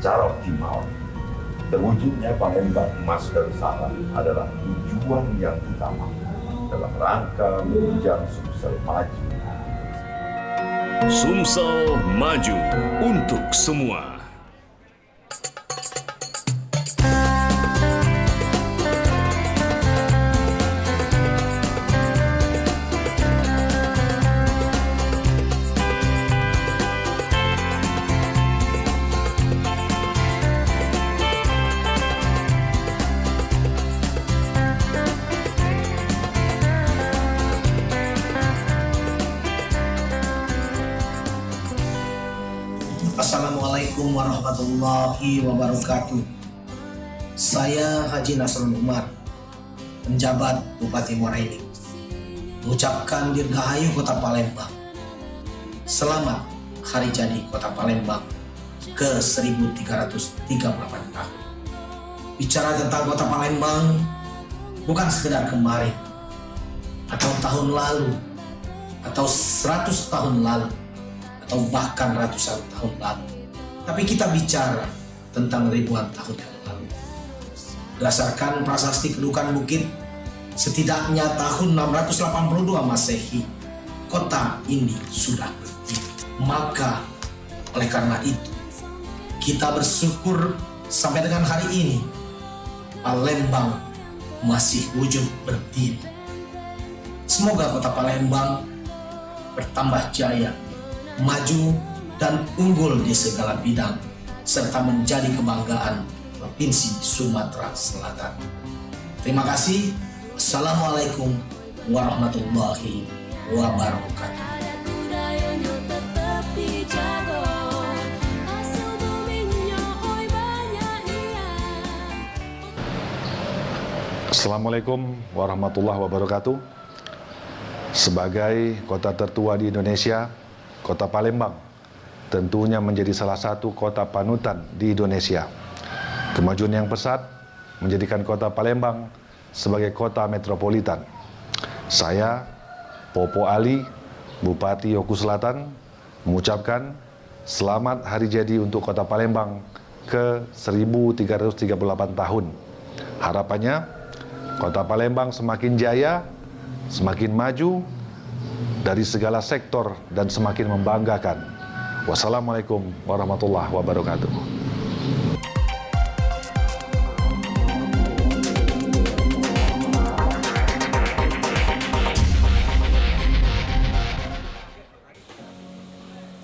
secara optimal, terwujudnya Palembang Emas Darussalam adalah tujuan yang utama dalam rangka menunjang Sumsel maju. Sumsel maju untuk semua. Assalamualaikum warahmatullahi wabarakatuh. Saya Haji Nasrul Umar, penjabat Bupati Muara Enim, mengucapkan Dirgahayu Kota Palembang. Selamat Hari Jadi Kota Palembang ke 1338 tahun. Bicara tentang Kota Palembang bukan sekedar kemarin, atau tahun lalu, atau 100 tahun lalu, atau bahkan ratusan tahun lalu. Tapi kita bicara tentang ribuan tahun yang lalu. Berdasarkan prasasti kedudukan bukit, setidaknya tahun 682 Masehi, kota ini sudah berdiri. Maka, oleh karena itu, kita bersyukur sampai dengan hari ini, Palembang masih wujud berdiri. Semoga kota Palembang bertambah jaya, maju dan unggul di segala bidang, serta menjadi kebanggaan Provinsi Sumatera Selatan. Terima kasih. Assalamualaikum warahmatullahi wabarakatuh. Assalamualaikum warahmatullahi wabarakatuh. Sebagai kota tertua di Indonesia, Kota Palembang tentunya menjadi salah satu kota panutan di Indonesia. Kemajuan yang pesat menjadikan Kota Palembang sebagai kota metropolitan. Saya, Popo Ali, Bupati Oku Selatan, mengucapkan selamat hari jadi untuk Kota Palembang ke 1338 tahun. Harapannya, Kota Palembang semakin jaya, semakin maju dari segala sektor dan semakin membanggakan. Wassalamualaikum warahmatullahi wabarakatuh.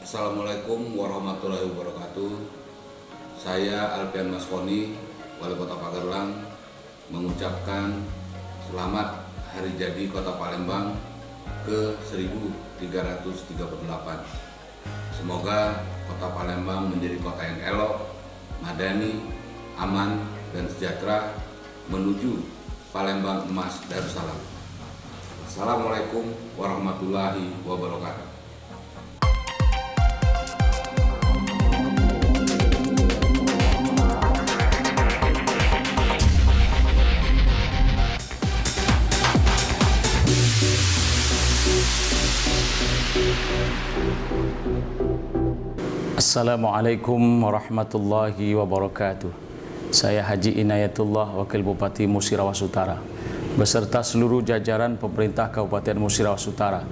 Assalamualaikum warahmatullahi wabarakatuh. Saya Alfian Maskoni, Wali Kota Pagerlang, mengucapkan selamat Hari Jadi Kota Palembang ke 1338. Semoga Kota Palembang menjadi kota yang elok, madani, aman, dan sejahtera menuju Palembang Emas Darussalam. Assalamualaikum warahmatullahi wabarakatuh. Assalamualaikum warahmatullahi wabarakatuh. Saya Haji Inayatullah, Wakil Bupati Musirawas Utara, beserta seluruh jajaran pemerintah Kabupaten Musirawas Utara,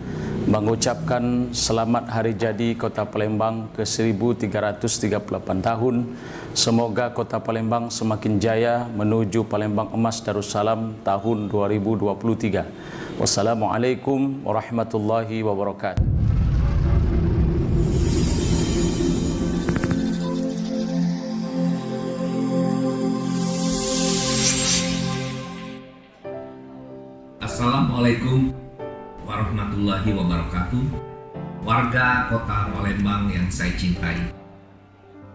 mengucapkan selamat Hari Jadi Kota Palembang ke 1338 tahun. Semoga Kota Palembang semakin jaya menuju Palembang Emas Darussalam tahun 2023. Wassalamualaikum warahmatullahi wabarakatuh. Assalamualaikum warahmatullahi wabarakatuh. Warga Kota Palembang yang saya cintai,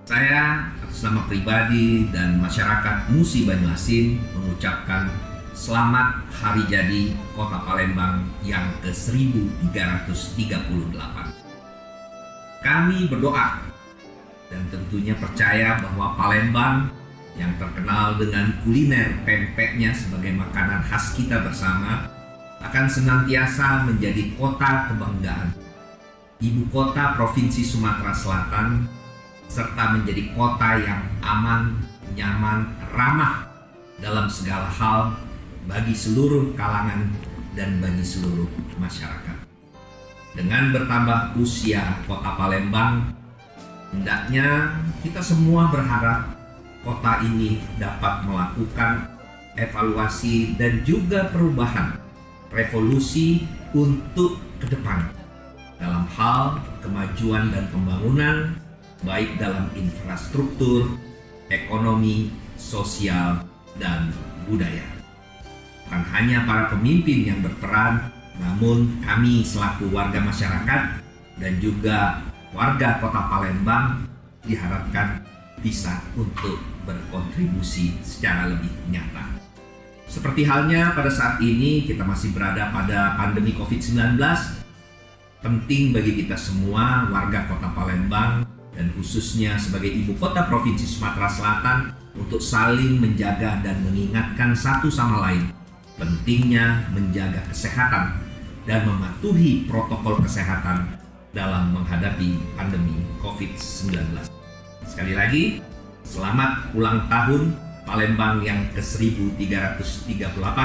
saya atas nama pribadi dan masyarakat Musi Banyuasin mengucapkan selamat Hari Jadi Kota Palembang yang ke-1338. Kami berdoa dan tentunya percaya bahwa Palembang yang terkenal dengan kuliner pempeknya sebagai makanan khas kita bersama akan senantiasa menjadi kota kebanggaan, ibu kota Provinsi Sumatera Selatan serta menjadi kota yang aman, nyaman, ramah dalam segala hal bagi seluruh kalangan dan bagi seluruh masyarakat. Dengan bertambah usia Kota Palembang, hendaknya kita semua berharap kota ini dapat melakukan evaluasi dan juga perubahan, revolusi untuk ke depan dalam hal kemajuan dan pembangunan, baik dalam infrastruktur, ekonomi, sosial, dan budaya. Bukan hanya para pemimpin yang berperan, namun kami selaku warga masyarakat dan juga warga Kota Palembang diharapkan bisa untuk berkontribusi secara lebih nyata. Seperti halnya pada saat ini kita masih berada pada pandemi COVID-19, penting bagi kita semua warga Kota Palembang dan khususnya sebagai ibu kota Provinsi Sumatera Selatan untuk saling menjaga dan mengingatkan satu sama lain pentingnya menjaga kesehatan dan mematuhi protokol kesehatan dalam menghadapi pandemi COVID-19. Sekali lagi, selamat ulang tahun Palembang yang ke-1338.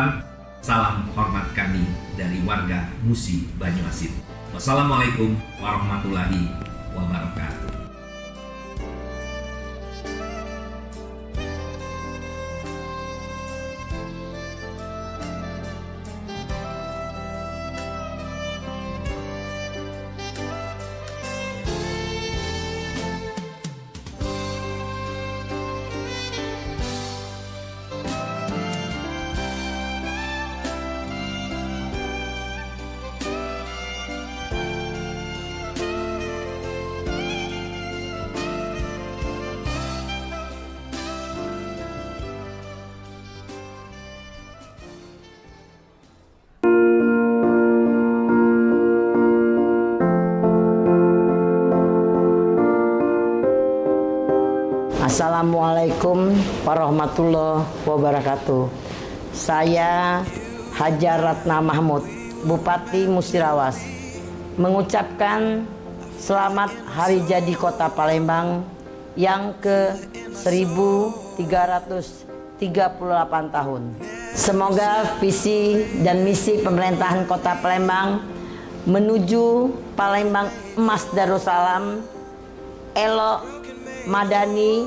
Salam hormat kami dari warga Musi Banyuasin. Wassalamualaikum warahmatullahi wabarakatuh. Assalamualaikum warahmatullahi wabarakatuh. Saya Hajar Ratna Mahmud, Bupati Musirawas, mengucapkan selamat hari jadi Kota Palembang yang ke-1338 tahun. Semoga visi dan misi pemerintahan Kota Palembang menuju Palembang Emas Darussalam elok, madani,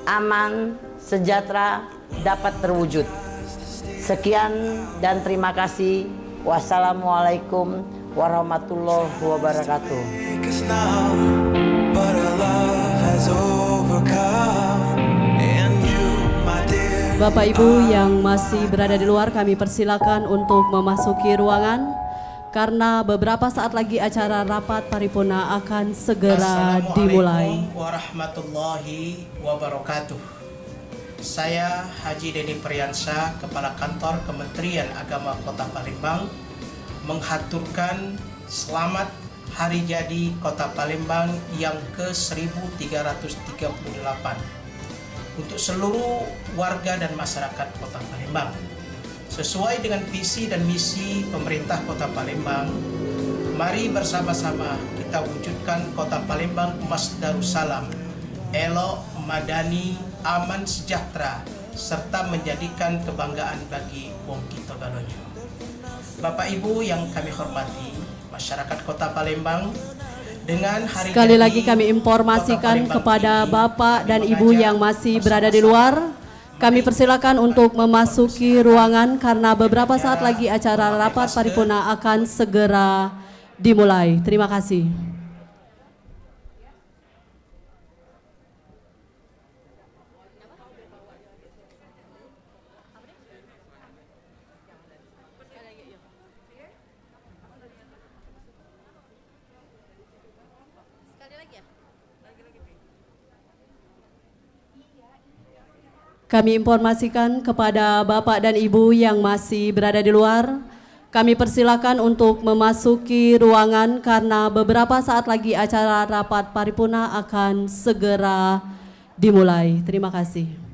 aman, sejahtera dapat terwujud. Sekian dan terima kasih. Wassalamualaikum warahmatullahi wabarakatuh. Bapak Ibu yang masih berada di luar, kami persilakan untuk memasuki ruangan karena beberapa saat lagi acara rapat paripurna akan segera dimulai. Assalamualaikum warahmatullahi wabarakatuh. Saya Haji Deni Priyansyah, Kepala Kantor Kementerian Agama Kota Palembang, menghaturkan selamat hari jadi Kota Palembang yang ke-1338 untuk seluruh warga dan masyarakat Kota Palembang. Sesuai dengan visi dan misi pemerintah Kota Palembang, mari bersama-sama kita wujudkan Kota Palembang Emas Darussalam, elok, madani, aman, sejahtera, serta menjadikan kebanggaan bagi wong kita galonyo. Bapak Ibu yang kami hormati, masyarakat Kota Palembang, dengan hari sekali lagi kami informasikan kepada Bapak dan Ibu yang masih berada di luar, kami persilakan untuk memasuki ruangan karena beberapa saat lagi acara rapat paripurna akan segera dimulai. Terima kasih. Kami informasikan kepada Bapak dan Ibu yang masih berada di luar, kami persilakan untuk memasuki ruangan karena beberapa saat lagi acara rapat paripurna akan segera dimulai. Terima kasih.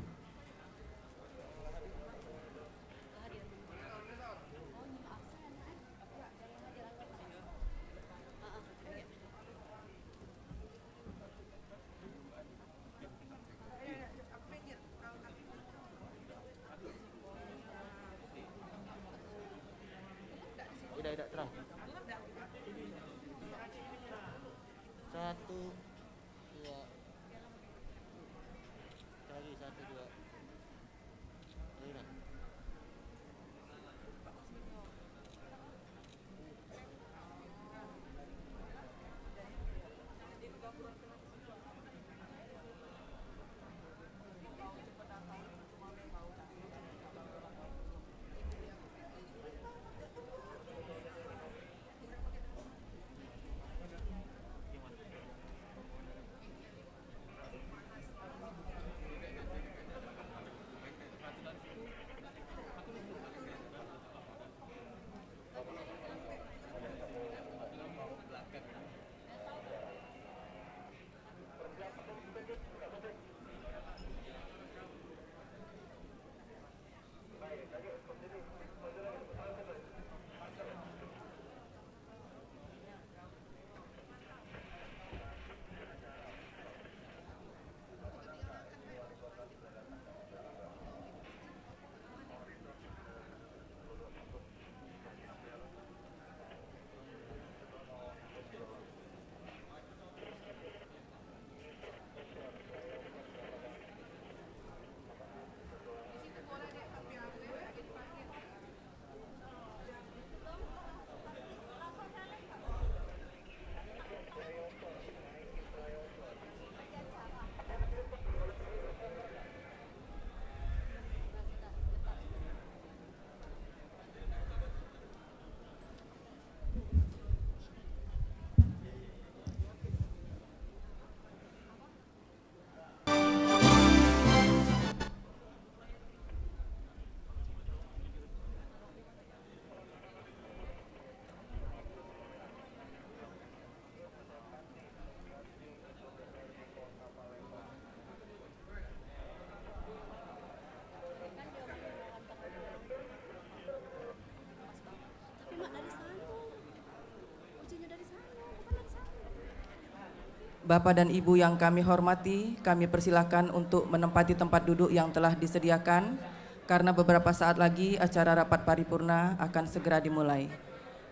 Bapak dan Ibu yang kami hormati, kami persilahkan untuk menempati tempat duduk yang telah disediakan karena beberapa saat lagi acara rapat paripurna akan segera dimulai.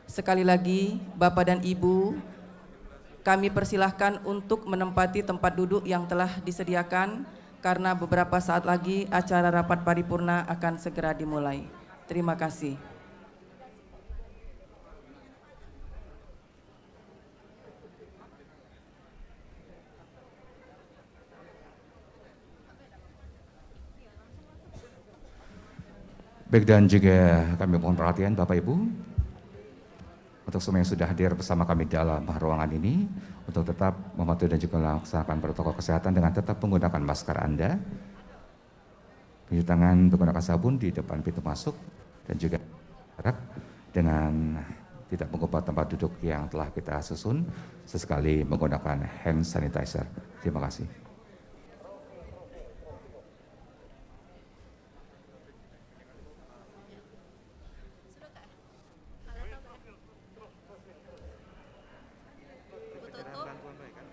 Sekali lagi, Bapak dan Ibu, kami persilahkan untuk menempati tempat duduk yang telah disediakan karena beberapa saat lagi acara rapat paripurna akan segera dimulai. Terima kasih. Baik, dan juga kami mohon perhatian Bapak Ibu untuk semua yang sudah hadir bersama kami dalam ruangan ini untuk tetap mematuhi dan juga melaksanakan protokol kesehatan dengan tetap menggunakan masker Anda, mencuci tangan menggunakan sabun di depan pintu masuk dan juga jarak dengan tidak mengubah tempat duduk yang telah kita susun, sesekali menggunakan hand sanitizer. Terima kasih.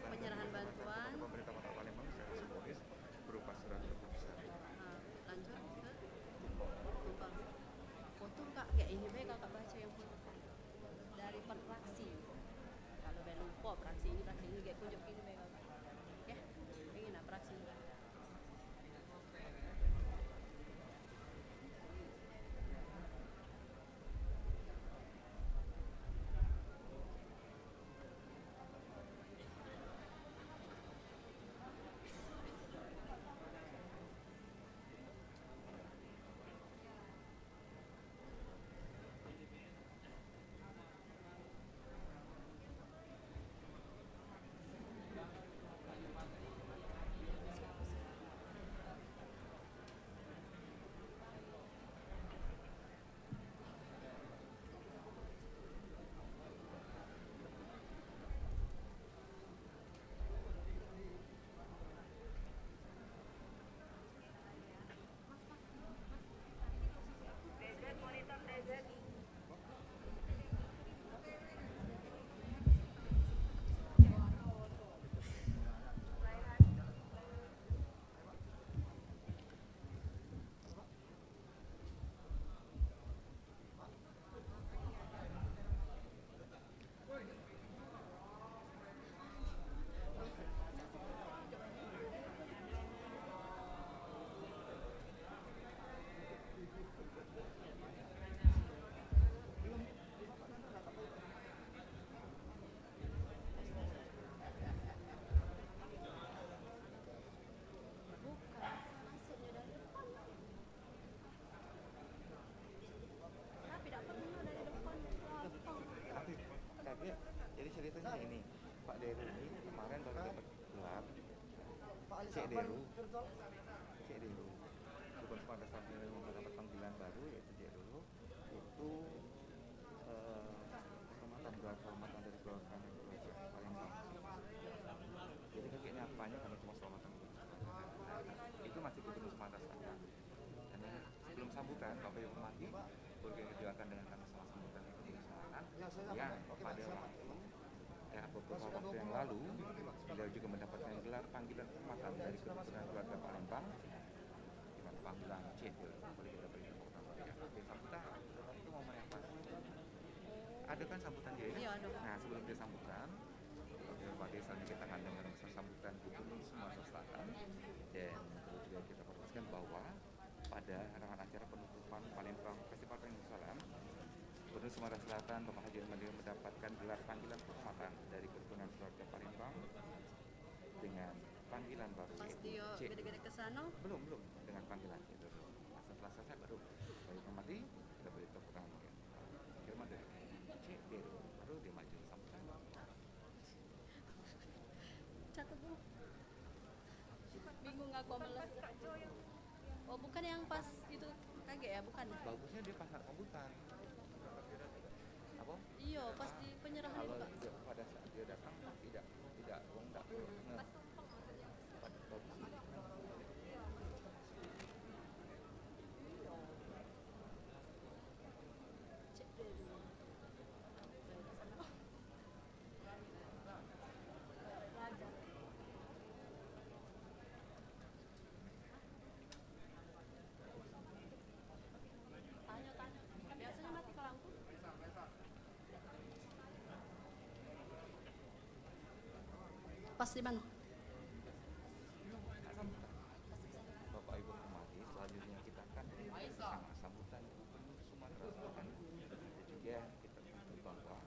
Penyerahan bantuan Pemerintah Kota Palembang secara simbolis berupa surat keputusan. lanjut ke Tumpang. Foto kak kayak ini baik kakak baca yang foto dari per fraksi. Kalau saya lupa fraksi ini kayak kunjuk ini baik kakak. Ya, ingin lah fraksi. Tapi jadi ceritanya ini, Pak Deru ini kemarin baru dapat gelar Cek Deru. Bukan pada saat dia mendapat panggilan baru yaitu Cek Deru itu kehormatan dari Golkar Palembang. Jadi kayaknya apanya kami cuma kehormatan itu masih belum semata sana. Dan ini sebelum sambutan Bapak Ibu hormati boleh didoakan dengan kami sama sambutan itu dilaksanakan yang pada beberapa waktu yang lalu beliau juga mendapatkan gelar panggilan kehormatan dari keturunan keluarga Palembang dengan panggilan Cek boleh kita beri tepuk tangan ya. Oke, sambutan itu momen yang pas. Ada kan sambutan dia? Iya, ada. Nah, sebelum dia sambutan Pak Desa kita akan dengar sambutan Gubernur Sumatera Selatan dan perlu juga kita pastikan bahwa pada rangkaian acara penutupan Palembang Festival Palembang Salam Gubernur Sumatera Selatan Bapak Haji Ahmad mendapatkan gelar panggilan kehormatan dari keturunan keluarga Palembang dengan panggilan baru Pas dia gede-gede ke sana belum dengan panggilan itu setelah selesai baru hormati kita beri tepuk tangan mungkin firman dari Cek Deru baru dia maju sambutan. cakep bu. Bingung aku meles. Oh bukan yang pas itu kaget ya bukan? Bagusnya dia pas sambutan. Apa? Iya pas di penyerahan itu kak. Kalau pada saat dia datang tidak Cek dulu. pas di mana? Bapak Ibu hormati, selanjutnya kita akan bersama sambutan Gubernur Sumatera Selatan. Juga kita tahu bahwa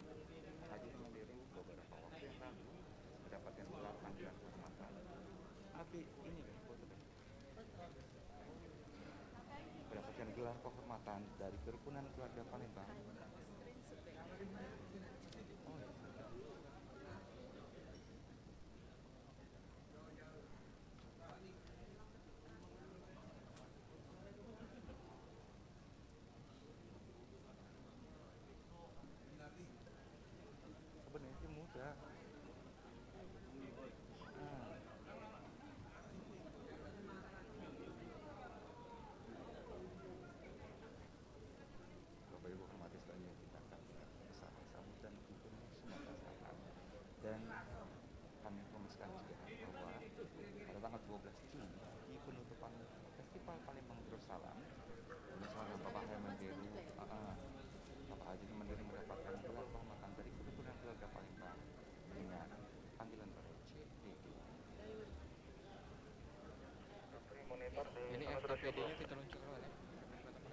Haji Mandiri beberapa waktu yang lalu mendapatkan gelar panggilan kehormatan. Tapi ini kan foto mendapatkan gelar kehormatan dari Kerukunan Keluarga Palembang. Sebenarnya mudah. Bapak Ibu hormati, selanjutnya kita akan bersama sambutan Gubernur Sumatera Selatan. Dan kami informasikan juga bahwa pada tanggal 12 Juni di penutupan Festival Palembang Darussalam bersama Bapak Haji Mandiri, Bapak Haji Mandiri mendapatkan gelar kehormatan dari Kerukunan Keluarga Palembang dengan panggilan baru CDD. Ini FKPD-nya kita luncurkan ya.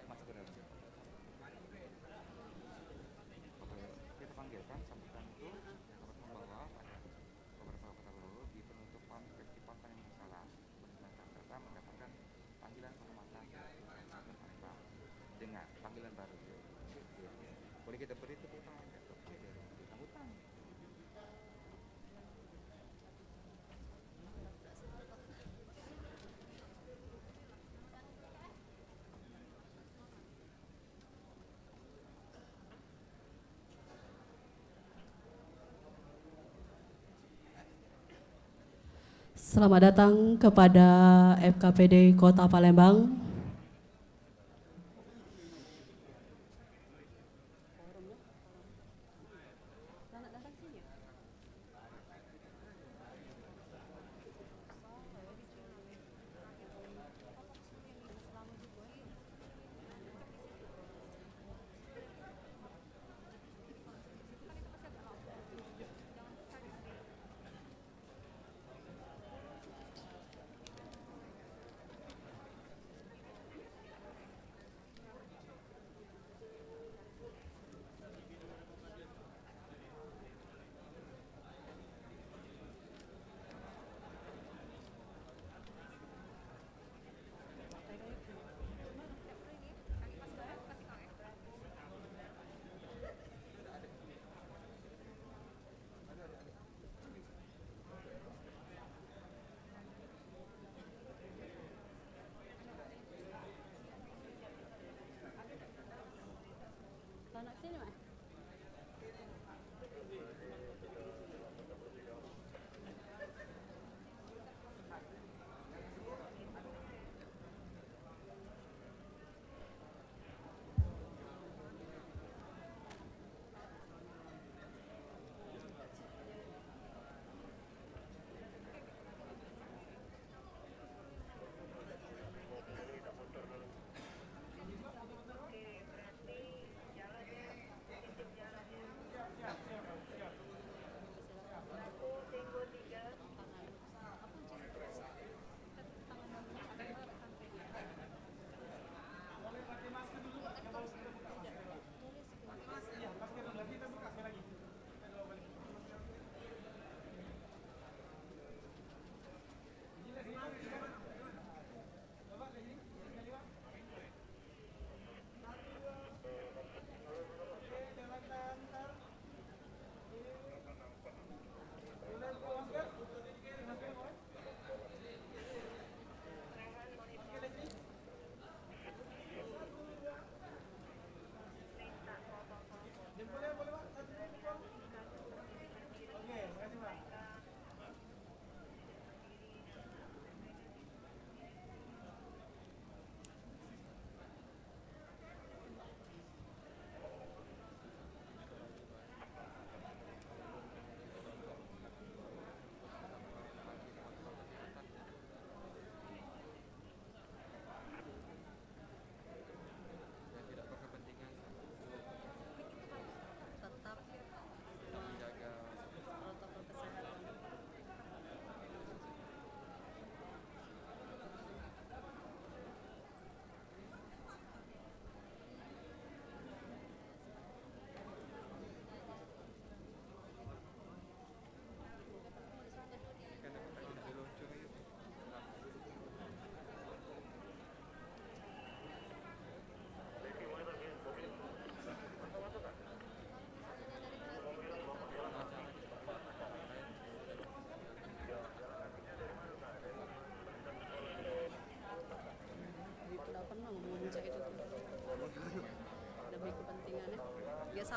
Masuk ke dalam. Oke, kita panggilkan sambutan itu dapat membawa pada beberapa waktu lalu di penutupan Festival Palembang Darussalam bersama mendapatkan panggilan kehormatan dari Kerukunan Palembang dengan panggilan baru. Boleh kita beri tepuk tangan ya, sambutan. Selamat datang kepada FKPD Kota Palembang.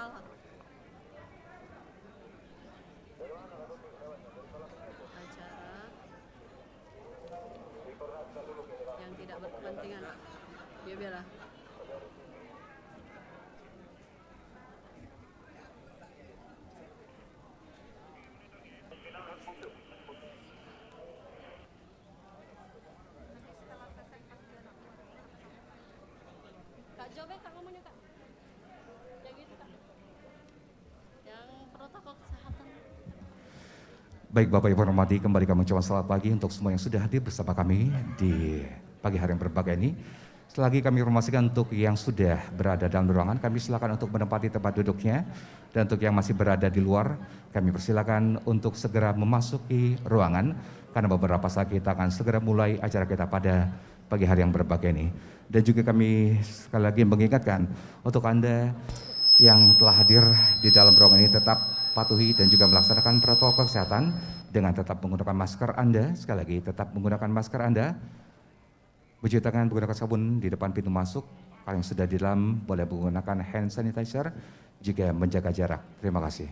salah. Acara yang tidak berkepentingan. Biar-biarlah. Kak Jobe, Kak ngomongnya Kak. Yang gitu Kak. Yang protokol kesehatan. Baik Bapak Ibu hormati, kembali kami ucapkan selamat pagi untuk semua yang sudah hadir bersama kami di pagi hari yang berbahagia ini. Selagi kami informasikan untuk yang sudah berada dalam ruangan, kami silakan untuk menempati tempat duduknya. Dan untuk yang masih berada di luar, kami persilakan untuk segera memasuki ruangan. Karena beberapa saat kita akan segera mulai acara kita pada pagi hari yang berbahagia ini. Dan juga kami sekali lagi mengingatkan untuk Anda yang telah hadir di dalam ruangan ini tetap patuhi dan juga melaksanakan protokol kesehatan dengan tetap menggunakan masker Anda. Sekali lagi tetap menggunakan masker Anda. Mencuci tangan menggunakan sabun di depan pintu masuk. Kalau yang sudah di dalam boleh menggunakan hand sanitizer juga menjaga jarak. Terima kasih.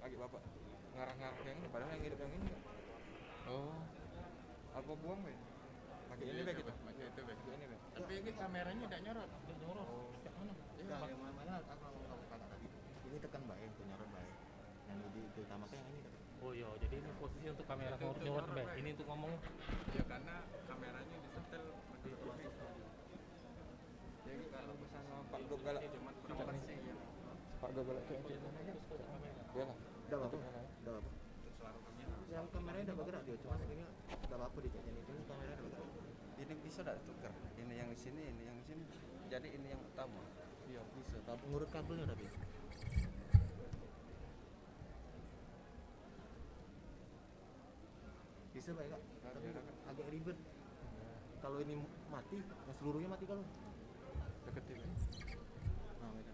Lagi bapak ngarah-ngarah yang ini, padahal yang hidup yang ini. Oh, apa buang be? Pakai ini be gitu. Pakai itu be. Ini be. Tapi ini kameranya tidak nyorot. Tidak nyorot. Oh. Mana? Yang mana? Aku kata tadi. Ini tekan baik, itu nyorot baik. Yang diutamakan yang ini. Oh iya, jadi ini posisi untuk kamera nyorot be. Ini untuk ngomong. Ya karena kameranya disetel begitu masuk. Jadi kalau bersama Pak Gobel Pak Gobel itu ya lah. Udah apa? Udah apa? Yang kameranya udah bergerak dia, cuma ini udah apa diceknya itu kameranya udah bergerak. Ini bisa udah tukar. Ini yang di sini, ini yang di sini. Jadi ini yang utama. Iya, bisa. Tapi ngurut kabelnya udah bisa. Bisa baik Kak. Tapi agak ribet. Kalau ini mati, yang seluruhnya mati kalau. Deketin. Nah, beda.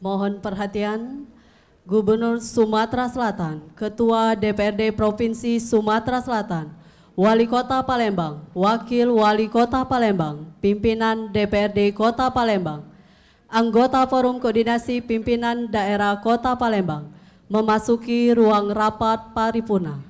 Mohon perhatian, Gubernur Sumatera Selatan, Ketua DPRD Provinsi Sumatera Selatan, Wali Kota Palembang, Wakil Wali Kota Palembang, Pimpinan DPRD Kota Palembang, anggota Forum Koordinasi Pimpinan Daerah Kota Palembang, memasuki ruang rapat paripurna.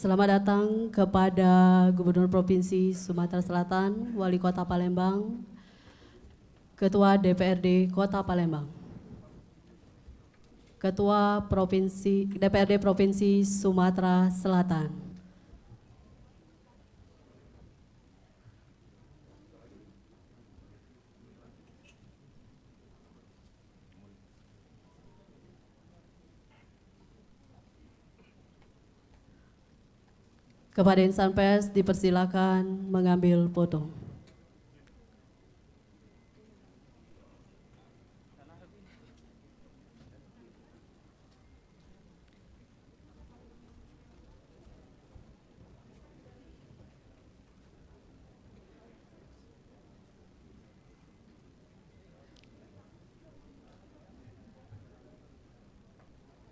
Selamat datang kepada Gubernur Provinsi Sumatera Selatan, Wali Kota Palembang, Ketua DPRD Kota Palembang, Ketua DPRD Provinsi Sumatera Selatan, kepada insan pers dipersilakan mengambil foto.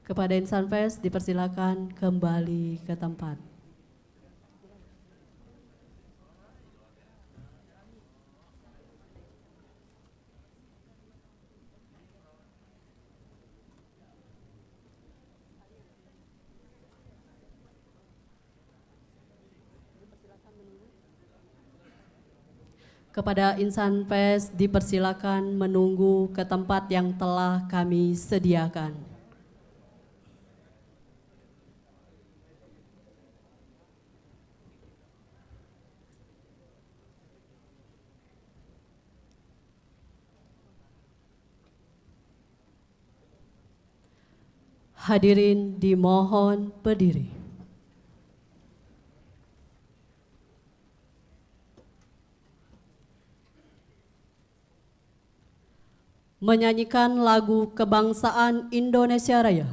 Kepada insan pers dipersilakan kembali ke tempat. Kepada insan pers dipersilakan menunggu ke tempat yang telah kami sediakan. Hadirin dimohon berdiri. Menyanyikan lagu kebangsaan Indonesia Raya.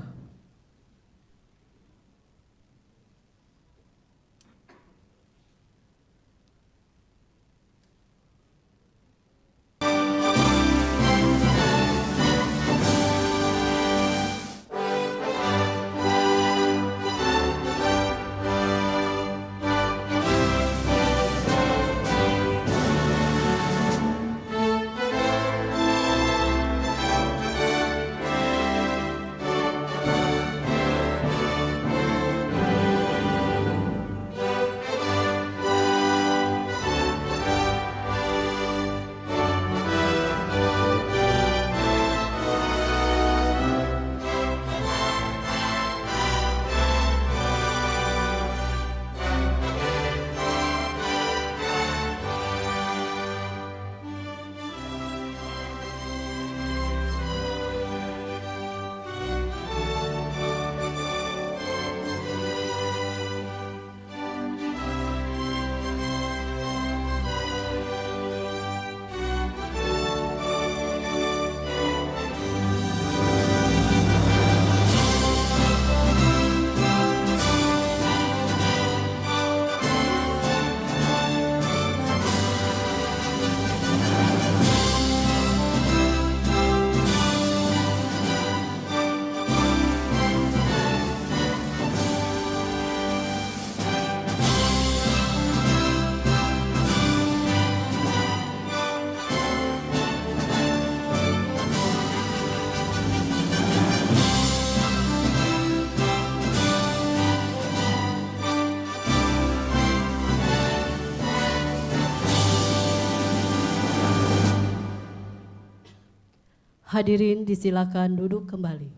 Hadirin disilakan duduk kembali.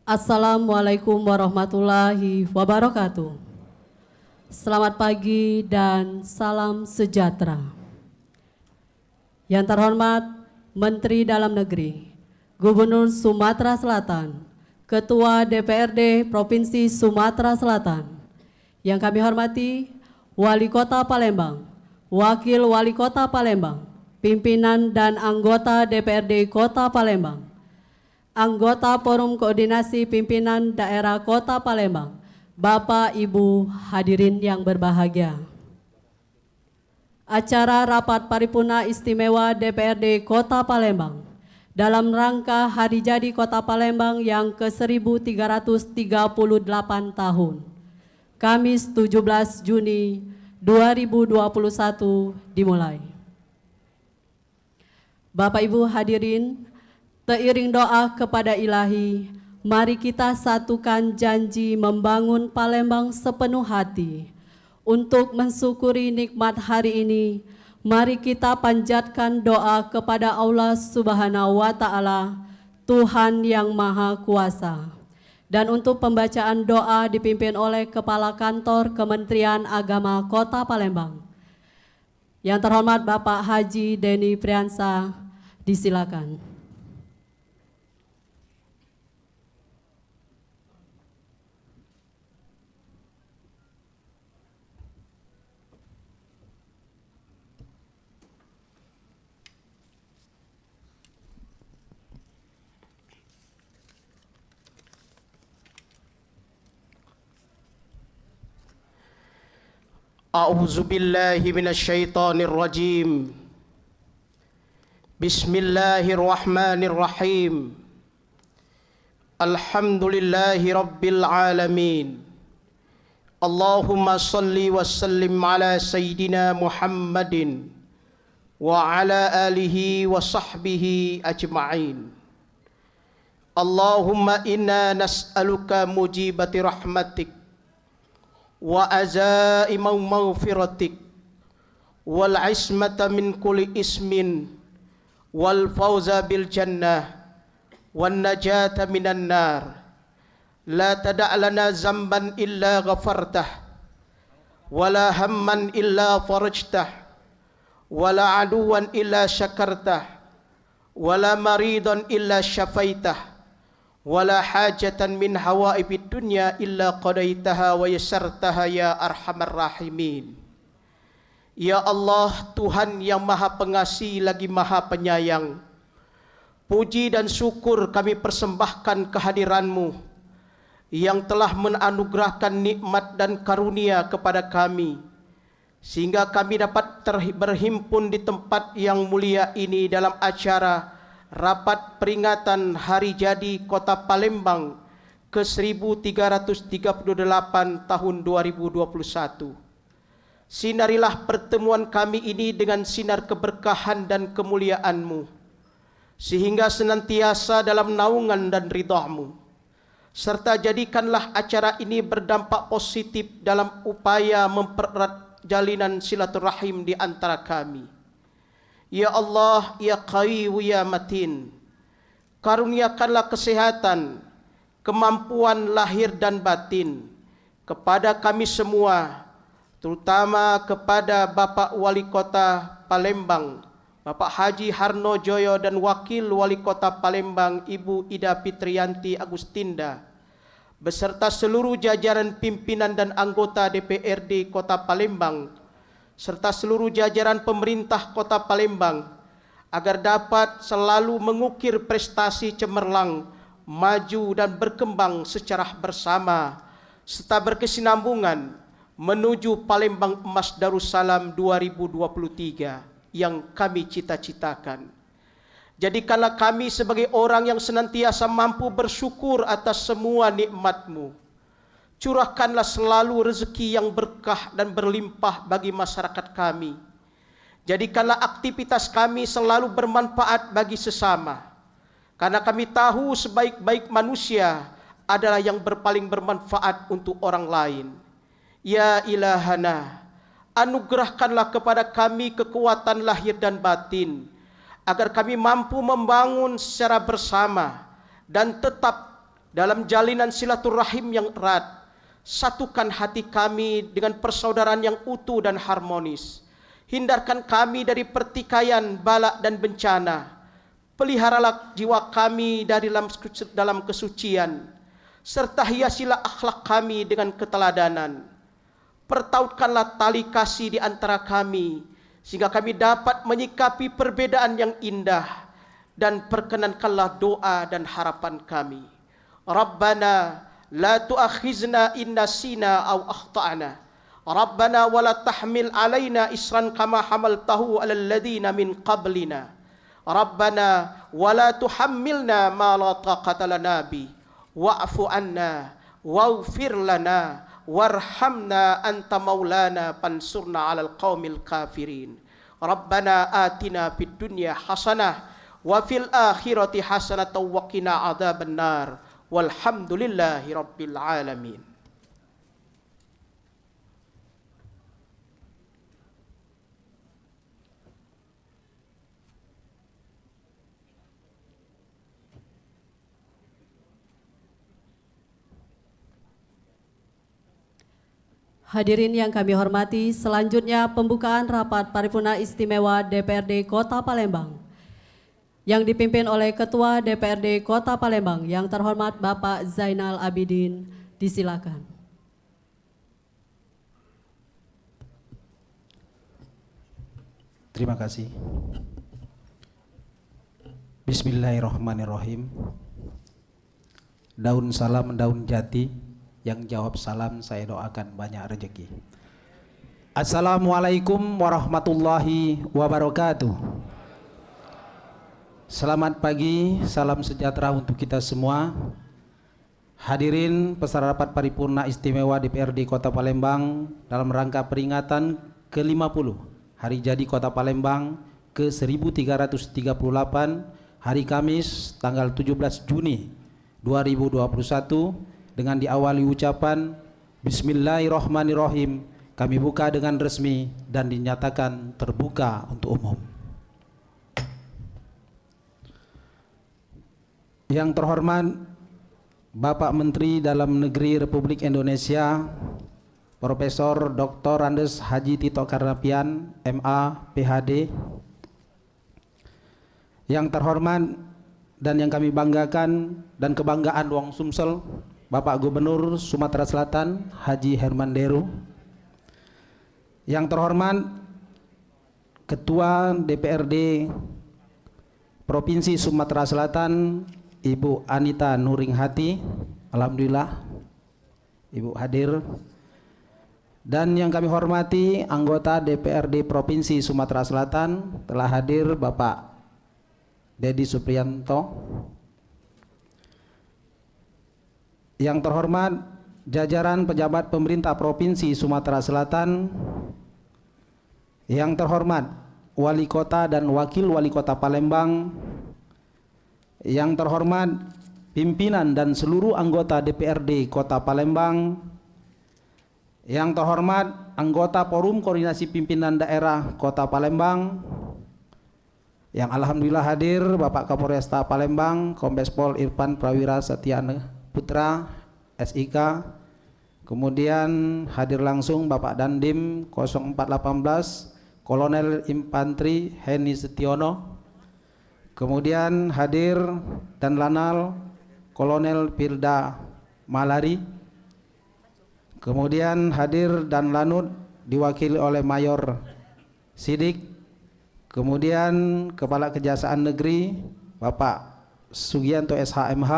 Assalamualaikum warahmatullahi wabarakatuh. Selamat pagi dan salam sejahtera. Yang terhormat Menteri Dalam Negeri, Gubernur Sumatera Selatan, Ketua DPRD Provinsi Sumatera Selatan, yang kami hormati Wali Kota Palembang, Wakil Wali Kota Palembang, pimpinan dan anggota DPRD Kota Palembang, anggota Forum Koordinasi Pimpinan Daerah Kota Palembang, Bapak, Ibu, hadirin yang berbahagia. Acara Rapat Paripurna Istimewa DPRD Kota Palembang dalam rangka Hari Jadi Kota Palembang yang ke-1338 tahun, Kamis 17 Juni 2021 dimulai. Bapak, Ibu hadirin, seiring doa kepada Ilahi, mari kita satukan janji membangun Palembang sepenuh hati. Untuk mensyukuri nikmat hari ini, mari kita panjatkan doa kepada Allah Subhanahu wa Ta'ala, Tuhan yang Maha Kuasa. Dan untuk pembacaan doa dipimpin oleh Kepala Kantor Kementerian Agama Kota Palembang. Yang terhormat Bapak Haji Denny Priansa, disilakan. A'udzu billahi minasyaitonir rajim. Bismillahirrahmanirrahim. Alhamdulillahi rabbil alamin. Allahumma salli wa sallim ala sayyidina Muhammadin wa ala alihi wa sahbihi ajma'in. Allahumma inna nas'aluka mujibati rahmatik wa azaima maghfiratik wal ismata min kulli ismin wal fawza bil jannah wan najata minan nar. La tada' lana zamban illa ghafartah wala hamman illa farajtah wala aduwan illa syakartah wala maridan illa syafaitah wala hajatan min hawaibid dunya illa qadaitaha wa yassartaha ya arhamar rahimin. Ya Allah, Tuhan yang Maha Pengasih lagi Maha Penyayang, puji dan syukur kami persembahkan kehadiran-Mu yang telah menganugerahkan nikmat dan karunia kepada kami, sehingga kami dapat berhimpun di tempat yang mulia ini dalam acara Rapat Peringatan Hari Jadi Kota Palembang ke-1338 tahun 2021. Sinarilah pertemuan kami ini dengan sinar keberkahan dan kemuliaan-Mu, sehingga senantiasa dalam naungan dan ridha-Mu. Serta jadikanlah acara ini berdampak positif dalam upaya mempererat jalinan silaturahim di antara kami. Ya Allah, Ya Qawiyyu Ya Matin, karuniakanlah kesehatan, kemampuan lahir dan batin kepada kami semua, terutama kepada Bapak Wali Kota Palembang, Bapak Haji Harno Joyo, dan Wakil Wali Kota Palembang, Ibu Ida Fitriyanti Agustinda, beserta seluruh jajaran pimpinan dan anggota DPRD Kota Palembang, serta seluruh jajaran pemerintah Kota Palembang, agar dapat selalu mengukir prestasi cemerlang, maju dan berkembang secara bersama, serta berkesinambungan menuju Palembang Emas Darussalam 2023 yang kami cita-citakan. Jadikanlah kami sebagai orang yang senantiasa mampu bersyukur atas semua nikmat-Mu. Curahkanlah selalu rezeki yang berkah dan berlimpah bagi masyarakat kami. Jadikanlah aktivitas kami selalu bermanfaat bagi sesama, karena kami tahu sebaik-baik manusia adalah yang paling bermanfaat untuk orang lain. Ya Ilahana, anugerahkanlah kepada kami kekuatan lahir dan batin, agar kami mampu membangun secara bersama dan tetap dalam jalinan silaturahim yang erat. Satukan hati kami dengan persaudaraan yang utuh dan harmonis. Hindarkan kami dari pertikaian, bala dan bencana. Peliharalah jiwa kami dari dalam kesucian, serta hiasilah akhlak kami dengan keteladanan. Pertautkanlah tali kasih di antara kami, sehingga kami dapat menyikapi perbedaan yang indah, dan perkenankanlah doa dan harapan kami. Rabbana la tu'akhizna in nasina aw akhtana. Rabbana wa la tahmil alaina isran kama hamaltahu alal ladina min qablina. Rabbana wa la tuhammilna ma la taqata lana bi. Wa'fu anna waghfir lana warhamna anta maulana pansurna 'alal qaumil kafirin. Rabbana atina fid dunya hasanah wa fil akhirati hasanatan wa qina adzabannar. Walhamdulillahi rabbil alamin. Hadirin yang kami hormati, selanjutnya pembukaan rapat paripurna istimewa DPRD Kota Palembang yang dipimpin oleh Ketua DPRD Kota Palembang yang terhormat Bapak Zainal Abidin. Disilakan. Terima kasih. Bismillahirrahmanirrahim. Daun salam daun jati, yang jawab salam saya doakan banyak rezeki. Assalamualaikum warahmatullahi wabarakatuh. Selamat pagi, salam sejahtera untuk kita semua. Hadirin peserta rapat paripurna istimewa DPRD Kota Palembang dalam rangka peringatan ke-50 Hari Jadi Kota Palembang ke-1338 hari Kamis tanggal 17 Juni 2021 dengan diawali ucapan Bismillahirrahmanirrahim. Kami buka dengan resmi dan dinyatakan terbuka untuk umum. Yang terhormat Bapak Menteri Dalam Negeri Republik Indonesia Profesor Dr. Andes Haji Tito Karnavian, MA, PhD. Yang terhormat dan yang kami banggakan dan kebanggaan Wong Sumsel Bapak Gubernur Sumatera Selatan Haji Herman Deru. Yang terhormat Ketua DPRD Provinsi Sumatera Selatan Ibu Anita Nuringhati, alhamdulillah Ibu hadir. Dan yang kami hormati anggota DPRD Provinsi Sumatera Selatan telah hadir Bapak Dedi Supriyanto. Yang terhormat jajaran pejabat pemerintah Provinsi Sumatera Selatan. Yang terhormat Wali Kota dan Wakil Wali Kota Palembang. Yang terhormat pimpinan dan seluruh anggota DPRD Kota Palembang. Yang terhormat anggota Forum Koordinasi Pimpinan Daerah Kota Palembang. Yang alhamdulillah hadir Bapak Kapolresta Palembang Kombes Pol Irfan Prawira Setyana Putra SIK. Kemudian hadir langsung Bapak Dandim 0418 Kolonel Infantri Heni Setiono. Kemudian hadir dan Lanal Kolonel Firda Malari. Kemudian hadir dan Lanut diwakili oleh Mayor Sidik. Kemudian Kepala Kejaksaan Negeri Bapak Sugianto SHMH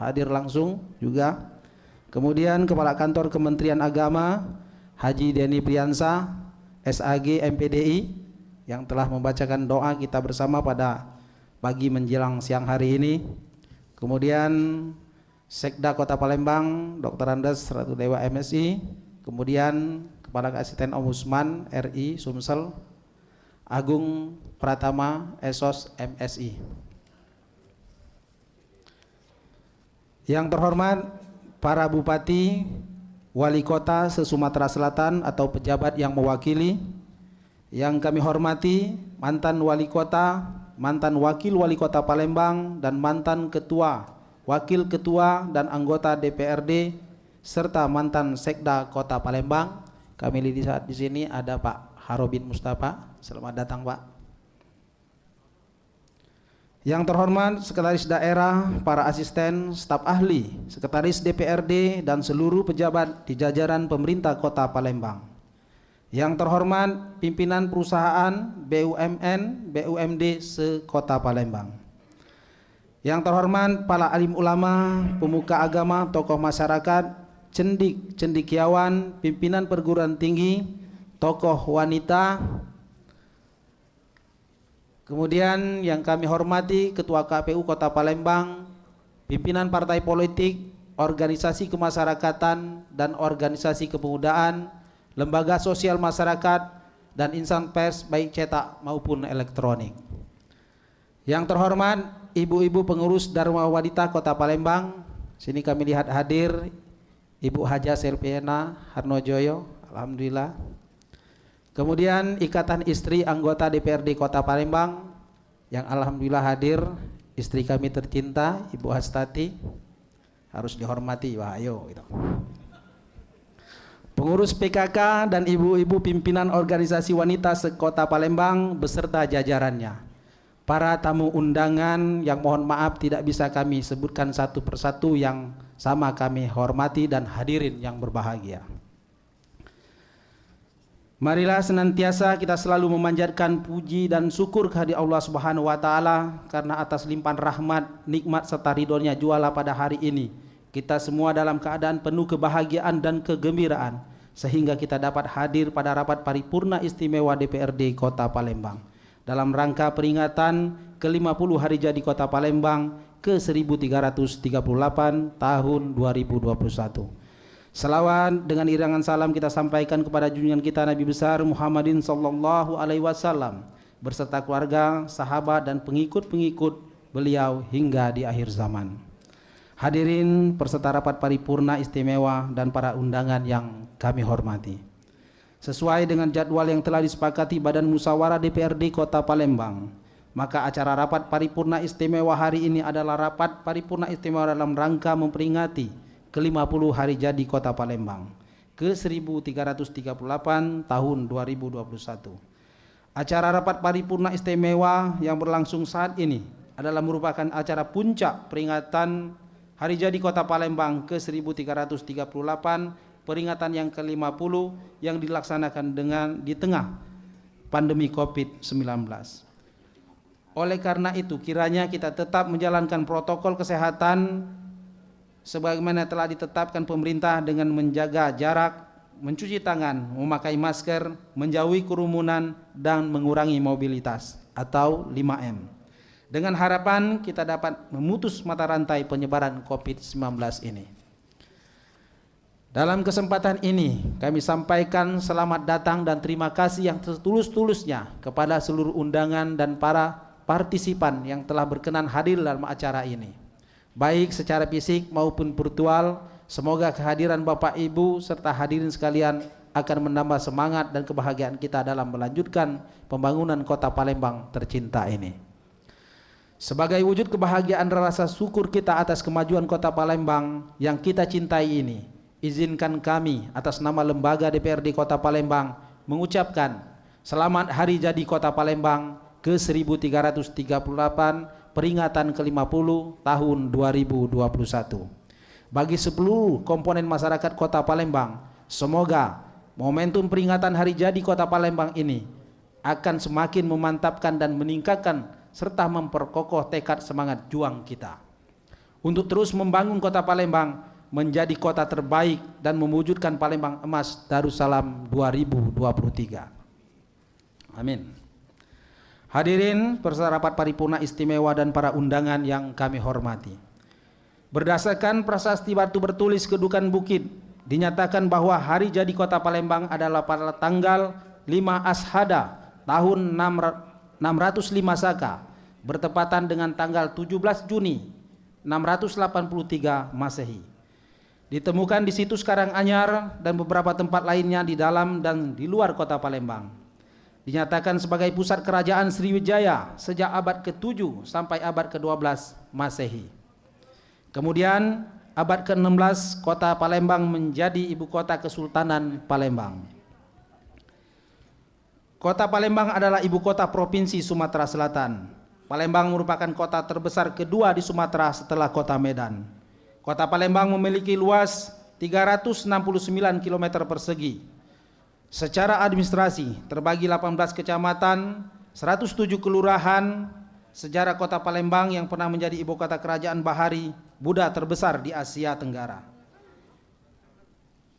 hadir langsung juga. Kemudian Kepala Kantor Kementerian Agama Haji Denny Priyansa SAG MPDI yang telah membacakan doa kita bersama pada pagi menjelang siang hari ini. Kemudian Sekda Kota Palembang Dr. Andes Ratu Dewa MSI. Kemudian Kepala Asisten Ombudsman RI Sumsel Agung Pratama Esos MSI. Yang terhormat para bupati, wali kota se-Sumatera Selatan atau pejabat yang mewakili. Yang kami hormati mantan wali kota, mantan wakil wali kota Palembang dan mantan ketua Wakil Ketua dan anggota DPRD serta mantan Sekda Kota Palembang. Kami lihat di sini ada Pak Harobin Mustafa. Selamat datang, Pak. Yang terhormat Sekretaris Daerah, para asisten, staf ahli, Sekretaris DPRD dan seluruh pejabat di jajaran pemerintah Kota Palembang. Yang terhormat pimpinan perusahaan BUMN, BUMD se-Kota Palembang. Yang terhormat para alim ulama, pemuka agama, tokoh masyarakat, cendikiawan, pimpinan perguruan tinggi, tokoh wanita. Kemudian yang kami hormati Ketua KPU Kota Palembang, pimpinan partai politik, organisasi kemasyarakatan dan organisasi kepemudaan, lembaga sosial masyarakat dan insan pers baik cetak maupun elektronik. Yang terhormat ibu-ibu pengurus Dharma Wanita Kota Palembang, sini kami lihat hadir Ibu Haja Selpiana Harnojoyo, alhamdulillah. Kemudian Ikatan Istri Anggota DPRD Kota Palembang yang alhamdulillah hadir, istri kami tercinta Ibu Hastati, harus dihormati, wah ayo gitu. Pengurus PKK dan ibu-ibu pimpinan organisasi wanita se-Kota Palembang beserta jajarannya. Para tamu undangan yang mohon maaf tidak bisa kami sebutkan satu persatu, yang sama kami hormati, dan hadirin yang berbahagia. Marilah senantiasa kita selalu memanjatkan puji dan syukur kehadirat Allah Subhanahu wa taala, karena atas limpahan rahmat, nikmat serta ridhonya jualah pada hari ini kita semua dalam keadaan penuh kebahagiaan dan kegembiraan, sehingga kita dapat hadir pada rapat paripurna istimewa DPRD Kota Palembang dalam rangka peringatan ke-50 hari jadi Kota Palembang ke-1338 tahun 2021. Selawat dengan irangan salam kita sampaikan kepada junjungan kita Nabi besar Muhammadin sallallahu alaihi wasallam berserta keluarga, sahabat dan pengikut-pengikut beliau hingga di akhir zaman. Hadirin peserta rapat paripurna istimewa dan para undangan yang kami hormati. Sesuai dengan jadwal yang telah disepakati Badan Musyawarah DPRD Kota Palembang, maka acara rapat paripurna istimewa hari ini adalah rapat paripurna istimewa dalam rangka memperingati ke-50 hari jadi Kota Palembang ke-1338 tahun 2021. Acara rapat paripurna istimewa yang berlangsung saat ini adalah merupakan acara puncak peringatan hari jadi Kota Palembang ke-1338, peringatan yang ke-50 yang dilaksanakan di tengah pandemi COVID-19. Oleh karena itu, kiranya kita tetap menjalankan protokol kesehatan sebagaimana telah ditetapkan pemerintah dengan menjaga jarak, mencuci tangan, memakai masker, menjauhi kerumunan, dan mengurangi mobilitas atau 5M. Dengan harapan kita dapat memutus mata rantai penyebaran COVID-19 ini. Dalam kesempatan ini kami sampaikan selamat datang dan terima kasih yang setulus-tulusnya kepada seluruh undangan dan para partisipan yang telah berkenan hadir dalam acara ini, baik secara fisik maupun virtual. Semoga kehadiran Bapak Ibu serta hadirin sekalian akan menambah semangat dan kebahagiaan kita dalam melanjutkan pembangunan Kota Palembang tercinta ini. Sebagai wujud kebahagiaan dan rasa syukur kita atas kemajuan Kota Palembang yang kita cintai ini, izinkan kami atas nama lembaga DPRD Kota Palembang mengucapkan selamat hari jadi Kota Palembang ke-1338 peringatan ke-50 tahun 2021. Bagi seluruh komponen masyarakat Kota Palembang, semoga momentum peringatan hari jadi Kota Palembang ini akan semakin memantapkan dan meningkatkan serta memperkokoh tekad semangat juang kita untuk terus membangun Kota Palembang menjadi kota terbaik dan mewujudkan Palembang Emas Darussalam 2023. Amin. Hadirin peserta rapat paripurna istimewa dan para undangan yang kami hormati. Berdasarkan prasasti batu bertulis Kedukan Bukit, dinyatakan bahwa hari jadi Kota Palembang adalah pada tanggal 5 Ashada tahun 605 Saka, bertepatan dengan tanggal 17 Juni 683 Masehi. Ditemukan di situs Karanganyar dan beberapa tempat lainnya di dalam dan di luar Kota Palembang. Dinyatakan sebagai pusat kerajaan Sriwijaya sejak abad ke-7 sampai abad ke-12 Masehi. Kemudian abad ke-16 kota Palembang menjadi ibu kota Kesultanan Palembang. Kota Palembang adalah ibu kota Provinsi Sumatera Selatan. Palembang merupakan kota terbesar kedua di Sumatera setelah kota Medan. Kota Palembang memiliki luas 369 km persegi. Secara administrasi terbagi 18 kecamatan, 107 kelurahan. Sejarah kota Palembang yang pernah menjadi ibu kota kerajaan Bahari Buddha terbesar di Asia Tenggara.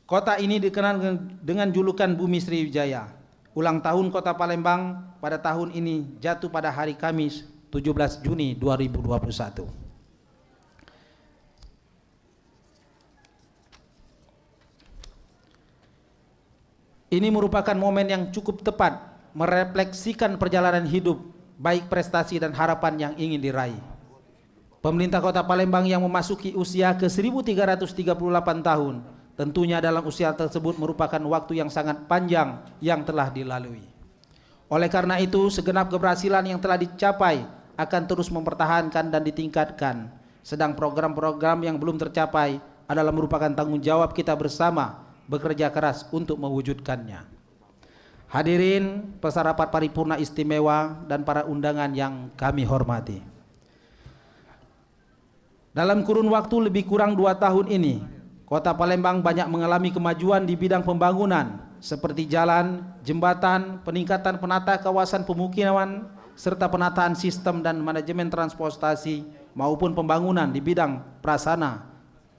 Kota ini dikenal dengan julukan Bumi Sriwijaya. Ulang tahun kota Palembang pada tahun ini jatuh pada hari Kamis 17 Juni 2021. Ini merupakan momen yang cukup tepat merefleksikan perjalanan hidup, baik prestasi dan harapan yang ingin diraih. Pemerintah Kota Palembang yang memasuki usia ke 1338 tahun, tentunya dalam usia tersebut merupakan waktu yang sangat panjang yang telah dilalui. Oleh karena itu, segenap keberhasilan yang telah dicapai akan terus mempertahankan dan ditingkatkan. Sedang program-program yang belum tercapai adalah merupakan tanggung jawab kita bersama bekerja keras untuk mewujudkannya. Hadirin peserta rapat paripurna istimewa dan para undangan yang kami hormati. Dalam kurun waktu lebih kurang 2 tahun ini, Kota Palembang banyak mengalami kemajuan di bidang pembangunan seperti jalan, jembatan, peningkatan penata kawasan pemukiman, serta penataan sistem dan manajemen transportasi maupun pembangunan di bidang prasarana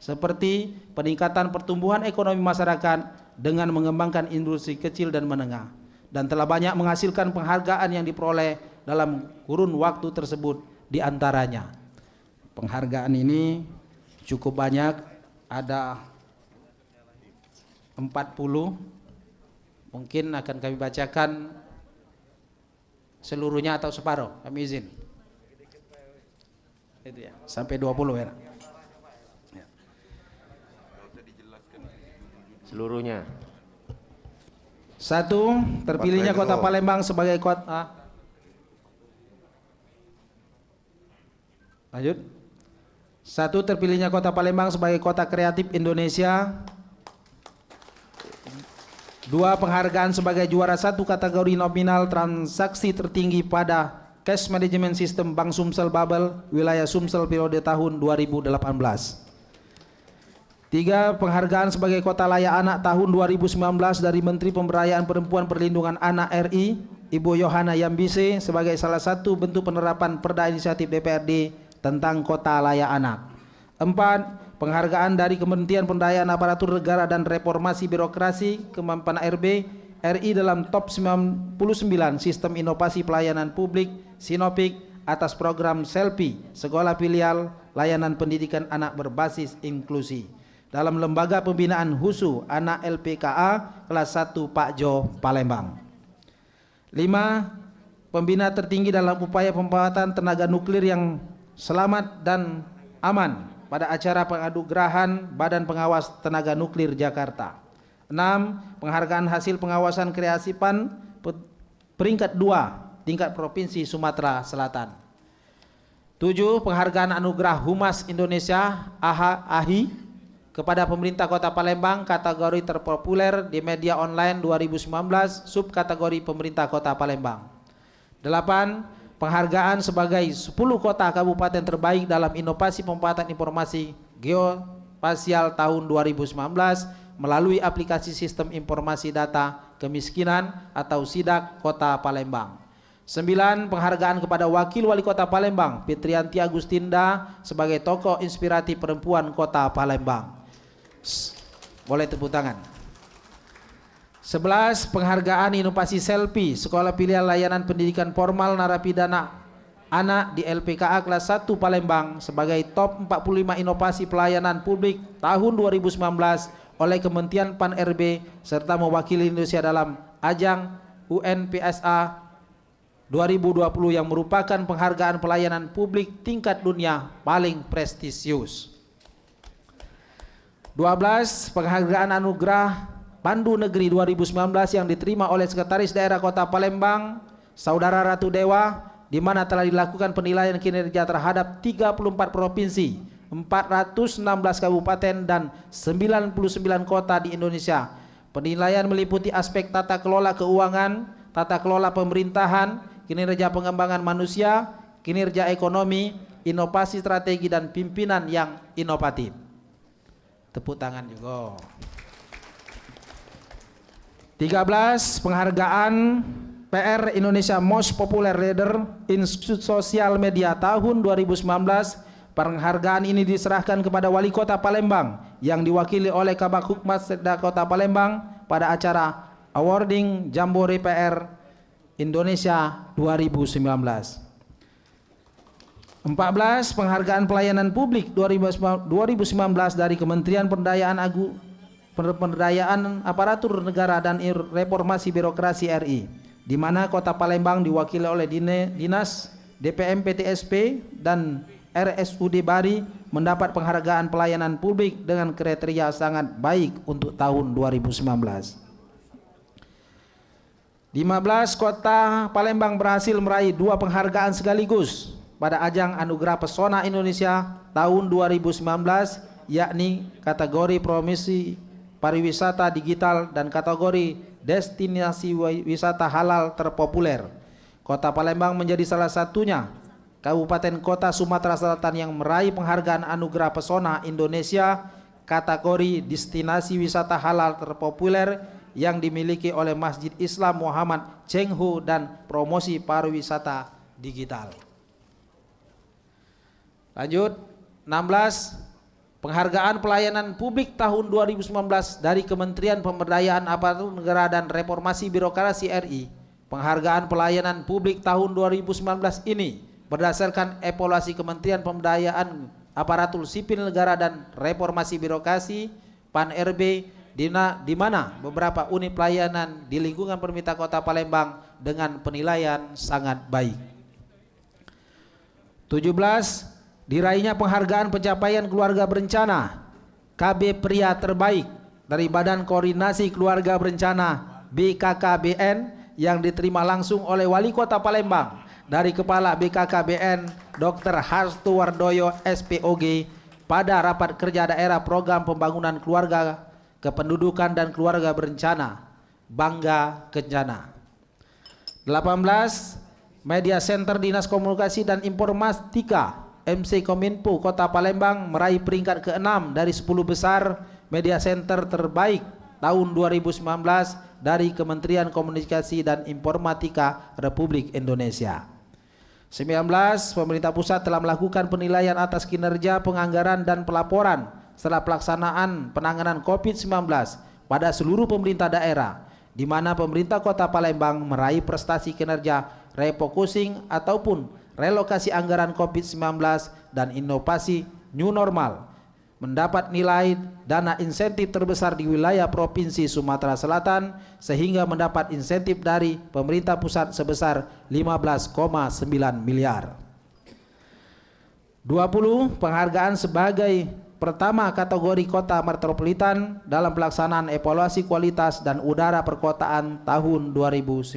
seperti peningkatan pertumbuhan ekonomi masyarakat dengan mengembangkan industri kecil dan menengah, dan telah banyak menghasilkan penghargaan yang diperoleh dalam kurun waktu tersebut. Di antaranya penghargaan ini cukup banyak, ada 40, mungkin akan kami bacakan seluruhnya atau separuh, kami izin itu ya, sampai 20 ya. Seluruhnya. 1. Terpilihnya Kota Palembang sebagai kota. Lanjut. 1. Terpilihnya Kota Palembang sebagai kota kreatif Indonesia. 2. Penghargaan sebagai juara 1 kategori nominal transaksi tertinggi pada Cash Management System Bank Sumsel Babel wilayah Sumsel periode tahun 2018. 3. Penghargaan sebagai kota layak anak tahun 2019 dari Menteri Pemberdayaan Perempuan Perlindungan Anak RI Ibu Yohana Yambise sebagai salah satu bentuk penerapan Perda Inisiatif DPRD tentang kota layak anak. 4. Penghargaan dari Kementerian Pemberdayaan Aparatur Negara dan Reformasi Birokrasi Kemenpan RB RI dalam top 99 Sistem Inovasi Pelayanan Publik Sinopik atas program SELPI Sekolah Filial Layanan Pendidikan Anak Berbasis Inklusi dalam Lembaga Pembinaan HUSU Anak LPKA kelas 1 Pak Jo Palembang. 5. Pembina tertinggi dalam upaya pemanfaatan tenaga nuklir yang selamat dan aman pada acara penganugerahan Badan Pengawas Tenaga Nuklir Jakarta. 6. Penghargaan hasil pengawasan kreasi PAN peringkat 2 tingkat Provinsi Sumatera Selatan. 7. Penghargaan anugerah Humas Indonesia AHI kepada pemerintah Kota Palembang kategori terpopuler di media online 2019 subkategori pemerintah Kota Palembang. 8. Penghargaan sebagai 10 kota kabupaten terbaik dalam inovasi pemanfaatan informasi geospasial tahun 2019 melalui aplikasi Sistem Informasi Data Kemiskinan atau SIDAK Kota Palembang. 9. Penghargaan kepada Wakil Wali Kota Palembang Fitrianti Agustinda sebagai tokoh inspiratif perempuan Kota Palembang. Boleh tepuk tangan. 11. Penghargaan inovasi SELPI Sekolah Pilihan Layanan Pendidikan Formal Narapidana Anak di LPKA kelas 1 Palembang sebagai top 45 inovasi pelayanan publik tahun 2019 oleh Kementerian PAN RB serta mewakili Indonesia dalam ajang UNPSA 2020 yang merupakan penghargaan pelayanan publik tingkat dunia paling prestisius. 12. Penghargaan anugerah Pandu Negeri 2019 yang diterima oleh Sekretaris Daerah Kota Palembang Saudara Ratu Dewa, di mana telah dilakukan penilaian kinerja terhadap 34 provinsi 416 kabupaten dan 99 kota di Indonesia. Penilaian meliputi aspek tata kelola keuangan, tata kelola pemerintahan, kinerja pengembangan manusia, kinerja ekonomi, inovasi strategi dan pimpinan yang inovatif. Tepuk tangan juga. 13. Penghargaan PR Indonesia Most Popular Leader in Social Media tahun 2019. Penghargaan ini diserahkan kepada Wali Kota Palembang yang diwakili oleh Kabag Humas Setda Kota Palembang pada acara Awarding Jambore PR Indonesia 2019. 14. Penghargaan pelayanan publik 2019 dari Kementerian Pemberdayaan Aparatur Negara dan Reformasi Birokrasi RI, di mana Kota Palembang diwakili oleh Dinas DPM PTSP dan RSUD Bari mendapat penghargaan pelayanan publik dengan kriteria sangat baik untuk tahun 2019. 15. Kota Palembang berhasil meraih 2 penghargaan sekaligus pada ajang Anugerah Pesona Indonesia tahun 2019, yakni kategori promosi pariwisata digital dan kategori destinasi wisata halal terpopuler. Kota Palembang menjadi salah satunya kabupaten kota Sumatera Selatan yang meraih penghargaan Anugerah Pesona Indonesia kategori destinasi wisata halal terpopuler yang dimiliki oleh Masjid Islam Muhammad Cheng Ho dan promosi pariwisata digital. Lanjut. 16. Penghargaan pelayanan publik tahun 2019 dari Kementerian Pemberdayaan Aparatur Negara dan Reformasi Birokrasi RI. Penghargaan pelayanan publik tahun 2019 ini berdasarkan evaluasi Kementerian Pemberdayaan Aparatur Sipil Negara dan Reformasi Birokrasi PAN-RB, di mana beberapa unit pelayanan di lingkungan pemerintah Kota Palembang dengan penilaian sangat baik. 17. Diraihnya penghargaan pencapaian keluarga berencana KB Pria Terbaik dari Badan Koordinasi Keluarga Berencana BKKBN yang diterima langsung oleh Wali Kota Palembang dari Kepala BKKBN Dr. Harsto Wardoyo SPOG pada rapat kerja daerah program pembangunan keluarga kependudukan dan keluarga berencana Bangga Kencana. 18. Media Center Dinas Komunikasi dan Informatika MC Kominfo Kota Palembang meraih peringkat ke-6 dari 10 besar media center terbaik tahun 2019 dari Kementerian Komunikasi dan Informatika Republik Indonesia. 19. Pemerintah pusat telah melakukan penilaian atas kinerja penganggaran dan pelaporan setelah pelaksanaan penanganan COVID-19 pada seluruh pemerintah daerah, di mana pemerintah Kota Palembang meraih prestasi kinerja refocusing ataupun relokasi anggaran COVID-19 dan inovasi new normal, mendapat nilai dana insentif terbesar di wilayah Provinsi Sumatera Selatan sehingga mendapat insentif dari pemerintah pusat sebesar 15,9 miliar. 20. Penghargaan sebagai pertama kategori kota metropolitan dalam pelaksanaan evaluasi kualitas dan udara perkotaan tahun 2019.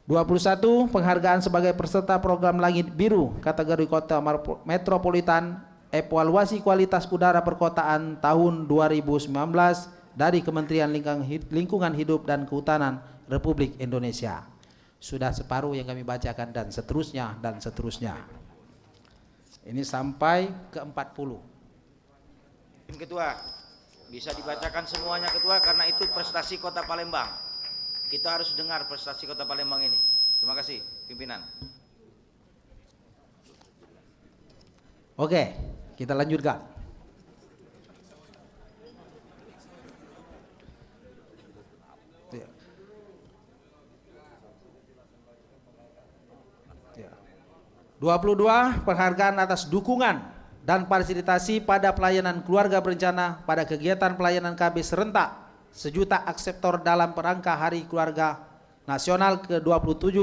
21. Penghargaan sebagai peserta program Langit Biru kategori kota metropolitan evaluasi kualitas udara perkotaan tahun 2019 dari Kementerian Lingkungan Hidup dan Kehutanan Republik Indonesia. Sudah separuh yang kami bacakan dan seterusnya dan seterusnya. Ini sampai ke 40. Ketua, bisa dibacakan semuanya Ketua karena itu prestasi Kota Palembang. Kita harus dengar prestasi Kota Palembang ini. Terima kasih pimpinan. Oke, kita lanjutkan. Ya. 22. Penghargaan atas dukungan dan fasilitasi pada pelayanan keluarga berencana pada kegiatan pelayanan KB serentak 1 juta akseptor dalam kerangka Hari Keluarga Nasional ke-27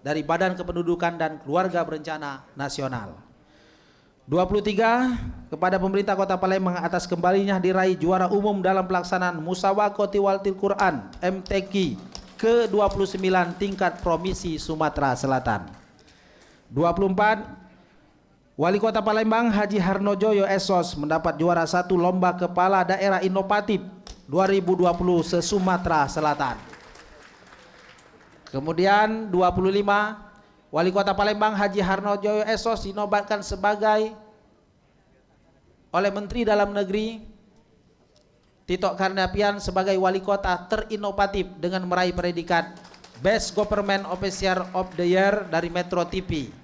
dari Badan Kependudukan dan Keluarga Berencana Nasional. 23. Kepada pemerintah Kota Palembang atas kembalinya diraih juara umum dalam pelaksanaan Musawaqah Tilawatil Quran MTQ ke-29 tingkat Provinsi Sumatera Selatan. 24. Wali Kota Palembang Haji Harnojoyo SOS mendapat juara 1 Lomba Kepala Daerah Inovatif 2020 se-Sumatera Selatan. Kemudian 25, Wali Kota Palembang Haji Harnojoyo SOS dinobatkan sebagai oleh Menteri Dalam Negeri Tito Karnavian sebagai Wali Kota terinovatif dengan meraih predikat Best Government Officer of the Year dari Metro TV.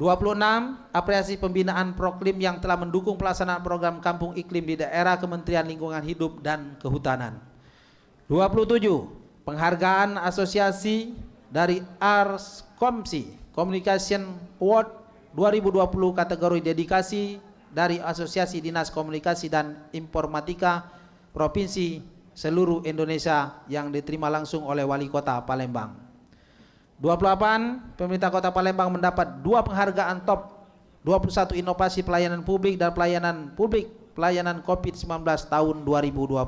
26, apresiasi pembinaan Proklim yang telah mendukung pelaksanaan program Kampung Iklim di daerah Kementerian Lingkungan Hidup dan Kehutanan. 27, penghargaan asosiasi dari Ars Komsi Communication Award 2020 kategori dedikasi dari Asosiasi Dinas Komunikasi dan Informatika Provinsi seluruh Indonesia yang diterima langsung oleh Wali Kota Palembang. 28, pemerintah Kota Palembang mendapat 2 penghargaan top 21 inovasi pelayanan publik dan pelayanan publik pelayanan COVID-19 tahun 2020.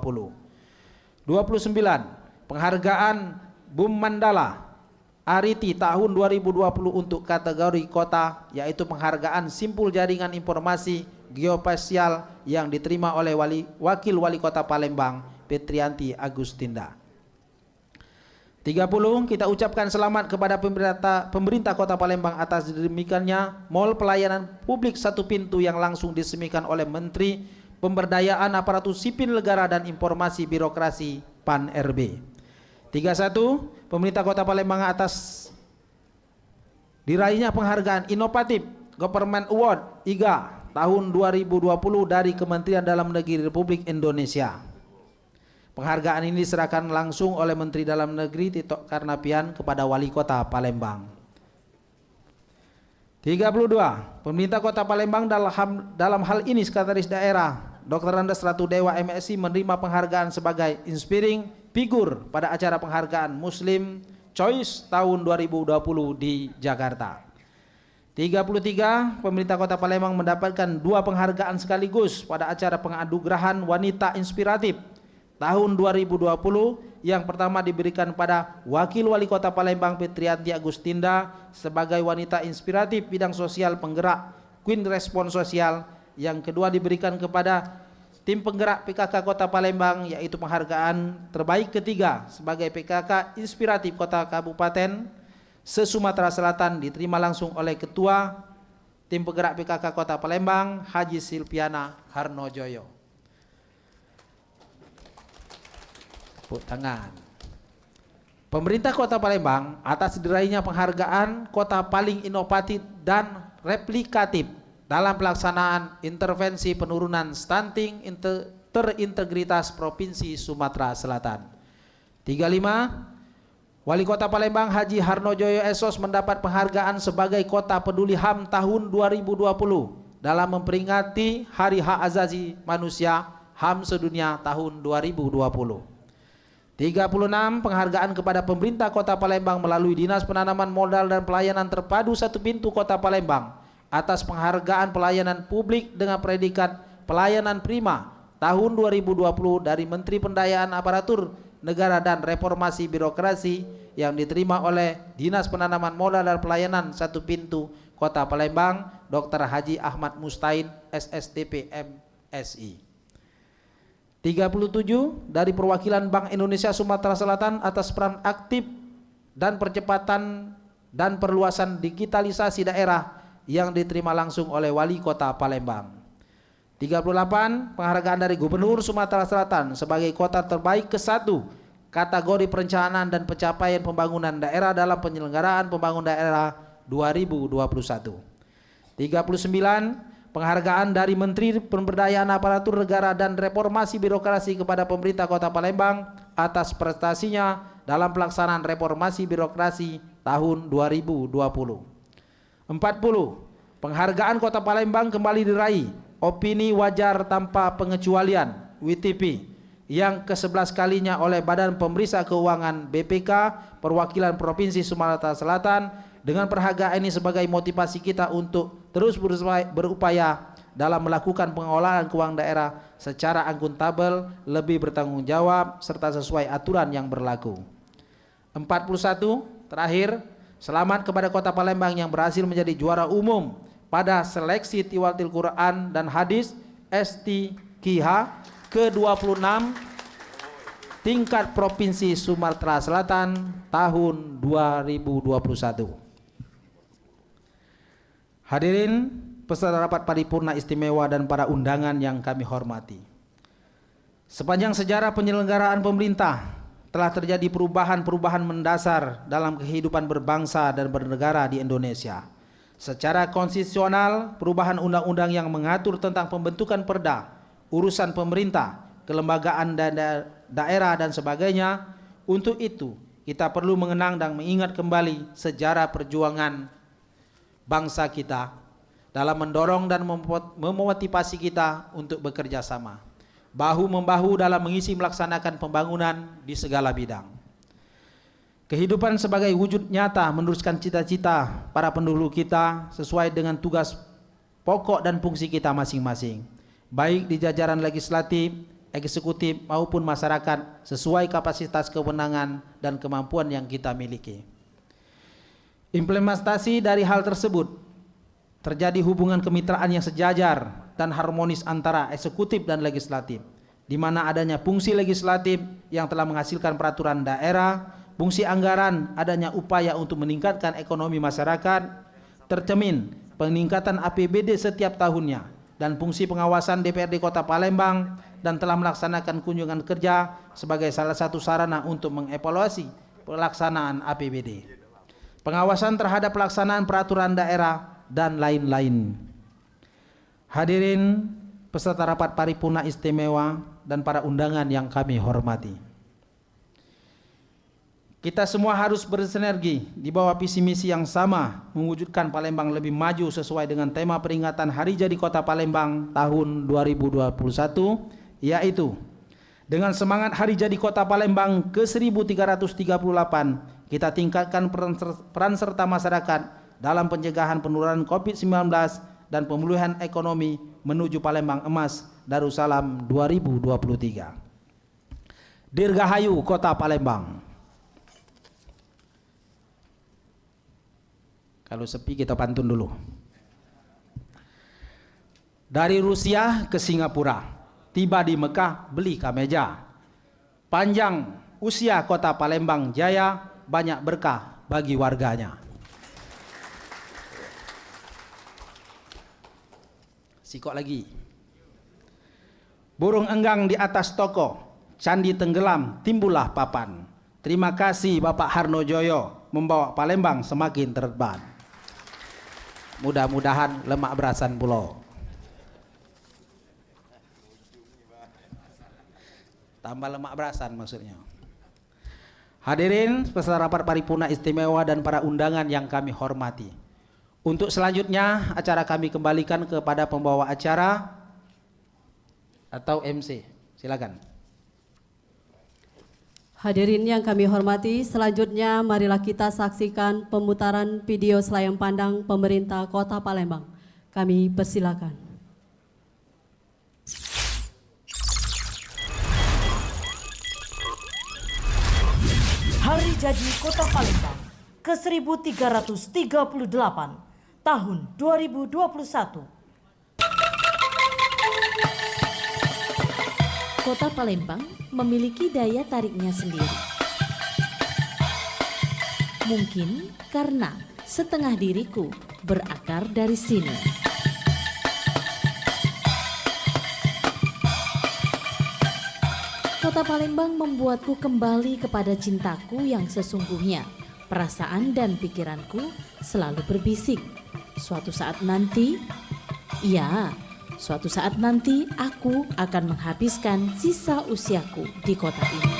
29, penghargaan Bum Mandala Ariti tahun 2020 untuk kategori kota, yaitu penghargaan simpul jaringan informasi geospasial yang diterima oleh Wakil Wali Kota Palembang Petrianti Agustinda. 30, kita ucapkan selamat kepada pemerintah Kota Palembang atas didemikannya Mall Pelayanan Publik Satu Pintu yang langsung diresmikan oleh Menteri Pemberdayaan Aparatur Sipil Negara dan Informasi Birokrasi PAN-RB. 31, pemerintah Kota Palembang atas diraihnya penghargaan inovatif Government Award IGA tahun 2020 dari Kementerian Dalam Negeri Republik Indonesia. Penghargaan ini diserahkan langsung oleh Menteri Dalam Negeri Tito Karnavian kepada Wali Kota Palembang. 32, pemerintah Kota Palembang dalam hal ini Sekretaris Daerah Dr. Andes Ratu Dewa MSI menerima penghargaan sebagai Inspiring Figure pada acara penghargaan Muslim Choice tahun 2020 di Jakarta. 33, pemerintah Kota Palembang mendapatkan 2 penghargaan sekaligus pada acara penganugerahan Wanita Inspiratif tahun 2020. Yang pertama diberikan pada Wakil Wali Kota Palembang Petrianti Agustinda sebagai wanita inspiratif bidang sosial penggerak Queen Respon Sosial. Yang kedua diberikan kepada tim penggerak PKK Kota Palembang, yaitu penghargaan terbaik ketiga sebagai PKK Inspiratif Kota Kabupaten se-Sumatera Selatan diterima langsung oleh Ketua tim penggerak PKK Kota Palembang Haji Silviana Harnojoyo. Tepuk tangan. Pemerintah Kota Palembang atas diraihnya penghargaan Kota Paling Inovatif dan Replikatif dalam pelaksanaan intervensi penurunan stunting terintegritas Provinsi Sumatera Selatan. 35, Wali Kota Palembang Haji Harnojoyo SOS mendapat penghargaan sebagai Kota Peduli HAM tahun 2020 dalam memperingati Hari Hak Asasi Manusia HAM Sedunia tahun 2020. 36, penghargaan kepada pemerintah Kota Palembang melalui Dinas Penanaman Modal dan Pelayanan Terpadu Satu Pintu Kota Palembang atas penghargaan pelayanan publik dengan predikat pelayanan prima tahun 2020 dari Menteri Pendayaan Aparatur Negara dan Reformasi Birokrasi yang diterima oleh Dinas Penanaman Modal dan Pelayanan Satu Pintu Kota Palembang Dr. Haji Ahmad Mustain SSTP MSI. 37, dari perwakilan Bank Indonesia Sumatera Selatan atas peran aktif dan percepatan dan perluasan digitalisasi daerah yang diterima langsung oleh Wali Kota Palembang. 38, penghargaan dari Gubernur Sumatera Selatan sebagai kota terbaik ke-1 kategori perencanaan dan pencapaian pembangunan daerah dalam penyelenggaraan pembangunan daerah 2021. 39, penghargaan dari Menteri Pemberdayaan Aparatur Negara dan Reformasi Birokrasi kepada pemerintah Kota Palembang atas prestasinya dalam pelaksanaan reformasi birokrasi tahun 2020. 40, penghargaan Kota Palembang kembali diraih Opini Wajar Tanpa Pengecualian WTP yang ke-11 kalinya oleh Badan Pemeriksa Keuangan BPK Perwakilan Provinsi Sumatera Selatan, dengan penghargaan ini sebagai motivasi kita untuk terus berupaya dalam melakukan pengelolaan keuangan daerah secara akuntabel, lebih bertanggung jawab serta sesuai aturan yang berlaku. 41, terakhir, Selamat kepada Kota Palembang yang berhasil menjadi juara umum pada seleksi Tiwaltil Quran dan Hadis STQH ke-26 tingkat Provinsi Sumatera Selatan tahun 2021. Hadirin peserta rapat paripurna istimewa dan para undangan yang kami hormati. Sepanjang sejarah penyelenggaraan pemerintah telah terjadi perubahan-perubahan mendasar dalam kehidupan berbangsa dan bernegara di Indonesia. Secara konstitusional, perubahan undang-undang yang mengatur tentang pembentukan perda, urusan pemerintah, kelembagaan daerah dan sebagainya. Untuk itu, kita perlu mengenang dan mengingat kembali sejarah perjuangan bangsa kita dalam mendorong dan memotivasi kita untuk bekerja sama, bahu-membahu dalam mengisi melaksanakan pembangunan di segala bidang. Kehidupan sebagai wujud nyata meneruskan cita-cita para pendahulu kita sesuai dengan tugas pokok dan fungsi kita masing-masing, baik di jajaran legislatif, eksekutif maupun masyarakat sesuai kapasitas kewenangan dan kemampuan yang kita miliki. Implementasi dari hal tersebut terjadi hubungan kemitraan yang sejajar dan harmonis antara eksekutif dan legislatif, di mana adanya fungsi legislatif yang telah menghasilkan peraturan daerah, fungsi anggaran, adanya upaya untuk meningkatkan ekonomi masyarakat, tercermin peningkatan APBD setiap tahunnya, dan fungsi pengawasan DPRD Kota Palembang dan telah melaksanakan kunjungan kerja sebagai salah satu sarana untuk mengevaluasi pelaksanaan APBD, pengawasan terhadap pelaksanaan peraturan daerah, dan lain-lain. Hadirin peserta rapat paripurna istimewa dan para undangan yang kami hormati. Kita semua harus bersinergi di bawah visi misi yang sama mewujudkan Palembang lebih maju sesuai dengan tema peringatan Hari Jadi Kota Palembang tahun 2021, yaitu dengan semangat Hari Jadi Kota Palembang ke-1338, kita tingkatkan peran serta masyarakat dalam pencegahan penurunan COVID-19 dan pemulihan ekonomi menuju Palembang Emas Darussalam 2023. Dirgahayu Kota Palembang. Kalau sepi kita pantun dulu. Dari Rusia ke Singapura, tiba di Mekah beli kameja. Panjang usia Kota Palembang jaya, banyak berkah bagi warganya. Sikok lagi. Burung enggang di atas toko, candi tenggelam, timbullah papan. Terima kasih Bapak Harnojoyo membawa Palembang semakin terdepan. Mudah-mudahan lemak berasan pulau. Tambah lemak berasan maksudnya. Hadirin peserta rapat paripurna istimewa dan para undangan yang kami hormati. Untuk selanjutnya acara kami kembalikan kepada pembawa acara atau MC. Silakan. Hadirin yang kami hormati, selanjutnya marilah kita saksikan pemutaran video selayang pandang pemerintah Kota Palembang. Kami persilakan. Hari Jadi Kota Palembang ke-1338 tahun 2021. Kota Palembang memiliki daya tariknya sendiri. Mungkin karena setengah diriku berakar dari sini. Kota Palembang membuatku kembali kepada cintaku yang sesungguhnya. Perasaan dan pikiranku selalu berbisik. Suatu saat nanti, suatu saat nanti aku akan menghabiskan sisa usiaku di kota ini.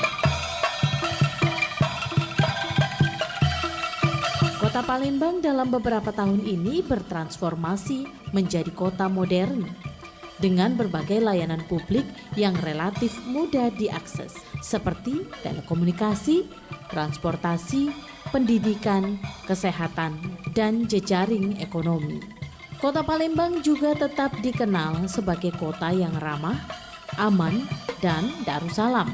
Kota Palembang dalam beberapa tahun ini bertransformasi menjadi kota modern dengan berbagai layanan publik yang relatif mudah diakses seperti telekomunikasi, transportasi, pendidikan, kesehatan, dan jejaring ekonomi. Kota Palembang juga tetap dikenal sebagai kota yang ramah, aman, dan Darussalam.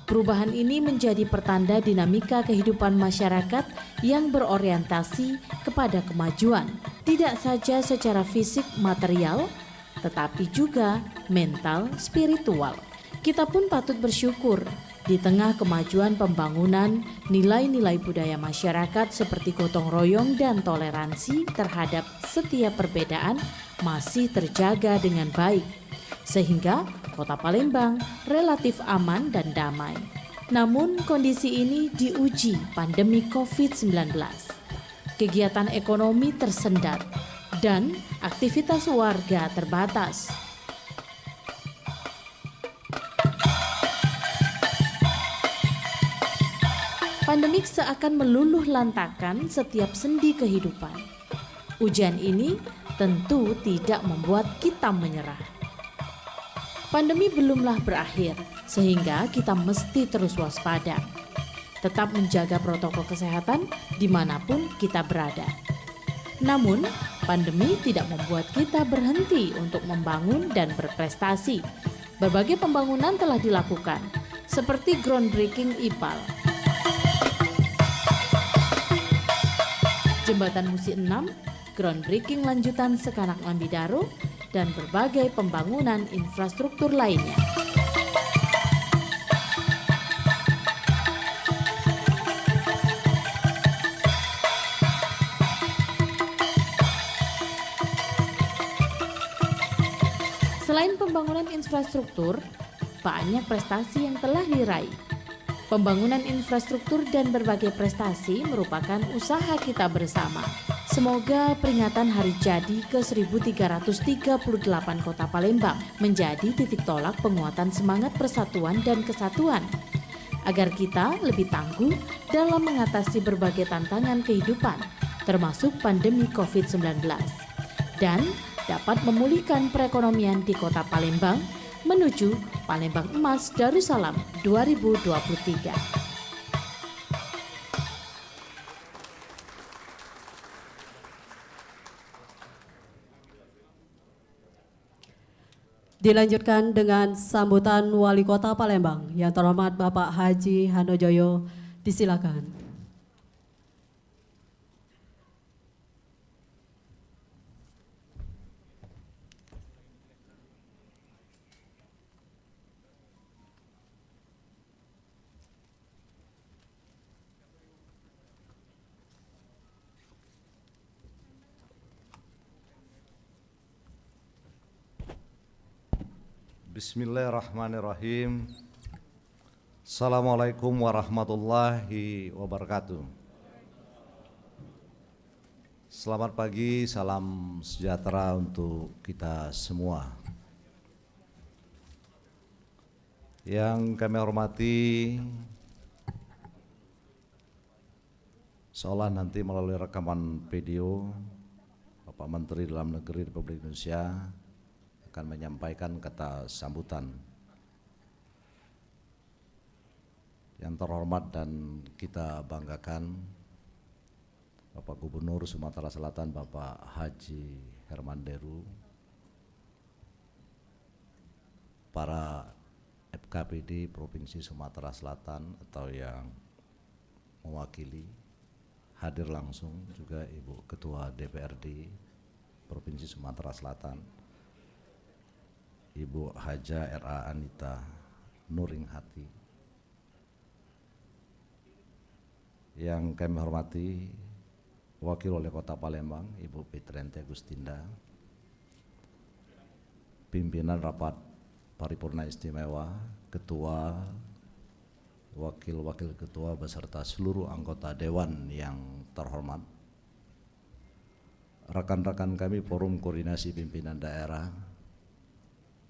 Perubahan ini menjadi pertanda dinamika kehidupan masyarakat yang berorientasi kepada kemajuan, tidak saja secara fisik material, tetapi juga mental spiritual. Kita pun patut bersyukur di tengah kemajuan pembangunan, nilai-nilai budaya masyarakat seperti gotong royong dan toleransi terhadap setiap perbedaan masih terjaga dengan baik, sehingga Kota Palembang relatif aman dan damai. Namun kondisi ini diuji pandemi COVID-19. Kegiatan ekonomi tersendat dan aktivitas warga terbatas. Pandemik seakan meluluh lantakan setiap sendi kehidupan. Ujian ini tentu tidak membuat kita menyerah. Pandemi belumlah berakhir, sehingga kita mesti terus waspada. Tetap menjaga protokol kesehatan dimanapun kita berada. Namun, pandemi tidak membuat kita berhenti untuk membangun dan berprestasi. Berbagai pembangunan telah dilakukan, seperti groundbreaking IPAL, Jembatan Musi 6, groundbreaking lanjutan Sekanak Lambidaro, dan berbagai pembangunan infrastruktur lainnya. Selain pembangunan infrastruktur, banyak prestasi yang telah diraih. Pembangunan infrastruktur dan berbagai prestasi merupakan usaha kita bersama. Semoga peringatan Hari Jadi ke-1338 Kota Palembang menjadi titik tolak penguatan semangat persatuan dan kesatuan, agar kita lebih tangguh dalam mengatasi berbagai tantangan kehidupan, termasuk pandemi COVID-19, dan dapat memulihkan perekonomian di Kota Palembang menuju Palembang Emas Darussalam 2023. Dilanjutkan dengan sambutan Wali Kota Palembang yang terhormat Bapak Haji Hanojoyo, disilakan. Bismillahirrahmanirrahim. Assalamualaikum warahmatullahi wabarakatuh. Selamat pagi, salam sejahtera untuk kita semua. Yang kami hormati, seolah nanti melalui rekaman video Bapak Menteri Dalam Negeri Republik Indonesia akan menyampaikan kata sambutan. Yang terhormat dan kita banggakan Bapak Gubernur Sumatera Selatan Bapak Haji Herman Deru, para FKPD Provinsi Sumatera Selatan atau yang mewakili, hadir langsung juga Ibu Ketua DPRD Provinsi Sumatera Selatan, Ibu Haja R.A. Anita Nuringhati. Yang kami hormati Wakil Wali Kota Palembang Ibu Fitrianti Agustinda, pimpinan rapat paripurna istimewa, ketua, wakil-wakil ketua beserta seluruh anggota dewan yang terhormat, rekan-rekan kami Forum Koordinasi Pimpinan Daerah,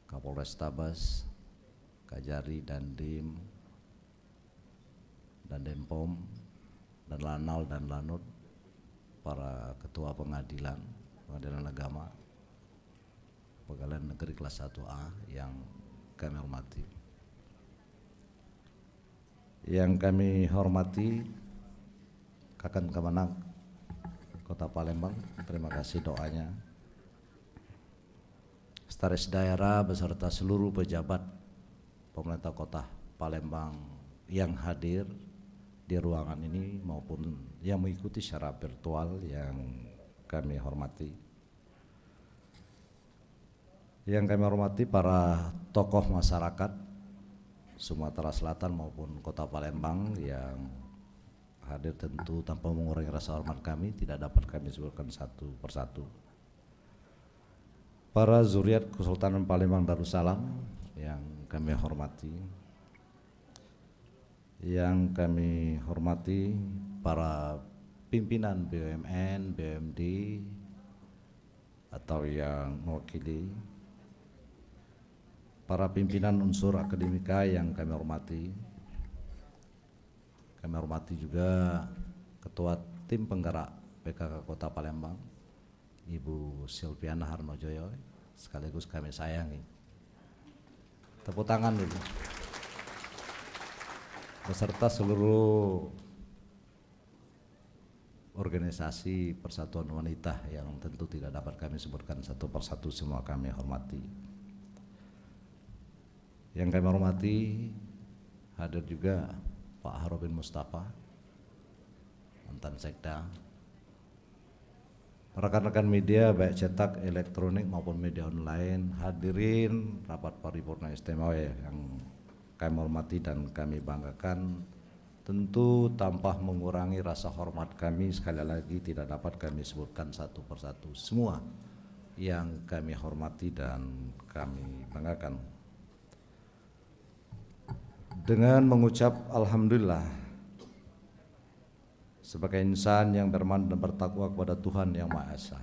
Kapolres Tabas, Kajari, Dandim, dan Denpom, dan Lanal dan Lanut, para ketua pengadilan agama, pegawai negeri kelas 1A yang kami hormati. Yang kami hormati Kakan Kemenak Kota Palembang, terima kasih doanya. Sekretaris Daerah beserta seluruh pejabat pemerintah Kota Palembang yang hadir di ruangan ini maupun yang mengikuti secara virtual yang kami hormati. Yang kami hormati para tokoh masyarakat Sumatera Selatan maupun Kota Palembang yang hadir, tentu tanpa mengurangi rasa hormat kami, tidak dapat kami sebutkan satu persatu. Para zuriat Kesultanan Palembang Darussalam yang kami hormati, yang kami hormati para pimpinan BUMN, BUMD atau yang mewakili, para pimpinan unsur akademika yang kami hormati. Kami hormati juga Ketua Tim Penggerak PKK Kota Palembang, Ibu Silviana Harnojoyo, sekaligus kami sayangi. Tepuk tangan dulu. Beserta seluruh organisasi Persatuan Wanita yang tentu tidak dapat kami sebutkan satu persatu, semua kami hormati. Yang kami hormati, hadir juga Pak Harobin Mustafa, mantan Sekda, rekan-rekan media baik cetak, elektronik maupun media online, hadirin rapat paripurna istimewa yang kami hormati dan kami banggakan. Tentu tanpa mengurangi rasa hormat kami, sekali lagi tidak dapat kami sebutkan satu persatu, semua yang kami hormati dan kami banggakan. Dengan mengucap alhamdulillah sebagai insan yang beriman dan bertakwa kepada Tuhan Yang Maha Esa,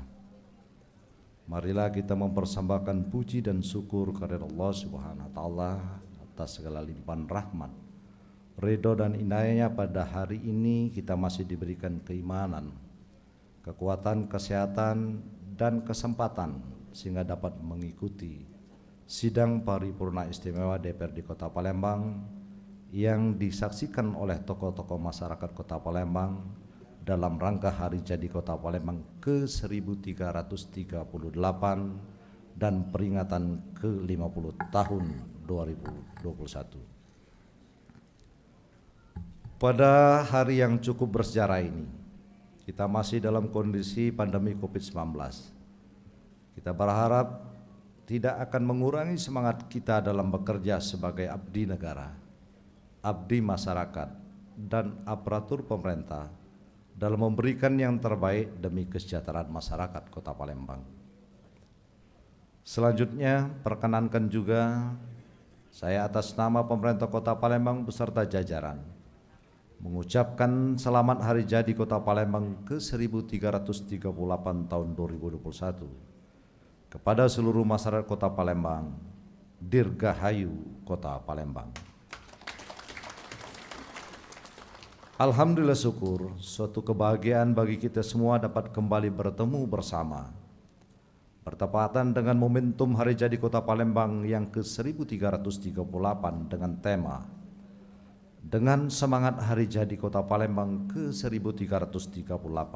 marilah kita mempersembahkan puji dan syukur kepada Allah Subhanahu wa taala atas segala limpahan rahmat, ridho dan inayahnya. Pada hari ini kita masih diberikan keimanan, kekuatan, kesehatan dan kesempatan sehingga dapat mengikuti sidang paripurna istimewa DPRD Kota Palembang yang disaksikan oleh tokoh-tokoh masyarakat Kota Palembang dalam rangka Hari Jadi Kota Palembang ke-1338 dan peringatan ke-50 tahun 2021. Pada hari yang cukup bersejarah ini, kita masih dalam kondisi pandemi COVID-19. Kita berharap tidak akan mengurangi semangat kita dalam bekerja sebagai abdi negara, abdi masyarakat dan aparatur pemerintah dalam memberikan yang terbaik demi kesejahteraan masyarakat Kota Palembang. Selanjutnya, perkenankan juga saya atas nama pemerintah Kota Palembang beserta jajaran mengucapkan selamat Hari Jadi Kota Palembang ke-1338 tahun 2021 kepada seluruh masyarakat Kota Palembang. Dirgahayu Kota Palembang. Alhamdulillah, syukur, suatu kebahagiaan bagi kita semua dapat kembali bertemu bersama bertepatan dengan momentum Hari Jadi Kota Palembang yang ke-1338 dengan tema dengan semangat Hari Jadi Kota Palembang ke-1338.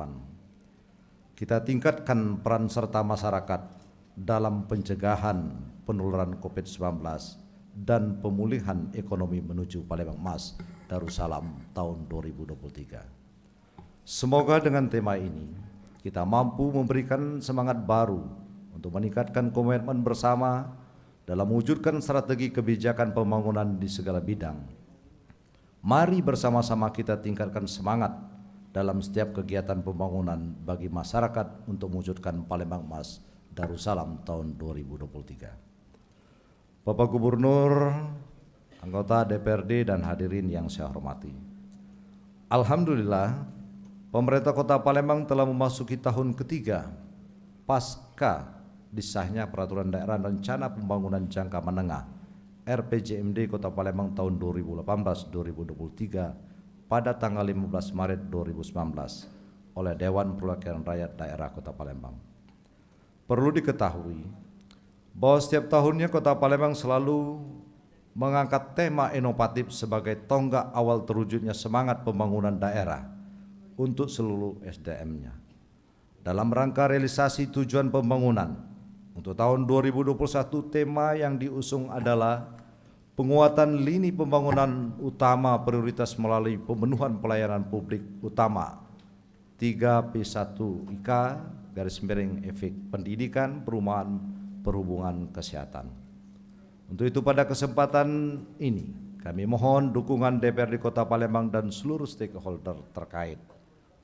Kita tingkatkan peran serta masyarakat dalam pencegahan penularan COVID-19 dan pemulihan ekonomi menuju Palembang Emas Darussalam tahun 2023. Semoga dengan tema ini kita mampu memberikan semangat baru untuk meningkatkan komitmen bersama dalam mewujudkan strategi kebijakan pembangunan di segala bidang. Mari bersama-sama kita tingkatkan semangat dalam setiap kegiatan pembangunan bagi masyarakat untuk mewujudkan Palembang Emas Darussalam tahun 2023. Bapak Gubernur, anggota DPRD dan hadirin yang saya hormati. Alhamdulillah, pemerintah Kota Palembang telah memasuki tahun ketiga pasca disahnya Peraturan Daerah Rencana Pembangunan Jangka Menengah RPJMD Kota Palembang tahun 2018-2023 pada tanggal 15 Maret 2019 oleh Dewan Perwakilan Rakyat Daerah Kota Palembang. Perlu diketahui bahwa setiap tahunnya Kota Palembang selalu mengangkat tema inovatif sebagai tonggak awal terwujudnya semangat pembangunan daerah untuk seluruh SDM-nya. Dalam rangka realisasi tujuan pembangunan untuk tahun 2021, tema yang diusung adalah penguatan lini pembangunan utama prioritas melalui pemenuhan pelayanan publik utama 3P1 IK efek pendidikan, perumahan, perhubungan, kesehatan. Untuk itu pada kesempatan ini kami mohon dukungan DPRD Kota Palembang dan seluruh stakeholder terkait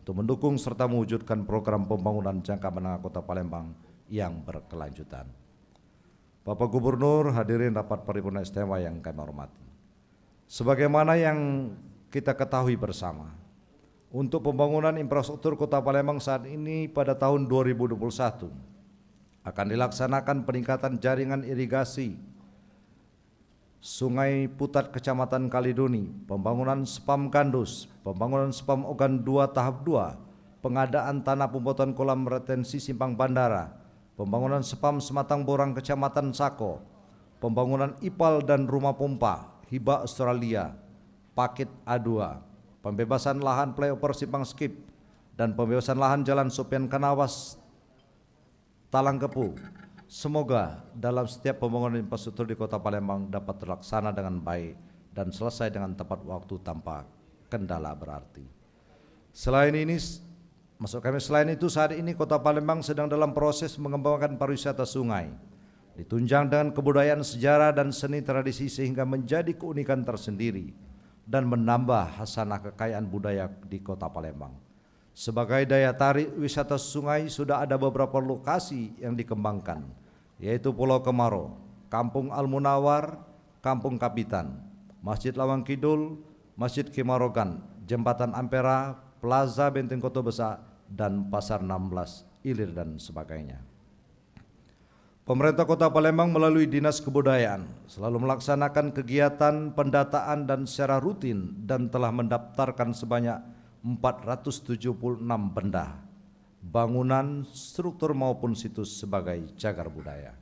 untuk mendukung serta mewujudkan program pembangunan jangka menengah Kota Palembang yang berkelanjutan. Bapak Gubernur, hadirin rapat paripurna istimewa yang kami hormati. Sebagaimana yang kita ketahui bersama, untuk pembangunan infrastruktur Kota Palembang saat ini pada tahun 2021 akan dilaksanakan peningkatan jaringan irigasi Sungai Putat Kecamatan Kalidoni, pembangunan spam Gandus, pembangunan spam Ogan 2 tahap 2, pengadaan tanah pembuatan kolam retensi Simpang Bandara, pembangunan spam Sematang Borang Kecamatan Sako, pembangunan IPAL dan rumah pompa Hiba Australia, Paket A2, pembebasan lahan flyover Simpang Skip, dan pembebasan lahan Jalan Sopian Kanawas Talangkepu. Semoga dalam setiap pembangunan infrastruktur di Kota Palembang dapat terlaksana dengan baik dan selesai dengan tepat waktu tanpa kendala berarti. Selain itu saat ini Kota Palembang sedang dalam proses mengembangkan pariwisata sungai, ditunjang dengan kebudayaan sejarah dan seni tradisi sehingga menjadi keunikan tersendiri dan menambah hasanah kekayaan budaya di Kota Palembang. Sebagai daya tarik wisata sungai sudah ada beberapa lokasi yang dikembangkan, yaitu Pulau Kemaro, Kampung Al-Munawar, Kampung Kapitan, Masjid Lawang Kidul, Masjid Kimarogan, Jembatan Ampera, Plaza Benteng Kota Besar, dan Pasar 16, Ilir dan sebagainya. Pemerintah Kota Palembang melalui Dinas Kebudayaan selalu melaksanakan kegiatan pendataan dan secara rutin dan telah mendaftarkan sebanyak 476 benda, bangunan, struktur maupun situs sebagai cagar budaya.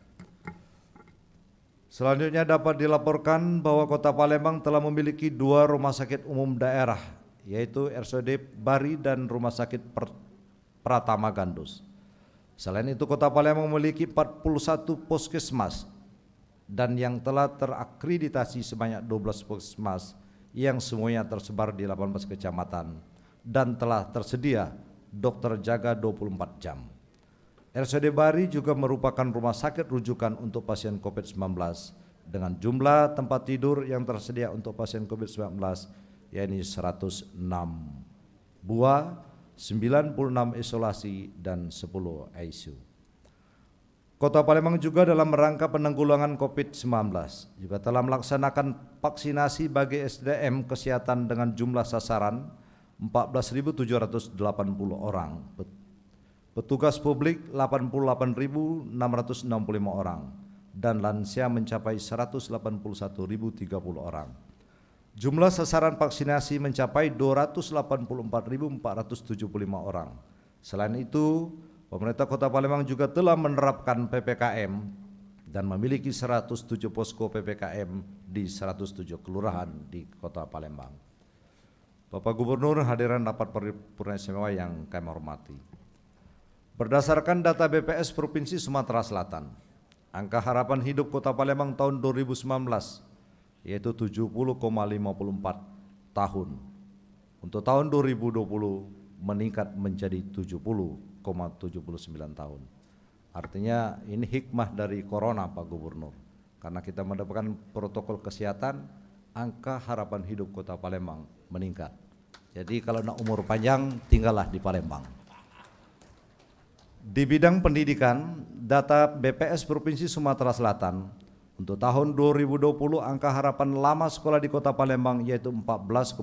Selanjutnya dapat dilaporkan bahwa Kota Palembang telah memiliki 2 rumah sakit umum daerah, yaitu RSUD Bari dan Rumah Sakit Pratama Gandus. Selain itu Kota Palembang memiliki 41 puskesmas dan yang telah terakreditasi sebanyak 12 puskesmas yang semuanya tersebar di 18 kecamatan dan telah tersedia dokter jaga 24 jam. RSUD Bari juga merupakan rumah sakit rujukan untuk pasien COVID-19 dengan jumlah tempat tidur yang tersedia untuk pasien COVID-19 yakni 106 buah, 96 isolasi dan 10 ICU. Kota Palembang juga dalam rangka penanggulangan COVID-19 juga telah melaksanakan vaksinasi bagi SDM kesehatan dengan jumlah sasaran 14.780 orang, petugas publik 88.665 orang, dan lansia mencapai 181.030 orang. Jumlah sasaran vaksinasi mencapai 284.475 orang. Selain itu, pemerintah Kota Palembang juga telah menerapkan PPKM dan memiliki 107 posko PPKM di 107 kelurahan di Kota Palembang. Bapak Gubernur, hadirin rapat paripurna istimewa yang kami hormati. Berdasarkan data BPS Provinsi Sumatera Selatan, angka harapan hidup Kota Palembang tahun 2019 yaitu 70,54 tahun. Untuk tahun 2020 meningkat menjadi 70,79 tahun. Artinya ini hikmah dari corona Pak Gubernur. Karena kita mendapatkan protokol kesehatan, angka harapan hidup Kota Palembang meningkat. Jadi kalau nak umur panjang tinggallah di Palembang. Di bidang pendidikan, data BPS Provinsi Sumatera Selatan untuk tahun 2020 angka harapan lama sekolah di Kota Palembang yaitu 14,41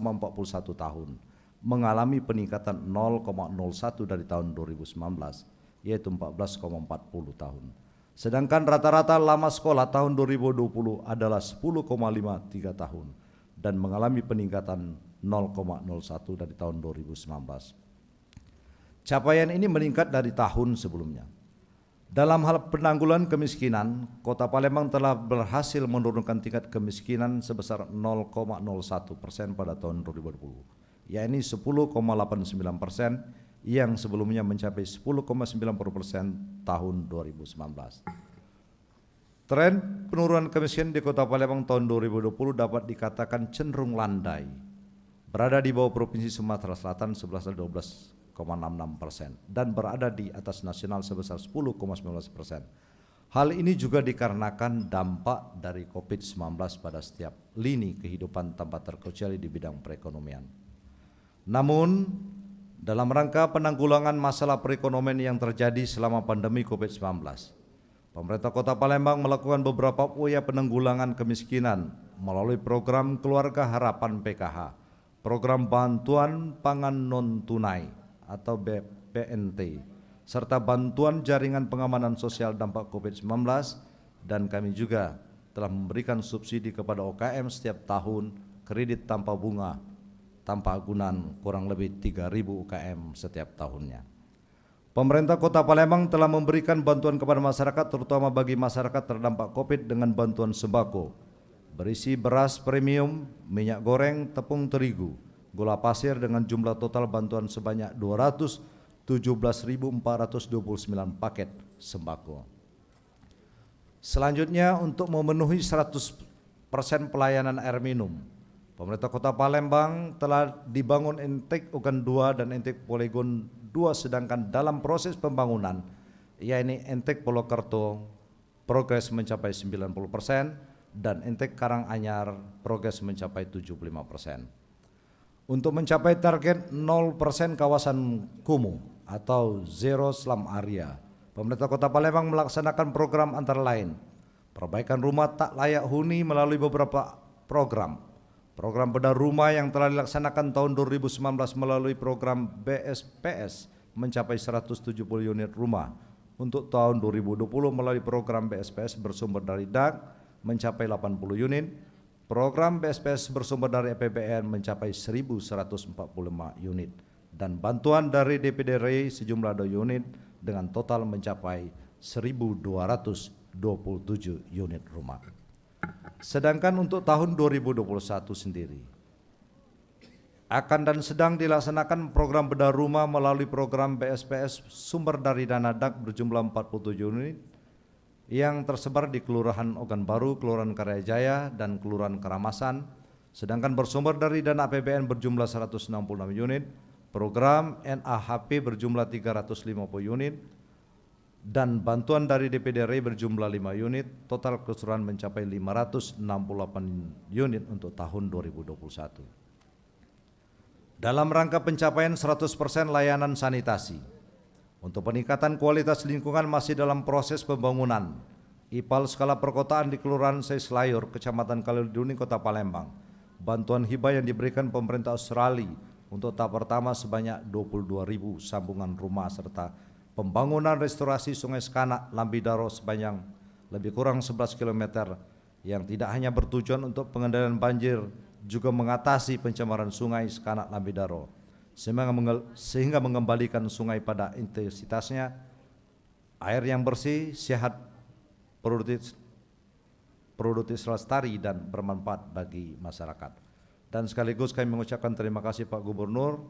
tahun, mengalami peningkatan 0,01 dari tahun 2019 yaitu 14,40 tahun. Sedangkan rata-rata lama sekolah tahun 2020 adalah 10,53 tahun dan mengalami peningkatan 0,01 dari tahun 2019. Capaian ini meningkat dari tahun sebelumnya. Dalam hal penanggulangan kemiskinan, Kota Palembang telah berhasil menurunkan tingkat kemiskinan sebesar 0,01% pada tahun 2020, yakni 10,89% yang sebelumnya mencapai 10,90% tahun 2019. Tren penurunan kemiskinan di Kota Palembang tahun 2020 dapat dikatakan cenderung landai, berada di bawah Provinsi Sumatera Selatan 11,12,66% dan berada di atas nasional sebesar 10,19%. Hal ini juga dikarenakan dampak dari COVID-19 pada setiap lini kehidupan tanpa terkecuali di bidang perekonomian. Namun, dalam rangka penanggulangan masalah perekonomian yang terjadi selama pandemi COVID-19, pemerintah Kota Palembang melakukan beberapa upaya penanggulangan kemiskinan melalui program Keluarga Harapan PKH, program Bantuan Pangan Non-Tunai atau BPNT, serta bantuan jaringan pengamanan sosial dampak COVID-19, dan kami juga telah memberikan subsidi kepada UKM setiap tahun, kredit tanpa bunga, tanpa agunan kurang lebih 3.000 UKM setiap tahunnya. Pemerintah Kota Palembang telah memberikan bantuan kepada masyarakat, terutama bagi masyarakat terdampak COVID dengan bantuan sembako berisi beras premium, minyak goreng, tepung terigu, gula pasir dengan jumlah total bantuan sebanyak 217.429 paket sembako. Selanjutnya, untuk memenuhi 100% pelayanan air minum, pemerintah Kota Palembang telah dibangun intake Ugan 2 dan intake Polegon 2, sedangkan dalam proses pembangunan, yakni intake Polokerto, progres mencapai 90% dan intake Karanganyar progres mencapai 75%. Untuk mencapai target 0% kawasan kumuh atau zero slum area, pemerintah Kota Palembang melaksanakan program antara lain perbaikan rumah tak layak huni melalui beberapa program bedah rumah yang telah dilaksanakan tahun 2019 melalui program BSPS mencapai 170 unit rumah. Untuk tahun 2020 melalui program BSPS bersumber dari DAG mencapai 80 unit, program BSPS bersumber dari APBN mencapai 1.145 unit, dan bantuan dari DPD RI sejumlah 2 unit dengan total mencapai 1.227 unit rumah. Sedangkan untuk tahun 2021 sendiri akan dan sedang dilaksanakan program bedah rumah melalui program BSPS sumber dari dana DAG berjumlah 47 unit yang tersebar di Kelurahan Ogan Baru, Kelurahan Karyajaya, dan Kelurahan Keramasan. Sedangkan bersumber dari dana APBN berjumlah 166 unit, program NAHP berjumlah 350 unit, dan bantuan dari DPD RI berjumlah 5 unit, total keseluruhan mencapai 568 unit untuk tahun 2021. Dalam rangka pencapaian 100% layanan sanitasi, untuk peningkatan kualitas lingkungan masih dalam proses pembangunan IPAL skala perkotaan di Kelurahan Seiselayur, Kecamatan Kaliduni, Kota Palembang. Bantuan hibah yang diberikan pemerintah Australia untuk tahap pertama sebanyak 22.000 sambungan rumah serta pembangunan restorasi Sungai Sekanak Lambidaro sepanjang lebih kurang 11 km yang tidak hanya bertujuan untuk pengendalian banjir, juga mengatasi pencemaran Sungai Sekanak Lambidaro sehingga mengembalikan sungai pada intensitasnya, air yang bersih, sehat, produktif lestari dan bermanfaat bagi masyarakat. Dan sekaligus kami mengucapkan terima kasih Pak Gubernur.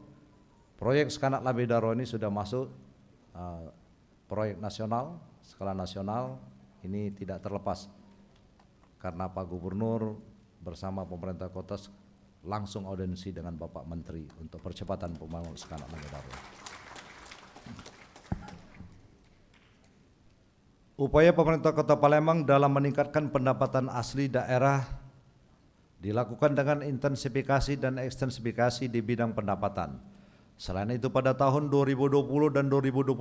Proyek Sekanak Lambidaro ini sudah masuk proyek nasional, skala nasional. Ini tidak terlepas karena Pak Gubernur bersama pemerintah kota langsung audiensi dengan Bapak Menteri untuk percepatan pembangunan Sekanak Lambidaro. Upaya pemerintah Kota Palembang dalam meningkatkan pendapatan asli daerah dilakukan dengan intensifikasi dan ekstensifikasi di bidang pendapatan. Selain itu, pada tahun 2020 dan 2021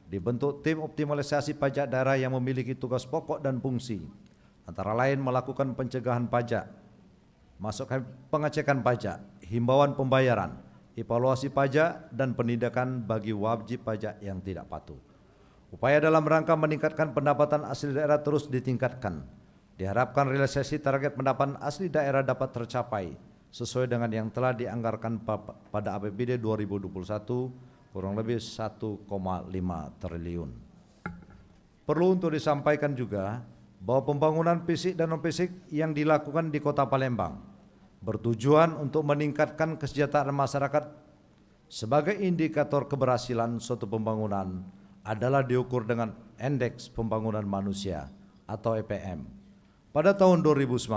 dibentuk tim optimalisasi pajak daerah yang memiliki tugas pokok dan fungsi, antara lain melakukan pencegahan pajak, pengecekan pajak, himbauan pembayaran, evaluasi pajak, dan penindakan bagi wajib pajak yang tidak patuh. Upaya dalam rangka meningkatkan pendapatan asli daerah terus ditingkatkan. Diharapkan realisasi target pendapatan asli daerah dapat tercapai sesuai dengan yang telah dianggarkan pada APBD 2021 kurang lebih 1,5 triliun. Perlu untuk disampaikan juga bahwa pembangunan fisik dan non-fisik yang dilakukan di Kota Palembang bertujuan untuk meningkatkan kesejahteraan masyarakat. Sebagai indikator keberhasilan suatu pembangunan adalah diukur dengan indeks pembangunan manusia atau EPM pada tahun 2019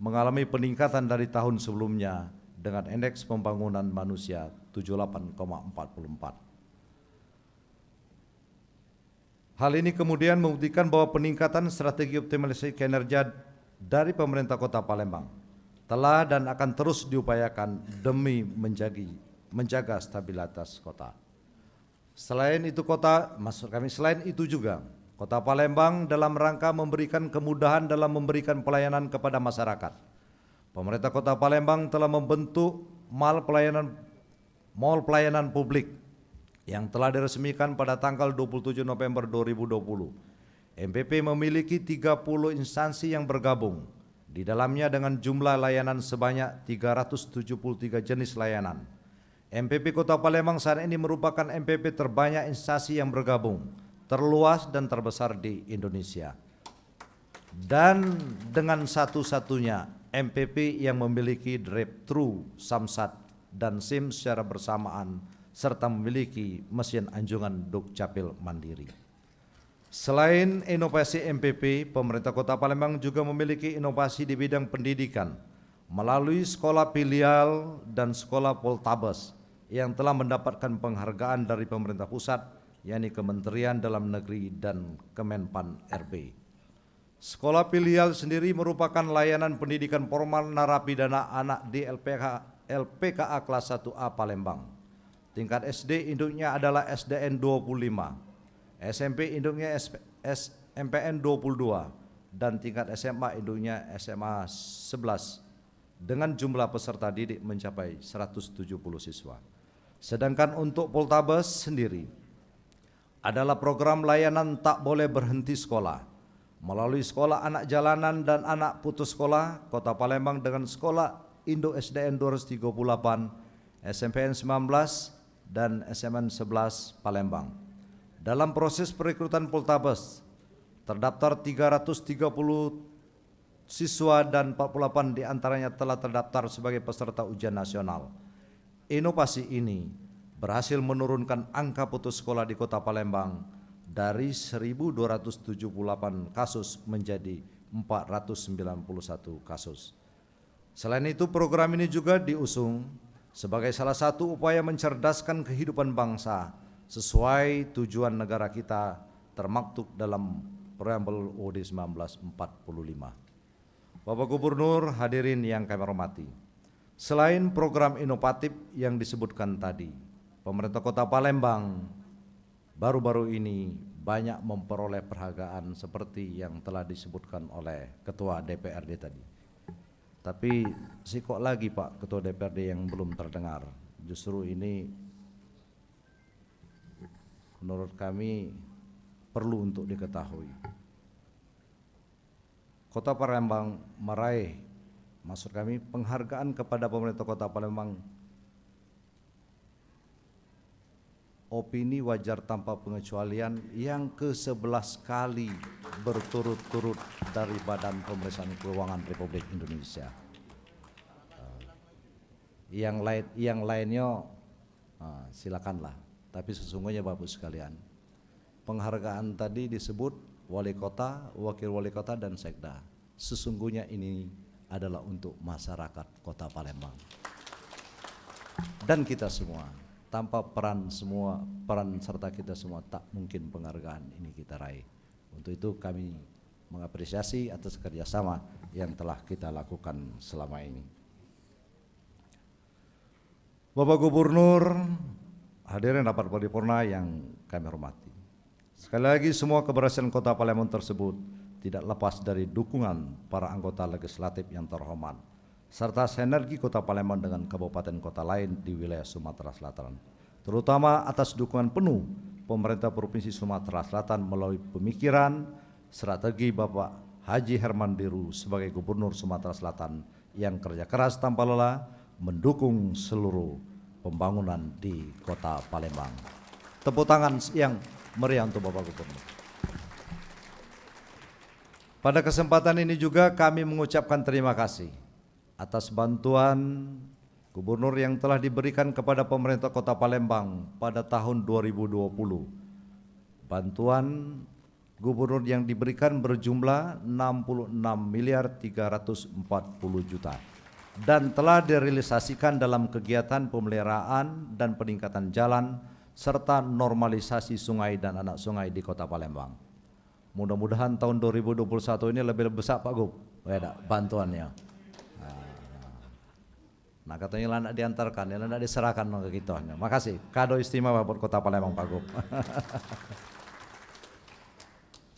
mengalami peningkatan dari tahun sebelumnya dengan indeks pembangunan manusia 78,44. Hal ini kemudian membuktikan bahwa peningkatan strategi optimalisasi kinerja dari pemerintah Kota Palembang telah dan akan terus diupayakan demi menjaga stabilitas kota. Selain itu juga Kota Palembang dalam rangka memberikan kemudahan dalam memberikan pelayanan kepada masyarakat. Pemerintah Kota Palembang telah membentuk mall pelayanan publik yang telah diresmikan pada tanggal 27 November 2020. MPP memiliki 30 instansi yang bergabung di dalamnya dengan jumlah layanan sebanyak 373 jenis layanan. MPP Kota Palembang saat ini merupakan MPP terbanyak instansi yang bergabung, terluas dan terbesar di Indonesia. Dan dengan satu-satunya MPP yang memiliki drive-thru, Samsat dan SIM secara bersamaan serta memiliki mesin anjungan Dukcapil mandiri. Selain inovasi MPP, pemerintah Kota Palembang juga memiliki inovasi di bidang pendidikan melalui sekolah filial dan sekolah Poltabes yang telah mendapatkan penghargaan dari pemerintah pusat, yakni Kementerian Dalam Negeri dan Kemenpan RB. Sekolah filial sendiri merupakan layanan pendidikan formal narapidana anak di LPKA kelas 1A Palembang. Tingkat SD induknya adalah SDN 25, SMP induknya MPN 22, dan tingkat SMA induknya SMA 11 dengan jumlah peserta didik mencapai 170 siswa. Sedangkan untuk Poltabes sendiri adalah program layanan tak boleh berhenti sekolah melalui sekolah anak jalanan dan anak putus sekolah Kota Palembang dengan sekolah Induk SDN 238, SMPN 19 dan SMN 11 Palembang. Dalam proses perekrutan Poltabes terdaftar 330 siswa dan 48 diantaranya telah terdaftar sebagai peserta ujian nasional. Inovasi ini berhasil menurunkan angka putus sekolah di Kota Palembang dari 1.278 kasus menjadi 491 kasus. Selain itu, program ini juga diusung sebagai salah satu upaya mencerdaskan kehidupan bangsa sesuai tujuan negara kita termaktub dalam Preambel UUD 1945. Bapak Gubernur, hadirin yang kami hormati, selain program inovatif yang disebutkan tadi, pemerintah Kota Palembang baru-baru ini banyak memperoleh penghargaan seperti yang telah disebutkan oleh Ketua DPRD tadi. Tapi kok lagi Pak Ketua DPRD yang belum terdengar. Justru ini menurut kami perlu untuk diketahui. Kota Palembang meraih, maksud kami, penghargaan kepada pemerintah Kota Palembang opini wajar tanpa pengecualian yang ke-11 kali berturut-turut dari Badan Pemeriksaan Keuangan Republik Indonesia. Yang lainnya silakanlah, tapi sesungguhnya Bapak sekalian, penghargaan tadi disebut wali kota, wakil wali kota dan sekda. Sesungguhnya ini adalah untuk masyarakat Kota Palembang dan kita semua. Tanpa peran serta kita semua tak mungkin penghargaan ini kita raih. Untuk itu kami mengapresiasi atas kerjasama yang telah kita lakukan selama ini. Bapak Gubernur, hadirin rapat paripurna yang kami hormati. Sekali lagi semua keberhasilan Kota Palembang tersebut tidak lepas dari dukungan para anggota legislatif yang terhormat serta sinergi Kota Palembang dengan kabupaten kota lain di wilayah Sumatera Selatan, terutama atas dukungan penuh pemerintah Provinsi Sumatera Selatan melalui pemikiran strategi Bapak Haji Herman Deru sebagai Gubernur Sumatera Selatan yang kerja keras tanpa lelah mendukung seluruh pembangunan di Kota Palembang. Tepuk tangan yang meriah untuk Bapak Gubernur. Pada kesempatan ini juga kami mengucapkan terima kasih atas bantuan Gubernur yang telah diberikan kepada pemerintah Kota Palembang pada tahun 2020. Bantuan gubernur yang diberikan berjumlah 66.340 juta dan telah direalisasikan dalam kegiatan pemeliharaan dan peningkatan jalan serta normalisasi sungai dan anak sungai di Kota Palembang. Mudah-mudahan tahun 2021 ini lebih besar Pak Gub, bantuannya. Nah katanya nak diantarkan, nak diserahkan ke kita. Makasih, kado istimewa buat Kota Palembang Pak Gub.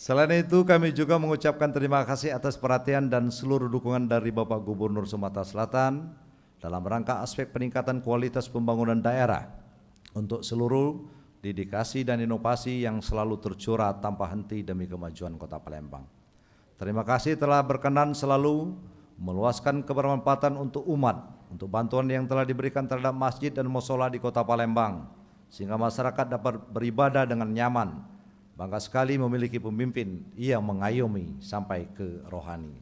Selain itu kami juga mengucapkan terima kasih atas perhatian dan seluruh dukungan dari Bapak Gubernur Sumatera Selatan dalam rangka aspek peningkatan kualitas pembangunan daerah untuk seluruh dedikasi dan inovasi yang selalu tercurah tanpa henti demi kemajuan Kota Palembang. Terima kasih telah berkenan selalu meluaskan kebermanfaatan untuk umat, untuk bantuan yang telah diberikan terhadap masjid dan mushola di Kota Palembang, sehingga masyarakat dapat beribadah dengan nyaman. Bangga sekali memiliki pemimpin yang mengayomi sampai ke rohani.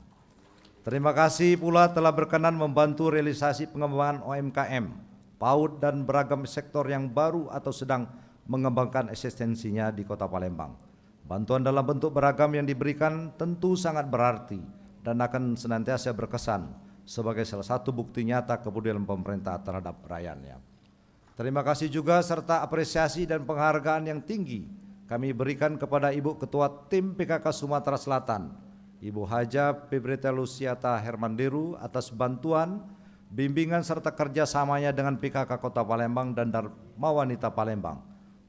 Terima kasih pula telah berkenan membantu realisasi pengembangan UMKM, PAUD dan beragam sektor yang baru atau sedang mengembangkan eksistensinya di Kota Palembang. Bantuan dalam bentuk beragam yang diberikan tentu sangat berarti dan akan senantiasa berkesan sebagai salah satu bukti nyata kepedulian pemerintah terhadap rakyatnya. Terima kasih juga serta apresiasi dan penghargaan yang tinggi kami berikan kepada Ibu Ketua Tim PKK Sumatera Selatan, Ibu Haja Febrita Lusiata Hermanderu atas bantuan, bimbingan serta kerjasamanya dengan PKK Kota Palembang dan Dharma Wanita Palembang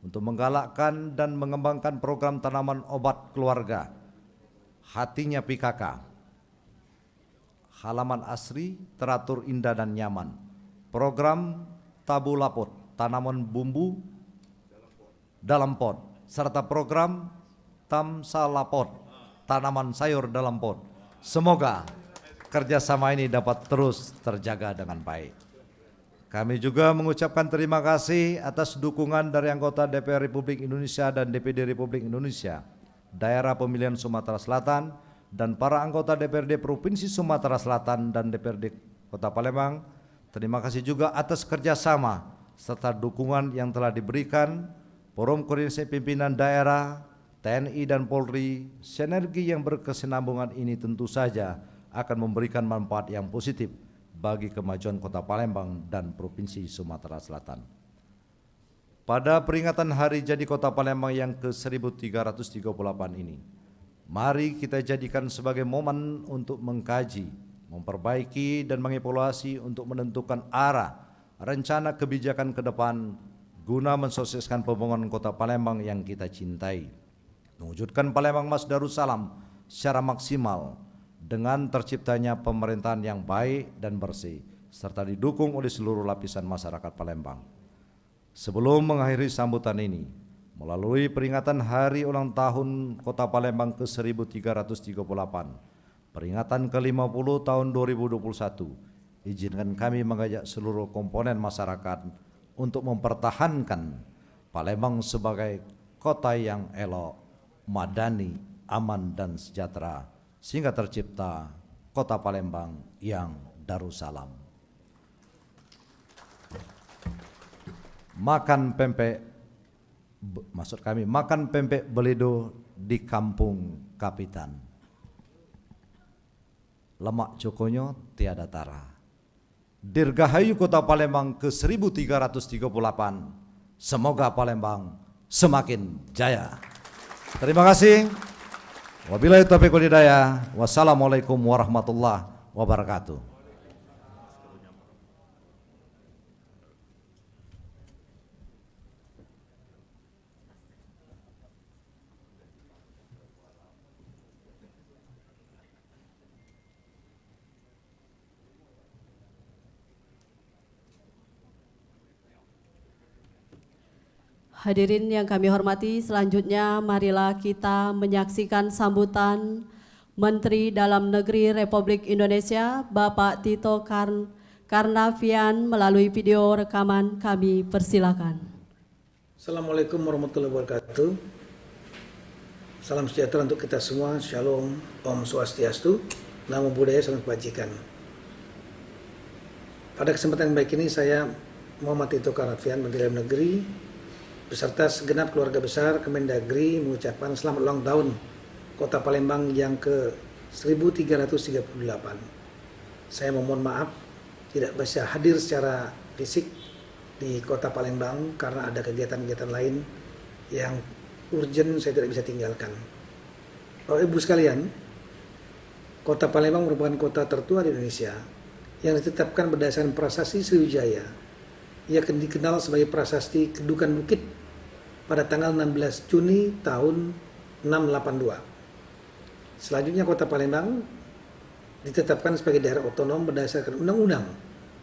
untuk menggalakkan dan mengembangkan program tanaman obat keluarga, hatinya PKK, halaman asri teratur indah dan nyaman, program tabu lapot, tanaman bumbu dalam pot, serta program tamsalapot, tanaman sayur dalam pot. Semoga kerjasama ini dapat terus terjaga dengan baik. Kami juga mengucapkan terima kasih atas dukungan dari anggota DPR Republik Indonesia dan DPD Republik Indonesia, daerah pemilihan Sumatera Selatan, dan para anggota DPRD Provinsi Sumatera Selatan dan DPRD Kota Palembang. Terima kasih juga atas kerjasama serta dukungan yang telah diberikan Forum Koordinasi Pimpinan Daerah, TNI dan Polri. Sinergi yang berkesinambungan ini tentu saja akan memberikan manfaat yang positif bagi kemajuan Kota Palembang dan Provinsi Sumatera Selatan. Pada peringatan Hari Jadi Kota Palembang yang ke-1338 ini, mari kita jadikan sebagai momen untuk mengkaji, memperbaiki dan mengevaluasi untuk menentukan arah rencana kebijakan ke depan guna mensukseskan pembangunan Kota Palembang yang kita cintai, mewujudkan Palembang Mas Darussalam secara maksimal dengan terciptanya pemerintahan yang baik dan bersih serta didukung oleh seluruh lapisan masyarakat Palembang. Sebelum mengakhiri sambutan ini, melalui peringatan Hari Ulang Tahun Kota Palembang ke-1338, peringatan ke-50 tahun 2021, izinkan kami mengajak seluruh komponen masyarakat untuk mempertahankan Palembang sebagai kota yang elok, madani, aman dan sejahtera, sehingga tercipta Kota Palembang yang Darussalam. Makan pempek, maksud kami makan pempek beledo di Kampung Kapitan. Lemak cokonyo tiada tara. Dirgahayu Kota Palembang ke-1338. Semoga Palembang semakin jaya. Terima kasih. Wabillahi taufiq wal hidayah. Wassalamualaikum warahmatullahi wabarakatuh. Hadirin yang kami hormati, selanjutnya marilah kita menyaksikan sambutan Menteri Dalam Negeri Republik Indonesia, Bapak Tito Karnavian melalui video rekaman. Kami persilakan. Assalamualaikum warahmatullahi wabarakatuh. Salam sejahtera untuk kita semua. Shalom, Om Swastiastu, Namo Buddhaya, salam kebajikan. Pada kesempatan yang baik ini saya Muhammad Tito Karnavian, Menteri Dalam Negeri, beserta segenap keluarga besar Kemendagri mengucapkan selamat ulang tahun Kota Palembang yang ke 1338. Saya memohon maaf tidak bisa hadir secara fisik di Kota Palembang karena ada kegiatan-kegiatan lain yang urgent saya tidak bisa tinggalkan. Bapak Ibu sekalian, Kota Palembang merupakan kota tertua di Indonesia yang ditetapkan berdasarkan Prasasti Sriwijaya. Ia dikenal sebagai Prasasti Kedukan Bukit pada tanggal 16 Juni tahun 682. Selanjutnya Kota Palembang ditetapkan sebagai daerah otonom berdasarkan Undang-Undang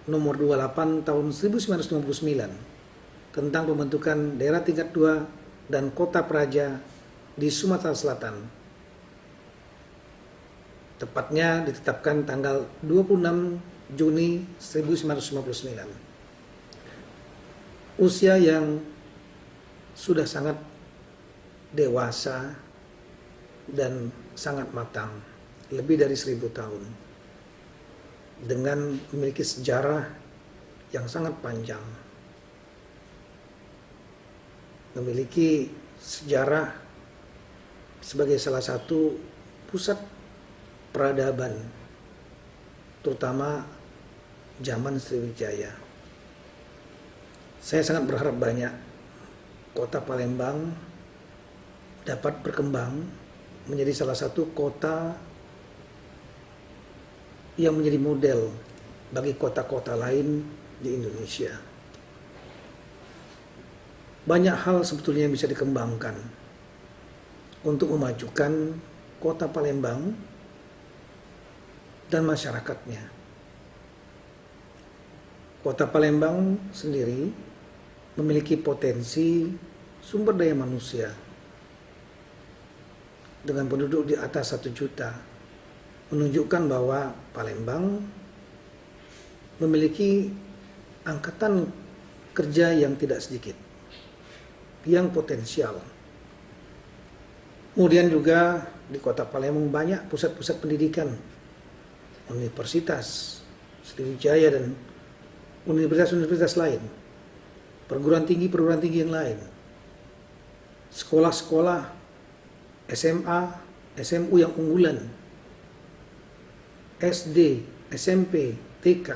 Nomor 28 Tahun 1959 tentang pembentukan daerah tingkat 2 dan kota praja di Sumatera Selatan. Tepatnya ditetapkan tanggal 26 Juni 1959. Usia yang sudah sangat dewasa dan sangat matang, lebih dari 1000 tahun, dengan memiliki sejarah yang sangat panjang, memiliki sejarah sebagai salah satu pusat peradaban, terutama zaman Sriwijaya. Saya sangat berharap banyak Kota Palembang dapat berkembang menjadi salah satu kota yang menjadi model bagi kota-kota lain di Indonesia. Banyak hal sebetulnya yang bisa dikembangkan untuk memajukan Kota Palembang dan masyarakatnya. Kota Palembang sendiri memiliki potensi sumber daya manusia dengan penduduk di atas 1 juta, menunjukkan bahwa Palembang memiliki angkatan kerja yang tidak sedikit, yang potensial. Kemudian juga di Kota Palembang banyak pusat-pusat pendidikan, universitas, Sriwijaya dan universitas-universitas lain, perguruan tinggi yang lain, sekolah-sekolah SMA, SMU yang unggulan, SD, SMP, TK,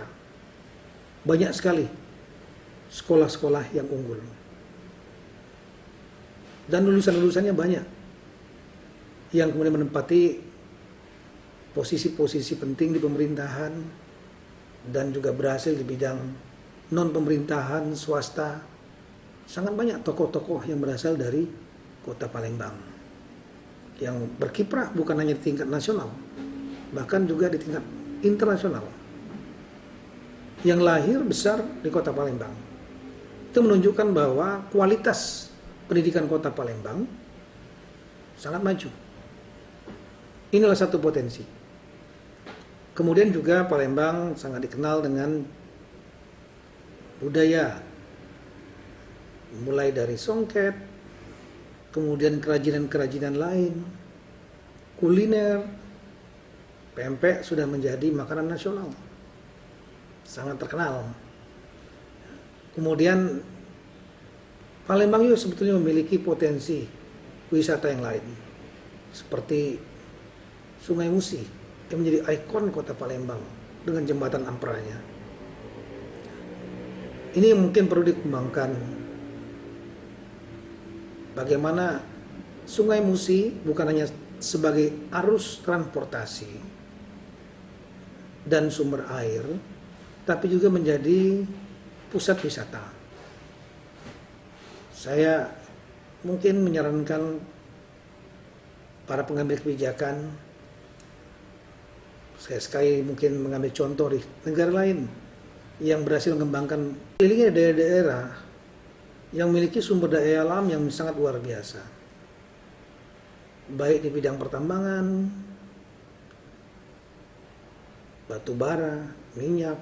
banyak sekali sekolah-sekolah yang unggul. Dan lulusan-lulusannya banyak yang kemudian menempati posisi-posisi penting di pemerintahan dan juga berhasil di bidang non-pemerintahan, swasta. Sangat banyak tokoh-tokoh yang berasal dari Kota Palembang yang berkiprah bukan hanya di tingkat nasional, bahkan juga di tingkat internasional, yang lahir besar di Kota Palembang. Itu menunjukkan bahwa kualitas pendidikan Kota Palembang sangat maju. Inilah satu potensi. Kemudian juga Palembang sangat dikenal dengan budaya, mulai dari songket, kemudian kerajinan-kerajinan lain, kuliner, pempek sudah menjadi makanan nasional, sangat terkenal. Kemudian Palembang juga sebetulnya memiliki potensi wisata yang lain, seperti Sungai Musi yang menjadi ikon Kota Palembang dengan jembatan Ampranya. Ini yang mungkin perlu dikembangkan. Bagaimana Sungai Musi bukan hanya sebagai arus transportasi dan sumber air, tapi juga menjadi pusat wisata. Saya mungkin menyarankan para pengambil kebijakan, saya sekali mungkin mengambil contoh di negara lain yang berhasil mengembangkan kelilingnya daerah-daerah yang memiliki sumber daya alam yang sangat luar biasa, baik di bidang pertambangan, batu bara, minyak,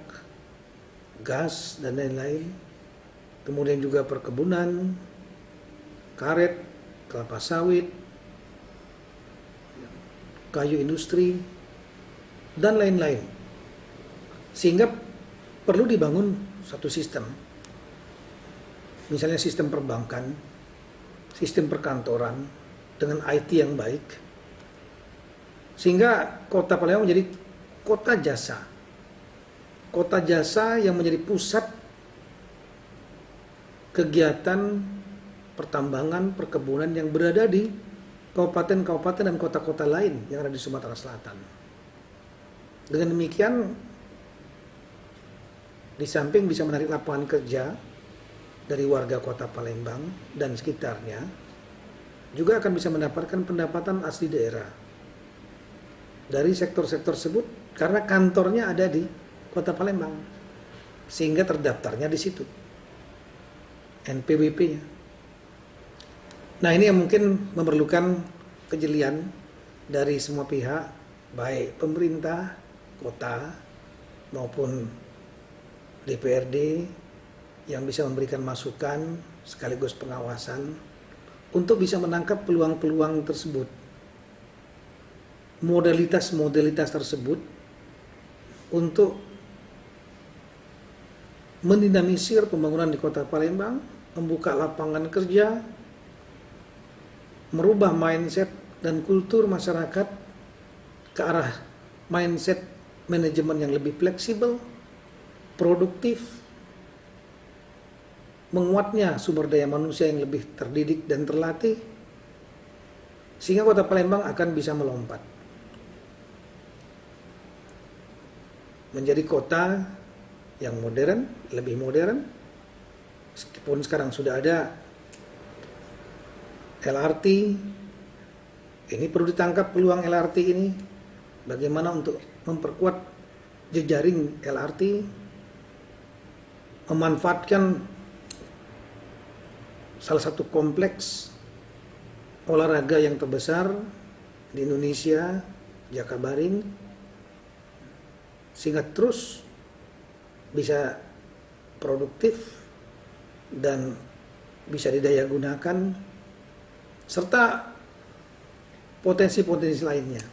gas, dan lain-lain. Kemudian juga perkebunan, karet, kelapa sawit, kayu industri, dan lain-lain. Sehingga perlu dibangun satu sistem. Misalnya sistem perbankan, sistem perkantoran dengan IT yang baik, Sehingga kota Palembang menjadi kota jasa. Kota jasa yang menjadi pusat kegiatan pertambangan, perkebunan yang berada di kabupaten-kabupaten dan kota-kota lain yang ada di Sumatera Selatan. Dengan demikian, di samping bisa menarik lapangan kerja dari warga kota Palembang dan sekitarnya, juga akan bisa mendapatkan pendapatan asli daerah dari sektor-sektor tersebut karena kantornya ada di kota Palembang, sehingga terdaftarnya di situ NPWP-nya. Nah, ini yang mungkin memerlukan kejelian dari semua pihak, baik pemerintah kota maupun DPRD yang bisa memberikan masukan sekaligus pengawasan untuk bisa menangkap peluang-peluang tersebut, modalitas-modalitas tersebut untuk mendinamisir pembangunan di kota Palembang, membuka lapangan kerja, merubah mindset dan kultur masyarakat ke arah mindset manajemen yang lebih fleksibel, produktif, menguatnya sumber daya manusia yang lebih terdidik dan terlatih, sehingga kota Palembang akan bisa melompat menjadi kota yang modern, lebih modern, meskipun sekarang sudah ada LRT. Ini perlu ditangkap peluang LRT ini, bagaimana untuk memperkuat jejaring LRT, memanfaatkan salah satu kompleks olahraga yang terbesar di Indonesia, Jakabaring, sehingga terus bisa produktif dan bisa didaya gunakan, serta potensi-potensi lainnya.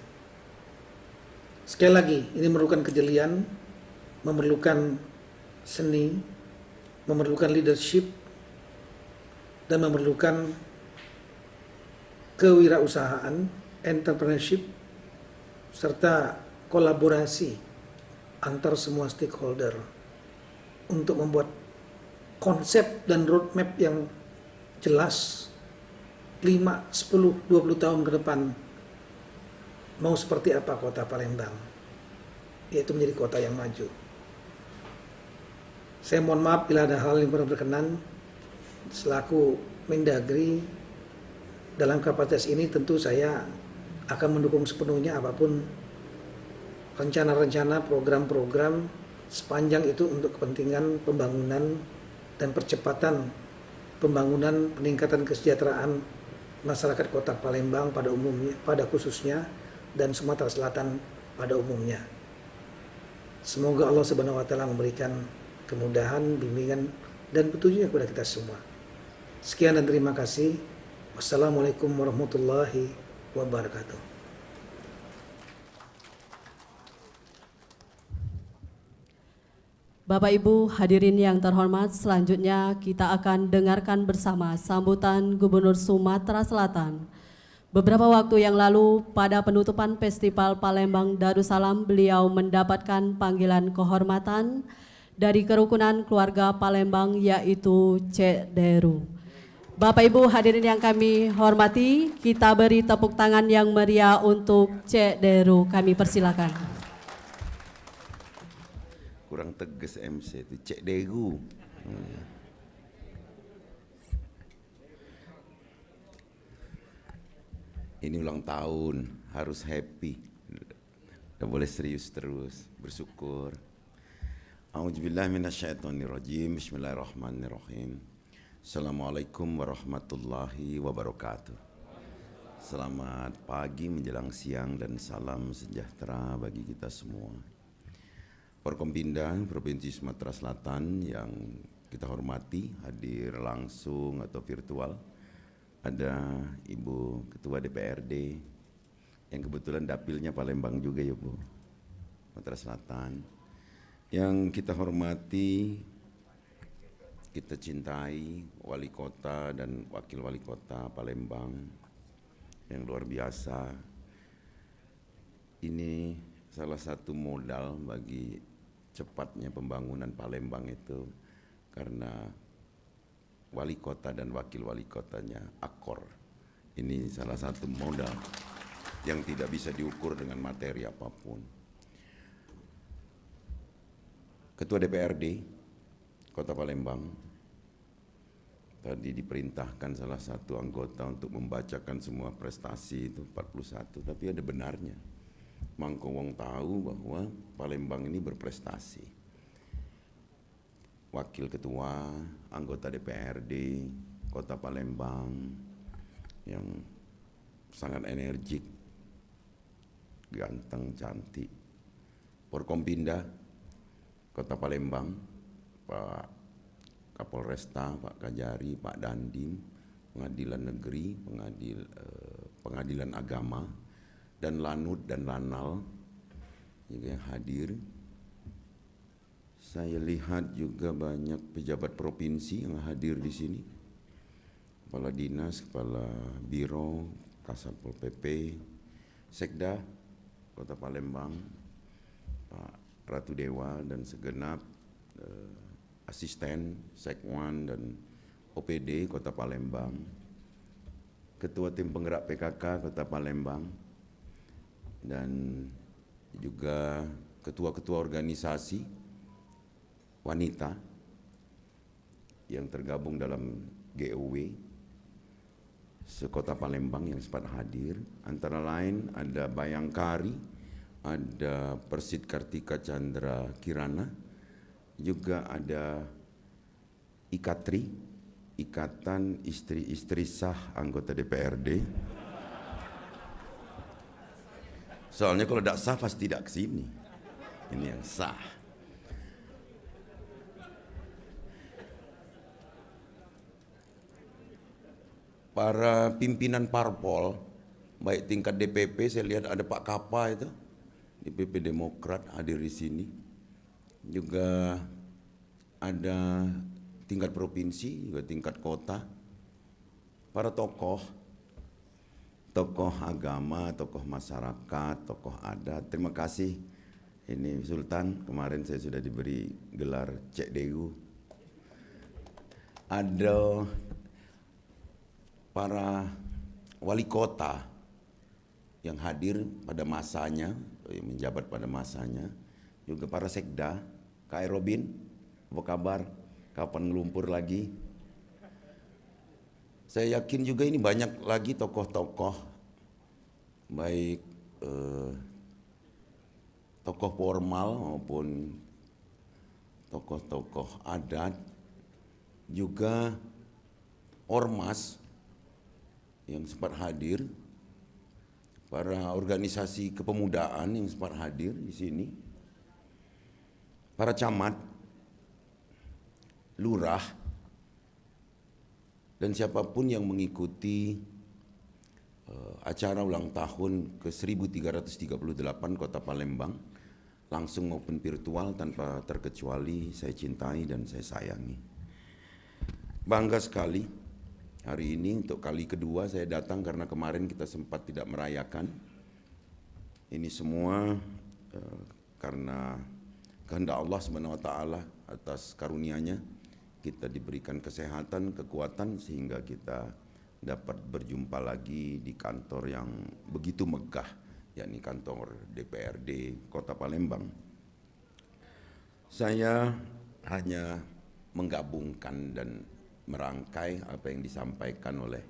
Sekali lagi, ini memerlukan kejelian, memerlukan seni, memerlukan leadership, dan memerlukan kewirausahaan, entrepreneurship, serta kolaborasi antar semua stakeholder untuk membuat konsep dan roadmap yang jelas 5, 10, 20 tahun ke depan mau seperti apa kota Palembang, yaitu menjadi kota yang maju. Saya mohon maaf bila ada hal yang kurang berkenan. Selaku Mendagri dalam kapasitas ini tentu saya akan mendukung sepenuhnya apapun rencana-rencana, program-program sepanjang itu untuk kepentingan pembangunan dan percepatan pembangunan, peningkatan kesejahteraan masyarakat kota Palembang pada umumnya, pada khususnya, dan Sumatera Selatan pada umumnya. Semoga Allah Subhanahu wa taala memberikan kemudahan, bimbingan dan petunjuknya kepada kita semua. Sekian dan terima kasih. Wassalamualaikum warahmatullahi wabarakatuh. Bapak Ibu hadirin yang terhormat, selanjutnya kita akan dengarkan bersama sambutan Gubernur Sumatera Selatan. Beberapa waktu yang lalu pada penutupan Festival Palembang Darussalam, beliau mendapatkan panggilan kehormatan dari kerukunan keluarga Palembang, yaitu Cek Deru. Bapak Ibu hadirin yang kami hormati, kita beri tepuk tangan yang meriah untuk Cek Deru. Kami persilakan. Kurang tegas MC itu, Cek Deru. Ini ulang tahun, harus happy. Tidak boleh serius terus, bersyukur. A'udzubillahi minasyaitonirrajim. Bismillahirrahmanirrahim. Assalamualaikum warahmatullahi wabarakatuh. Selamat pagi menjelang siang dan salam sejahtera bagi kita semua. Forkompinda Provinsi Sumatera Selatan yang kita hormati, hadir langsung atau virtual, ada Ibu Ketua DPRD yang kebetulan dapilnya Palembang juga ya Bu, Sumatera Selatan. Yang kita hormati, kita cintai Wali Kota dan Wakil Wali Kota Palembang yang luar biasa, ini salah satu modal bagi cepatnya pembangunan Palembang itu karena wali kota dan wakil wali kotanya akor. Ini salah satu modal yang tidak bisa diukur dengan materi apapun. Ketua DPRD Kota Palembang tadi diperintahkan salah satu anggota untuk membacakan semua prestasi itu 41, tapi ada benarnya. Mangko wong tahu bahwa Palembang ini berprestasi. Wakil ketua, anggota DPRD Kota Palembang yang sangat energik, ganteng, cantik. Forkompinda Kota Palembang, Pak Kapolresta, Pak Kajari, Pak Dandim, Pengadilan Negeri, Pengadilan Agama, dan Lanut dan Lanal juga yang hadir. Saya lihat juga banyak pejabat provinsi yang hadir di sini. Kepala Dinas, Kepala Biro, Kasatpol PP, Sekda Kota Palembang, Pak Ratu Dewa dan segenap asisten, Sekwan dan OPD Kota Palembang, Ketua Tim Penggerak PKK Kota Palembang, dan juga ketua-ketua organisasi wanita yang tergabung dalam GOW se-Kota Palembang yang sempat hadir. Antara lain ada Bayangkari, ada Persid Kartika Chandra Kirana, juga ada IKATRI, Ikatan Istri-Istri Sah Anggota DPRD. Soalnya kalau tidak sah pasti tidak ke sini. Ini yang sah. Para pimpinan parpol, baik tingkat DPP, saya lihat ada Pak Kapa itu, DPP Demokrat hadir di sini. Juga ada tingkat provinsi, juga tingkat kota. Para tokoh agama, tokoh masyarakat, tokoh adat. Terima kasih. Ini Sultan, kemarin saya sudah diberi gelar Cek Dewu. Ada para wali kota yang hadir pada masanya, yang menjabat pada masanya. Juga para sekda, Kak Robin, apa kabar? Kapan ngelumpur lagi? Saya yakin juga ini banyak lagi tokoh-tokoh, baik tokoh formal maupun tokoh-tokoh adat, juga ormas yang sempat hadir, para organisasi kepemudaan yang sempat hadir di sini, para camat, lurah, dan siapapun yang mengikuti acara ulang tahun ke-1338 Kota Palembang, langsung maupun virtual, tanpa terkecuali saya cintai dan saya sayangi. Bangga sekali hari ini untuk kali kedua saya datang, karena kemarin kita sempat tidak merayakan. Ini semua karena kehendak Allah Subhanahu wa taala, atas karunia-Nya kita diberikan kesehatan, kekuatan, sehingga kita dapat berjumpa lagi di kantor yang begitu megah, yakni kantor DPRD Kota Palembang. Saya hanya menggabungkan dan merangkai apa yang disampaikan oleh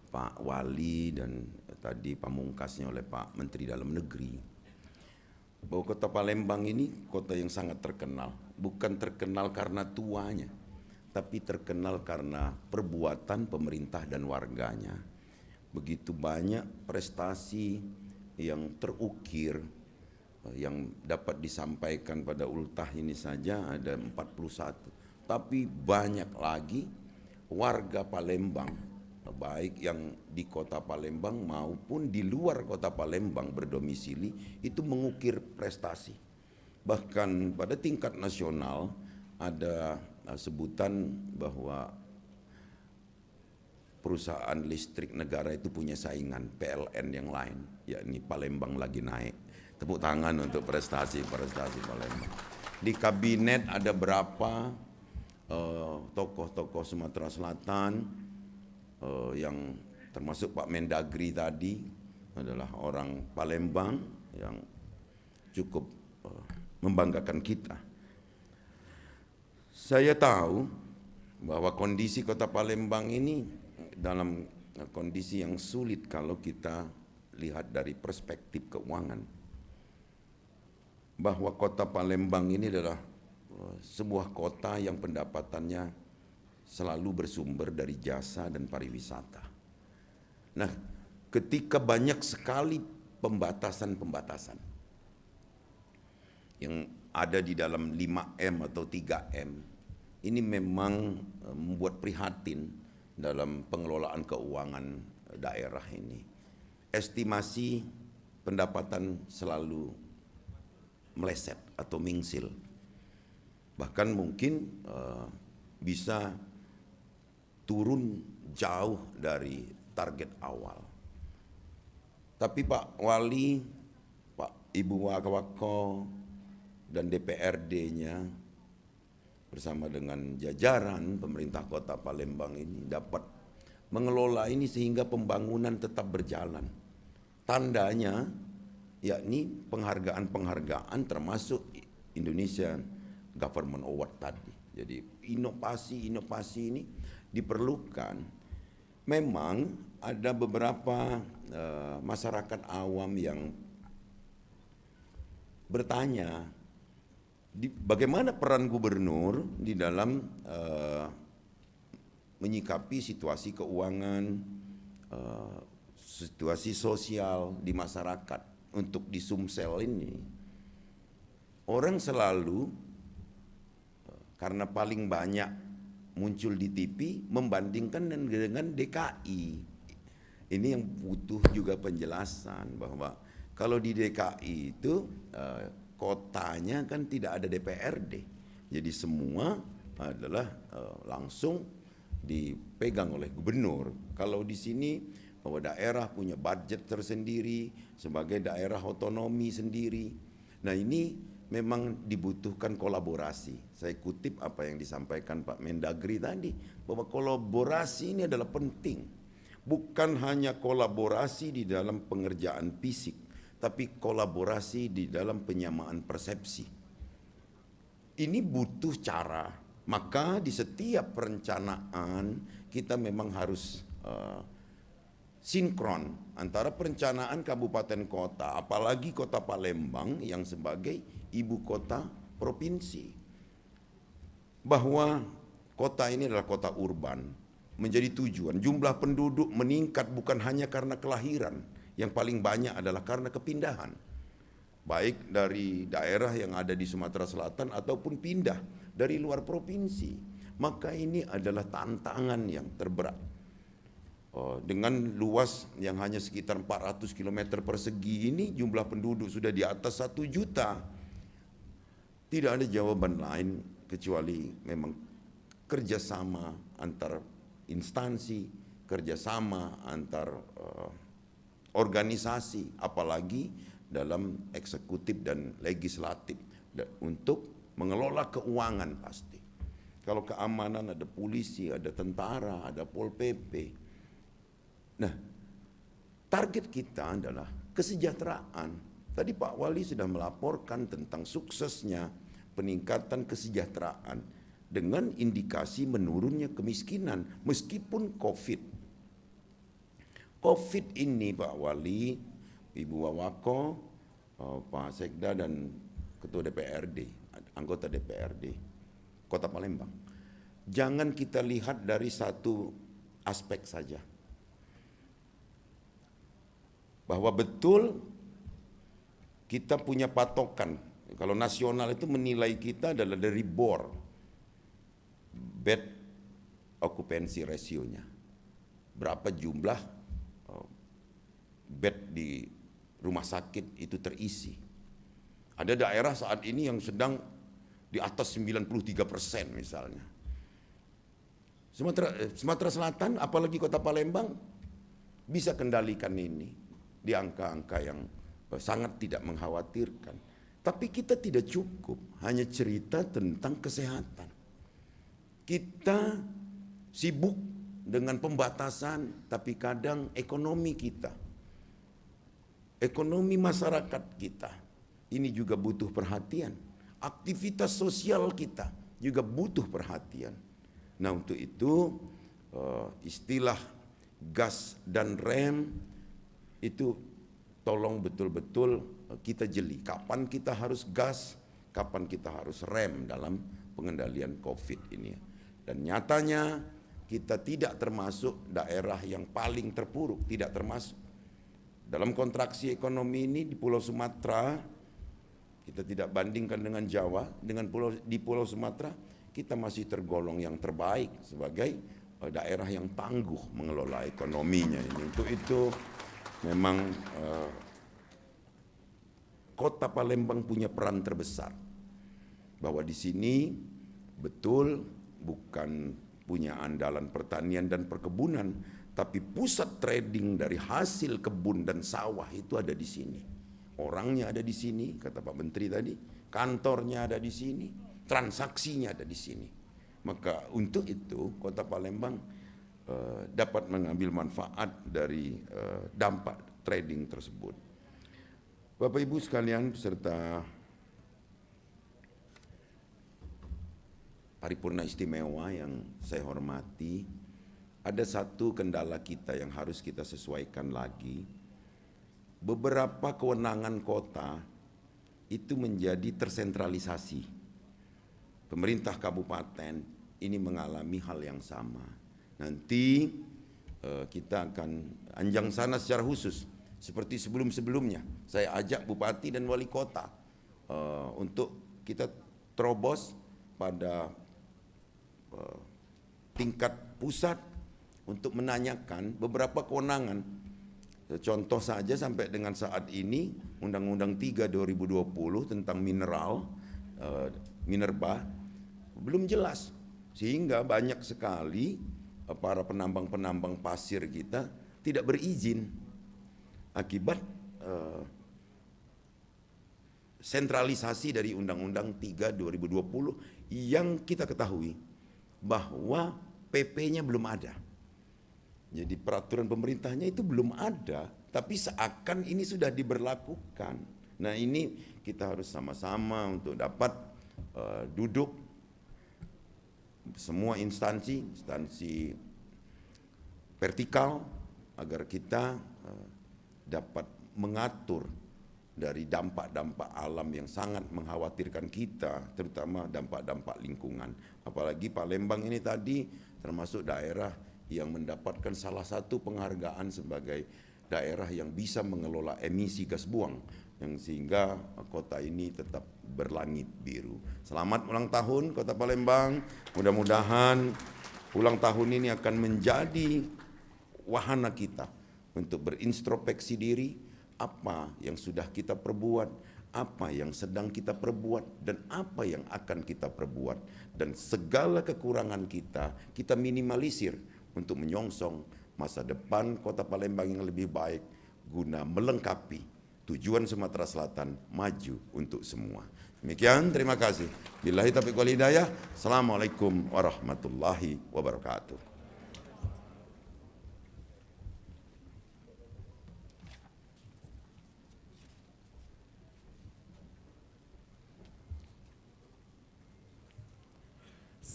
Pak Wali dan tadi pamungkasnya oleh Pak Menteri Dalam Negeri, bahwa Kota Palembang ini kota yang sangat terkenal. Bukan terkenal karena tuanya, tapi terkenal karena perbuatan pemerintah dan warganya. Begitu banyak prestasi yang terukir yang dapat disampaikan pada ultah ini saja ada 41. Tapi banyak lagi warga Palembang, baik yang di Kota Palembang maupun di luar Kota Palembang berdomisili, itu mengukir prestasi. Bahkan pada tingkat nasional ada sebutan bahwa perusahaan listrik negara itu punya saingan PLN yang lain, yakni Palembang lagi naik. Tepuk tangan untuk prestasi-prestasi Palembang. Di kabinet ada berapa tokoh-tokoh Sumatera Selatan yang termasuk Pak Mendagri tadi adalah orang Palembang yang cukup membanggakan kita. Saya tahu bahwa kondisi Kota Palembang ini dalam kondisi yang sulit kalau kita lihat dari perspektif keuangan. Bahwa Kota Palembang ini adalah sebuah kota yang pendapatannya selalu bersumber dari jasa dan pariwisata. Nah, ketika banyak sekali pembatasan-pembatasan yang ada di dalam 5M atau 3M, ini memang membuat prihatin dalam pengelolaan keuangan daerah ini. Estimasi pendapatan selalu meleset atau mingsil. Bahkan mungkin bisa turun jauh dari target awal. Tapi Pak Wali, Pak Ibu Wako dan DPRD-nya bersama dengan jajaran pemerintah Kota Palembang ini dapat mengelola ini sehingga pembangunan tetap berjalan. Tandanya yakni penghargaan-penghargaan termasuk Indonesia Government Award tadi. Jadi inovasi-inovasi ini diperlukan. Memang ada beberapa masyarakat awam yang bertanya bagaimana peran gubernur di dalam menyikapi situasi keuangan, situasi sosial di masyarakat. Untuk di Sumsel ini, orang selalu karena paling banyak muncul di TV membandingkan dengan DKI. Ini yang butuh juga penjelasan bahwa kalau di DKI itu kotanya kan tidak ada DPRD, jadi semua adalah langsung dipegang oleh gubernur. Kalau di sini bahwa daerah punya budget tersendiri sebagai daerah otonomi sendiri. Nah, ini memang dibutuhkan kolaborasi. Saya kutip apa yang disampaikan Pak Mendagri tadi, bahwa kolaborasi ini adalah penting. Bukan hanya kolaborasi di dalam pengerjaan fisik, tapi kolaborasi di dalam penyamaan persepsi. Ini butuh cara. Maka di setiap perencanaan kita memang harus sinkron antara perencanaan kabupaten kota, apalagi Kota Palembang yang sebagai ibu kota provinsi. Bahwa kota ini adalah kota urban, menjadi tujuan. Jumlah penduduk meningkat bukan hanya karena kelahiran, yang paling banyak adalah karena kepindahan. Baik dari daerah yang ada di Sumatera Selatan ataupun pindah dari luar provinsi. Maka ini adalah tantangan yang terberat. Dengan luas yang hanya sekitar 400 km persegi ini, jumlah penduduk sudah di atas 1 juta. Tidak ada jawaban lain kecuali memang kerjasama antar instansi, kerjasama antar organisasi, apalagi dalam eksekutif dan legislatif untuk mengelola keuangan pasti. Kalau keamanan ada polisi, ada tentara, ada Pol PP. Nah, target kita adalah kesejahteraan. Tadi Pak Wali sudah melaporkan tentang suksesnya peningkatan kesejahteraan dengan indikasi menurunnya kemiskinan meskipun COVID. COVID ini Pak Wali, Ibu Wawako, Pak Sekda dan Ketua DPRD, anggota DPRD Kota Palembang. Jangan kita lihat dari satu aspek saja. Bahwa betul kita punya patokan. Kalau nasional itu menilai kita adalah dari BOR, bed occupancy ratio-nya. Berapa jumlah bed di rumah sakit itu terisi. Ada daerah saat ini yang sedang di atas 93% misalnya. Sumatera Selatan, apalagi Kota Palembang, bisa kendalikan ini di angka-angka yang sangat tidak mengkhawatirkan. Tapi kita tidak cukup hanya cerita tentang kesehatan. Kita sibuk dengan pembatasan, tapi kadang ekonomi kita, ekonomi masyarakat kita, ini juga butuh perhatian. Aktivitas sosial kita juga butuh perhatian. Nah, untuk itu istilah gas dan rem itu tolong betul-betul kita jeli. Kapan kita harus gas, kapan kita harus rem dalam pengendalian COVID ini. Dan nyatanya kita tidak termasuk daerah yang paling terpuruk, tidak termasuk. Dalam kontraksi ekonomi ini di Pulau Sumatera, kita tidak bandingkan dengan Jawa, di Pulau Sumatera kita masih tergolong yang terbaik sebagai daerah yang tangguh mengelola ekonominya ini. Untuk itu memang Kota Palembang punya peran terbesar, bahwa di sini betul bukan punya andalan pertanian dan perkebunan, tapi pusat trading dari hasil kebun dan sawah itu ada di sini. Orangnya ada di sini, kata Pak Menteri tadi, kantornya ada di sini, transaksinya ada di sini. Maka untuk itu Kota Palembang dapat mengambil manfaat dari dampak trading tersebut. Bapak Ibu sekalian peserta paripurna istimewa yang saya hormati, ada satu kendala kita yang harus kita sesuaikan lagi. Beberapa kewenangan kota itu menjadi tersentralisasi. Pemerintah kabupaten ini mengalami hal yang sama. Nanti kita akan anjang sana secara khusus. Seperti sebelum-sebelumnya, saya ajak bupati dan wali kota untuk kita terobos pada tingkat pusat untuk menanyakan beberapa kewenangan. Contoh saja sampai dengan saat ini Undang-Undang 3 2020 tentang mineral, minerba belum jelas, sehingga banyak sekali para penambang-penambang pasir kita tidak berizin akibat sentralisasi dari Undang-Undang 3 2020 yang kita ketahui bahwa PP-nya belum ada. Jadi peraturan pemerintahnya itu belum ada, tapi seakan ini sudah diberlakukan. Nah, ini kita harus sama-sama untuk dapat duduk semua instansi vertikal agar kita dapat mengatur dari dampak-dampak alam yang sangat mengkhawatirkan kita, terutama dampak-dampak lingkungan. Apalagi Palembang ini tadi termasuk daerah yang mendapatkan salah satu penghargaan sebagai daerah yang bisa mengelola emisi gas buang, yang sehingga kota ini tetap berlangit biru. Selamat ulang tahun Kota Palembang. Mudah-mudahan ulang tahun ini akan menjadi wahana kita untuk berintrospeksi diri, apa yang sudah kita perbuat, apa yang sedang kita perbuat, dan apa yang akan kita perbuat. Dan segala kekurangan kita minimalisir untuk menyongsong masa depan Kota Palembang yang lebih baik guna melengkapi tujuan Sumatera Selatan maju untuk semua. Demikian, terima kasih. Billahi taufiq wal hidayah. Assalamualaikum warahmatullahi wabarakatuh.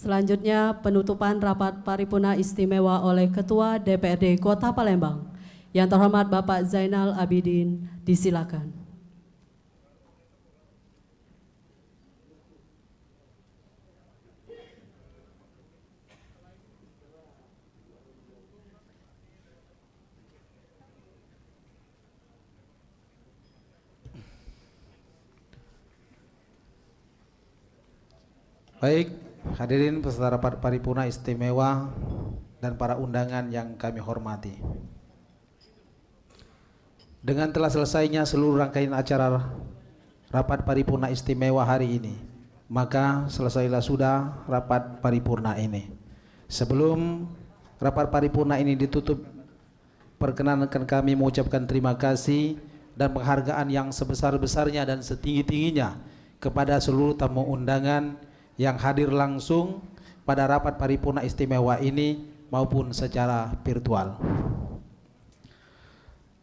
Selanjutnya penutupan rapat paripurna istimewa oleh Ketua DPRD Kota Palembang. Yang terhormat Bapak Zainal Abidin, disilakan. Baik, hadirin peserta rapat paripurna istimewa dan para undangan yang kami hormati. Dengan telah selesainya seluruh rangkaian acara rapat paripurna istimewa hari ini, maka selesailah sudah rapat paripurna ini. Sebelum rapat paripurna ini ditutup, perkenankan kami mengucapkan terima kasih dan penghargaan yang sebesar-besarnya dan setinggi-tingginya kepada seluruh tamu undangan yang hadir langsung pada rapat paripurna istimewa ini maupun secara virtual.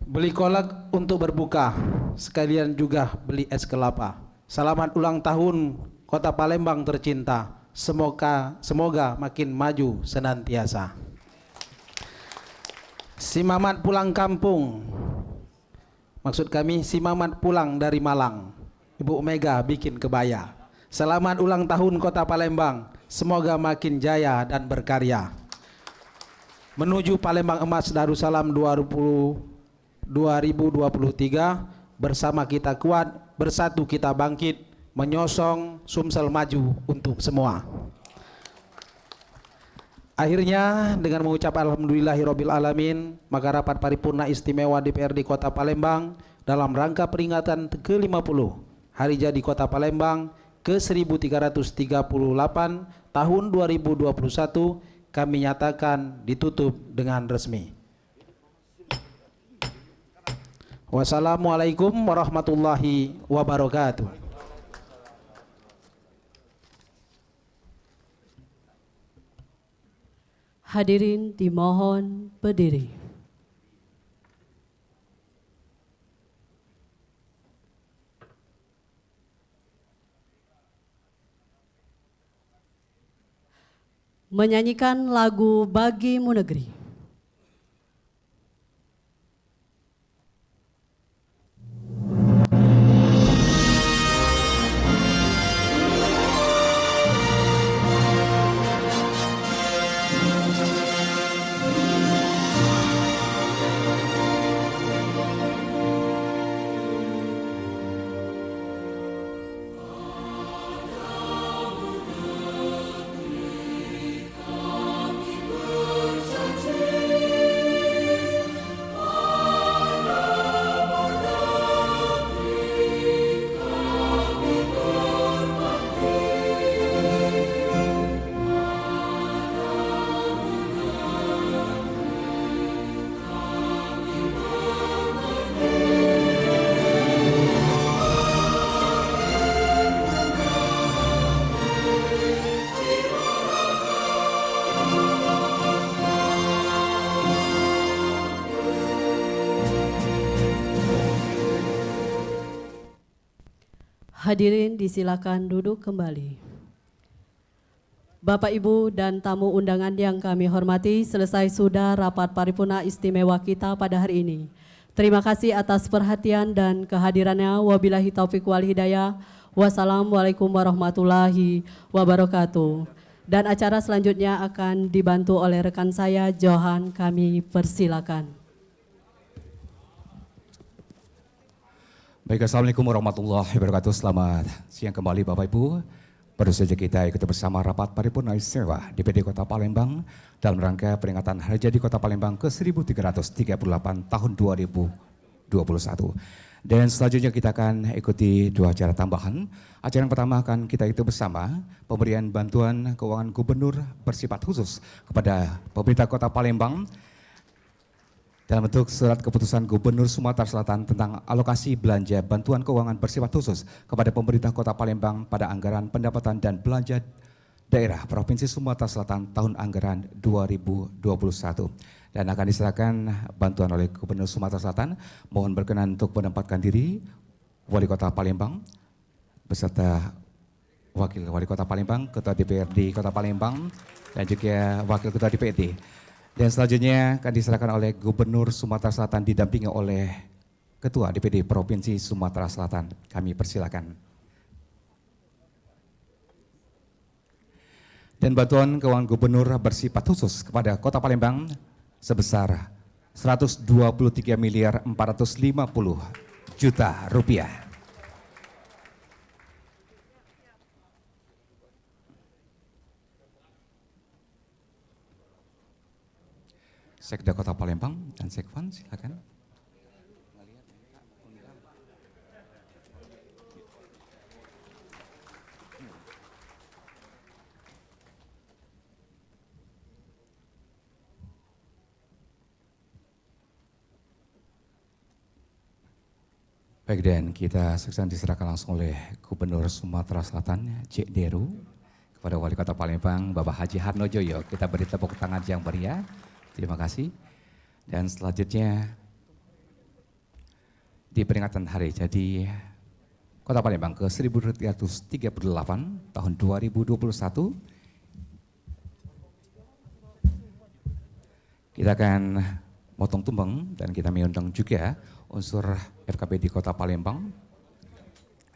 Beli kolak untuk berbuka, sekalian juga beli es kelapa. Selamat ulang tahun Kota Palembang tercinta. Semoga makin maju senantiasa. Si Mamat pulang kampung. Maksud kami si Mamat pulang dari Malang. Ibu Mega bikin kebaya. Selamat ulang tahun Kota Palembang. Semoga makin jaya dan berkarya. Menuju Palembang Emas Darussalam 2023, bersama kita kuat, bersatu kita bangkit, menyosong Sumsel maju untuk semua. Akhirnya dengan mengucap alhamdulillahirabbil alamin, maka rapat paripurna istimewa DPRD Kota Palembang dalam rangka peringatan ke-50 Hari Jadi Kota Palembang ke-1338 tahun 2021 kami nyatakan ditutup dengan resmi. Wassalamualaikum warahmatullahi wabarakatuh. Hadirin dimohon berdiri. Menyanyikan lagu Bagimu Negeri. Hadirin disilakan duduk kembali. Bapak, Ibu, dan tamu undangan yang kami hormati, selesai sudah rapat paripurna istimewa kita pada hari ini. Terima kasih atas perhatian dan kehadirannya. Wabillahi taufiq wal hidayah. Wassalamualaikum warahmatullahi wabarakatuh. Dan acara selanjutnya akan dibantu oleh rekan saya, Johan. Kami persilakan. Baik, Assalamualaikum warahmatullahi wabarakatuh. Selamat siang kembali Bapak Ibu. Baru saja kita ikuti bersama rapat paripurna istimewa DPRD Kota Palembang dalam rangka peringatan Hari Jadi Kota Palembang ke-1338 tahun 2021. Dan selanjutnya kita akan ikuti dua acara tambahan. Acara yang pertama akan kita ikuti bersama pemberian bantuan keuangan gubernur bersifat khusus kepada pemerintah Kota Palembang dalam bentuk surat keputusan Gubernur Sumatera Selatan tentang alokasi belanja bantuan keuangan bersifat khusus kepada pemerintah Kota Palembang pada anggaran pendapatan dan belanja daerah Provinsi Sumatera Selatan tahun anggaran 2021. Dan akan diserahkan bantuan oleh Gubernur Sumatera Selatan. Mohon berkenan untuk menempatkan diri Wali Kota Palembang beserta Wakil Wali Kota Palembang, Ketua DPRD Kota Palembang, dan juga Wakil Ketua DPRD. Dan selanjutnya akan diserahkan oleh Gubernur Sumatera Selatan didampingi oleh Ketua DPD Provinsi Sumatera Selatan. Kami persilakan. Dan bantuan keuangan gubernur bersifat khusus kepada Kota Palembang sebesar 123 miliar 450 juta rupiah. Sekda Kota Palembang dan Sekvan, silakan. Baik, dan kita sekarang diserahkan langsung oleh Gubernur Sumatera Selatan, Cek Deru, kepada Wali Kota Palembang, Bapak Haji Harnojoyo. Kita beri tepuk tangan yang meriah. Terima kasih. Dan selanjutnya di peringatan hari jadi Kota Palembang ke 1338 tahun 2021, kita akan motong tumbang dan kita mengundang juga unsur FKP di Kota Palembang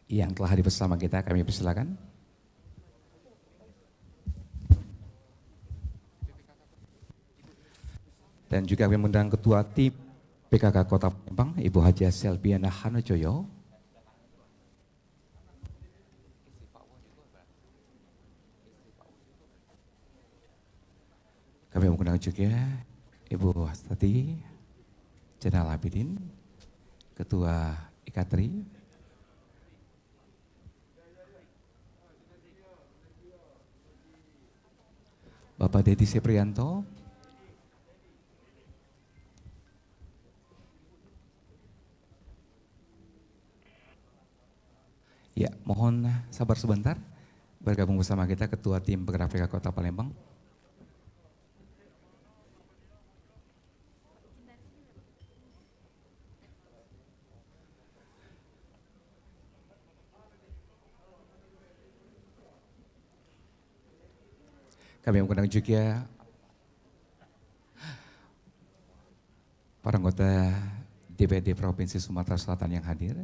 yang telah hadir bersama kita. Kami persilakan. Dan juga kami mengundang Ketua Tim PKK Kota Palembang, Ibu Haja Selbiana Hanojoyo. Kami mengundang juga Ibu Hastati Jenal Abidin, Ketua Ikatri. Bapak Dedi Seprianto. Ya, mohon sabar sebentar. Bergabung bersama kita Ketua Tim Penggerak PKK Kota Palembang. Kami mengundang juga para anggota DPRD Provinsi Sumatera Selatan yang hadir.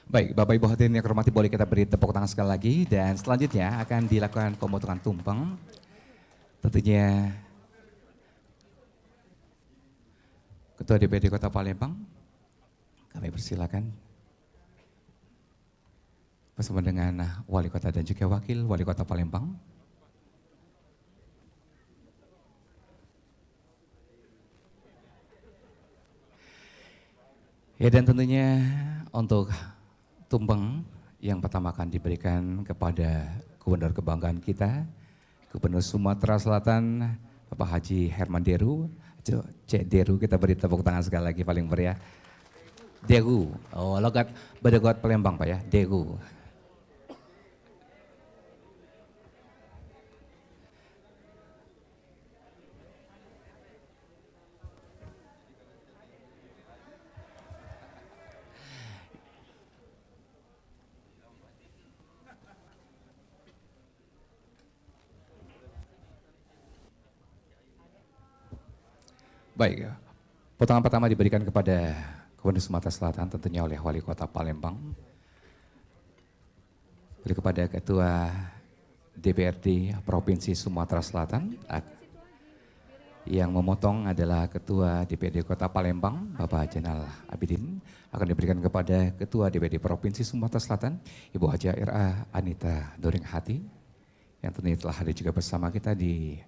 Baik, Bapak Ibu hadirin yang hormati, boleh kita beri tepuk tangan sekali lagi, dan selanjutnya akan dilakukan pemotongan tumpeng. Tentunya Ketua DPRD Kota Palembang, kami persilakan bersama dengan Wali Kota dan juga Wakil Wali Kota Palembang. Ya, dan tentunya untuk tumpeng yang pertama akan diberikan kepada Gubernur kebanggaan kita, Gubernur Sumatera Selatan, Bapak Haji Herman Deru. Cek Deru, kita beri tepuk tangan sekali lagi paling meriah. Deru, oh logat berdegot Palembang Pak ya, Deru. Baik, potongan pertama diberikan kepada Gubernur Sumatera Selatan tentunya oleh Wali Kota Palembang. Beri kepada Ketua DPRD Provinsi Sumatera Selatan. Yang memotong adalah Ketua DPRD Kota Palembang, Bapak Jenal Abidin. Akan diberikan kepada Ketua DPRD Provinsi Sumatera Selatan, Ibu Haja RA Anita Doringhati, yang tentunya telah hadir juga bersama kita di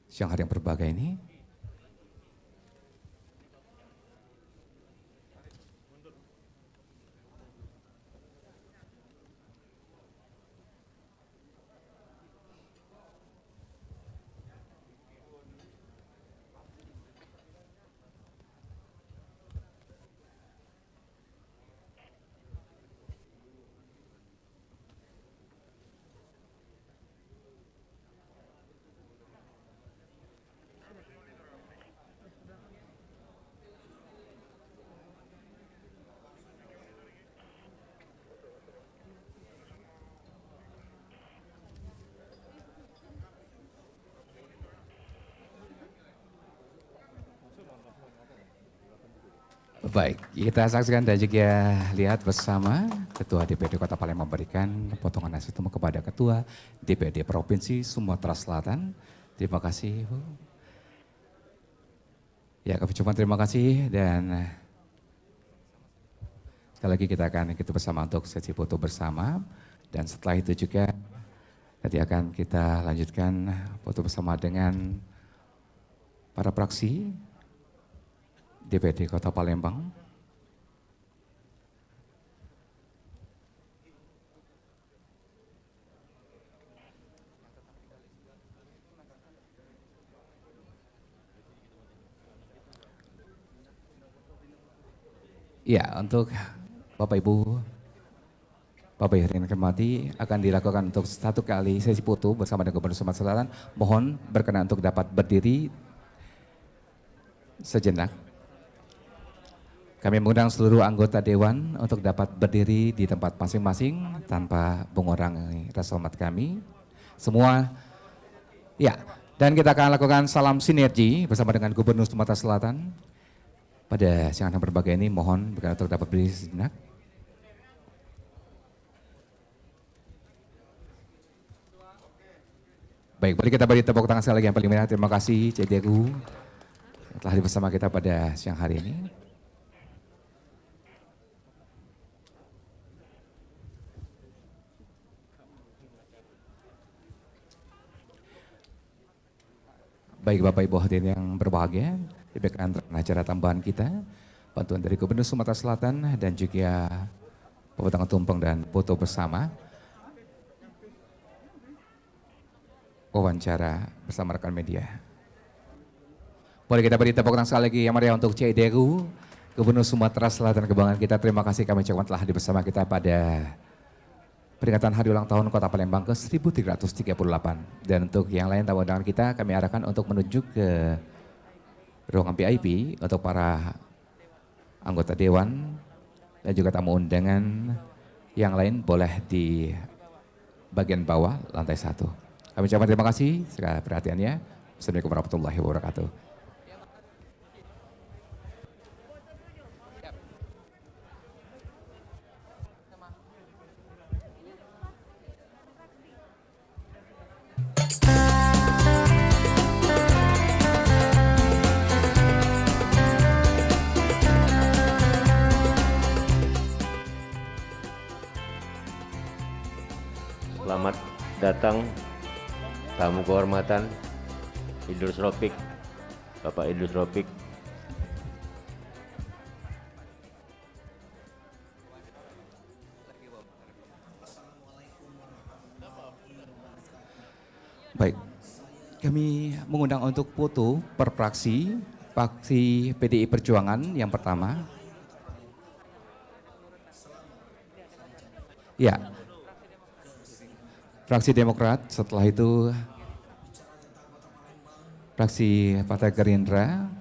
siang hari yang berbahagia ini. Baik, kita saksikan dan juga lihat bersama Ketua DPRD Kota Palembang memberikan potongan nasi tumpeng kepada Ketua DPRD Provinsi Sumatera Selatan. Terima kasih, Bu. Ya, kami ucapkan terima kasih, dan sekali lagi kita akan ikut bersama untuk sesi foto bersama, dan setelah itu juga nanti akan kita lanjutkan foto bersama dengan para praksi DPRD Kota Palembang. Ya, untuk Bapak Ibu yang hormati, akan dilakukan untuk 1 kali sesi foto bersama dengan Gubernur Sumatera Selatan. Mohon berkenan untuk dapat berdiri sejenak. Kami mengundang seluruh anggota Dewan untuk dapat berdiri di tempat masing-masing tanpa mengurangi rasa hormat kami. Semua, ya, dan kita akan lakukan salam sinergi bersama dengan Gubernur Sumatera Selatan. Pada siang yang berbahagia ini, mohon berkenan untuk dapat berdiri sejenak. Baik, boleh kita beri tepuk tangan sekali lagi yang paling meriah. Terima kasih CDU telah hadir bersama kita pada siang hari ini. Baik Bapak Ibu hadirin yang berbahagia, diberikan acara tambahan kita, bantuan dari Gubernur Sumatera Selatan dan juga pepotongan tumpeng dan foto bersama. Wawancara bersama rekan media. Boleh kita beri tepuk tangan sekali lagi yang meriah untuk CDU, Gubernur Sumatera Selatan kebanggaan kita. Terima kasih kami ucapkan telah hadir bersama kita pada peringatan hari ulang tahun Kota Palembang ke 1338. Dan untuk yang lain tamu undangan kita, kami arahkan untuk menuju ke ruangan VIP untuk para anggota Dewan dan juga tamu undangan yang lain boleh di bagian bawah lantai 1. Kami ucapkan terima kasih segala perhatiannya. Assalamualaikum warahmatullahi wabarakatuh. Selamat datang tamu kehormatan Idrus Ropik, Bapak Idrus Ropik. Baik, kami mengundang untuk foto per fraksi PDI Perjuangan yang pertama. Ya, fraksi Demokrat, setelah itu fraksi Partai Gerindra,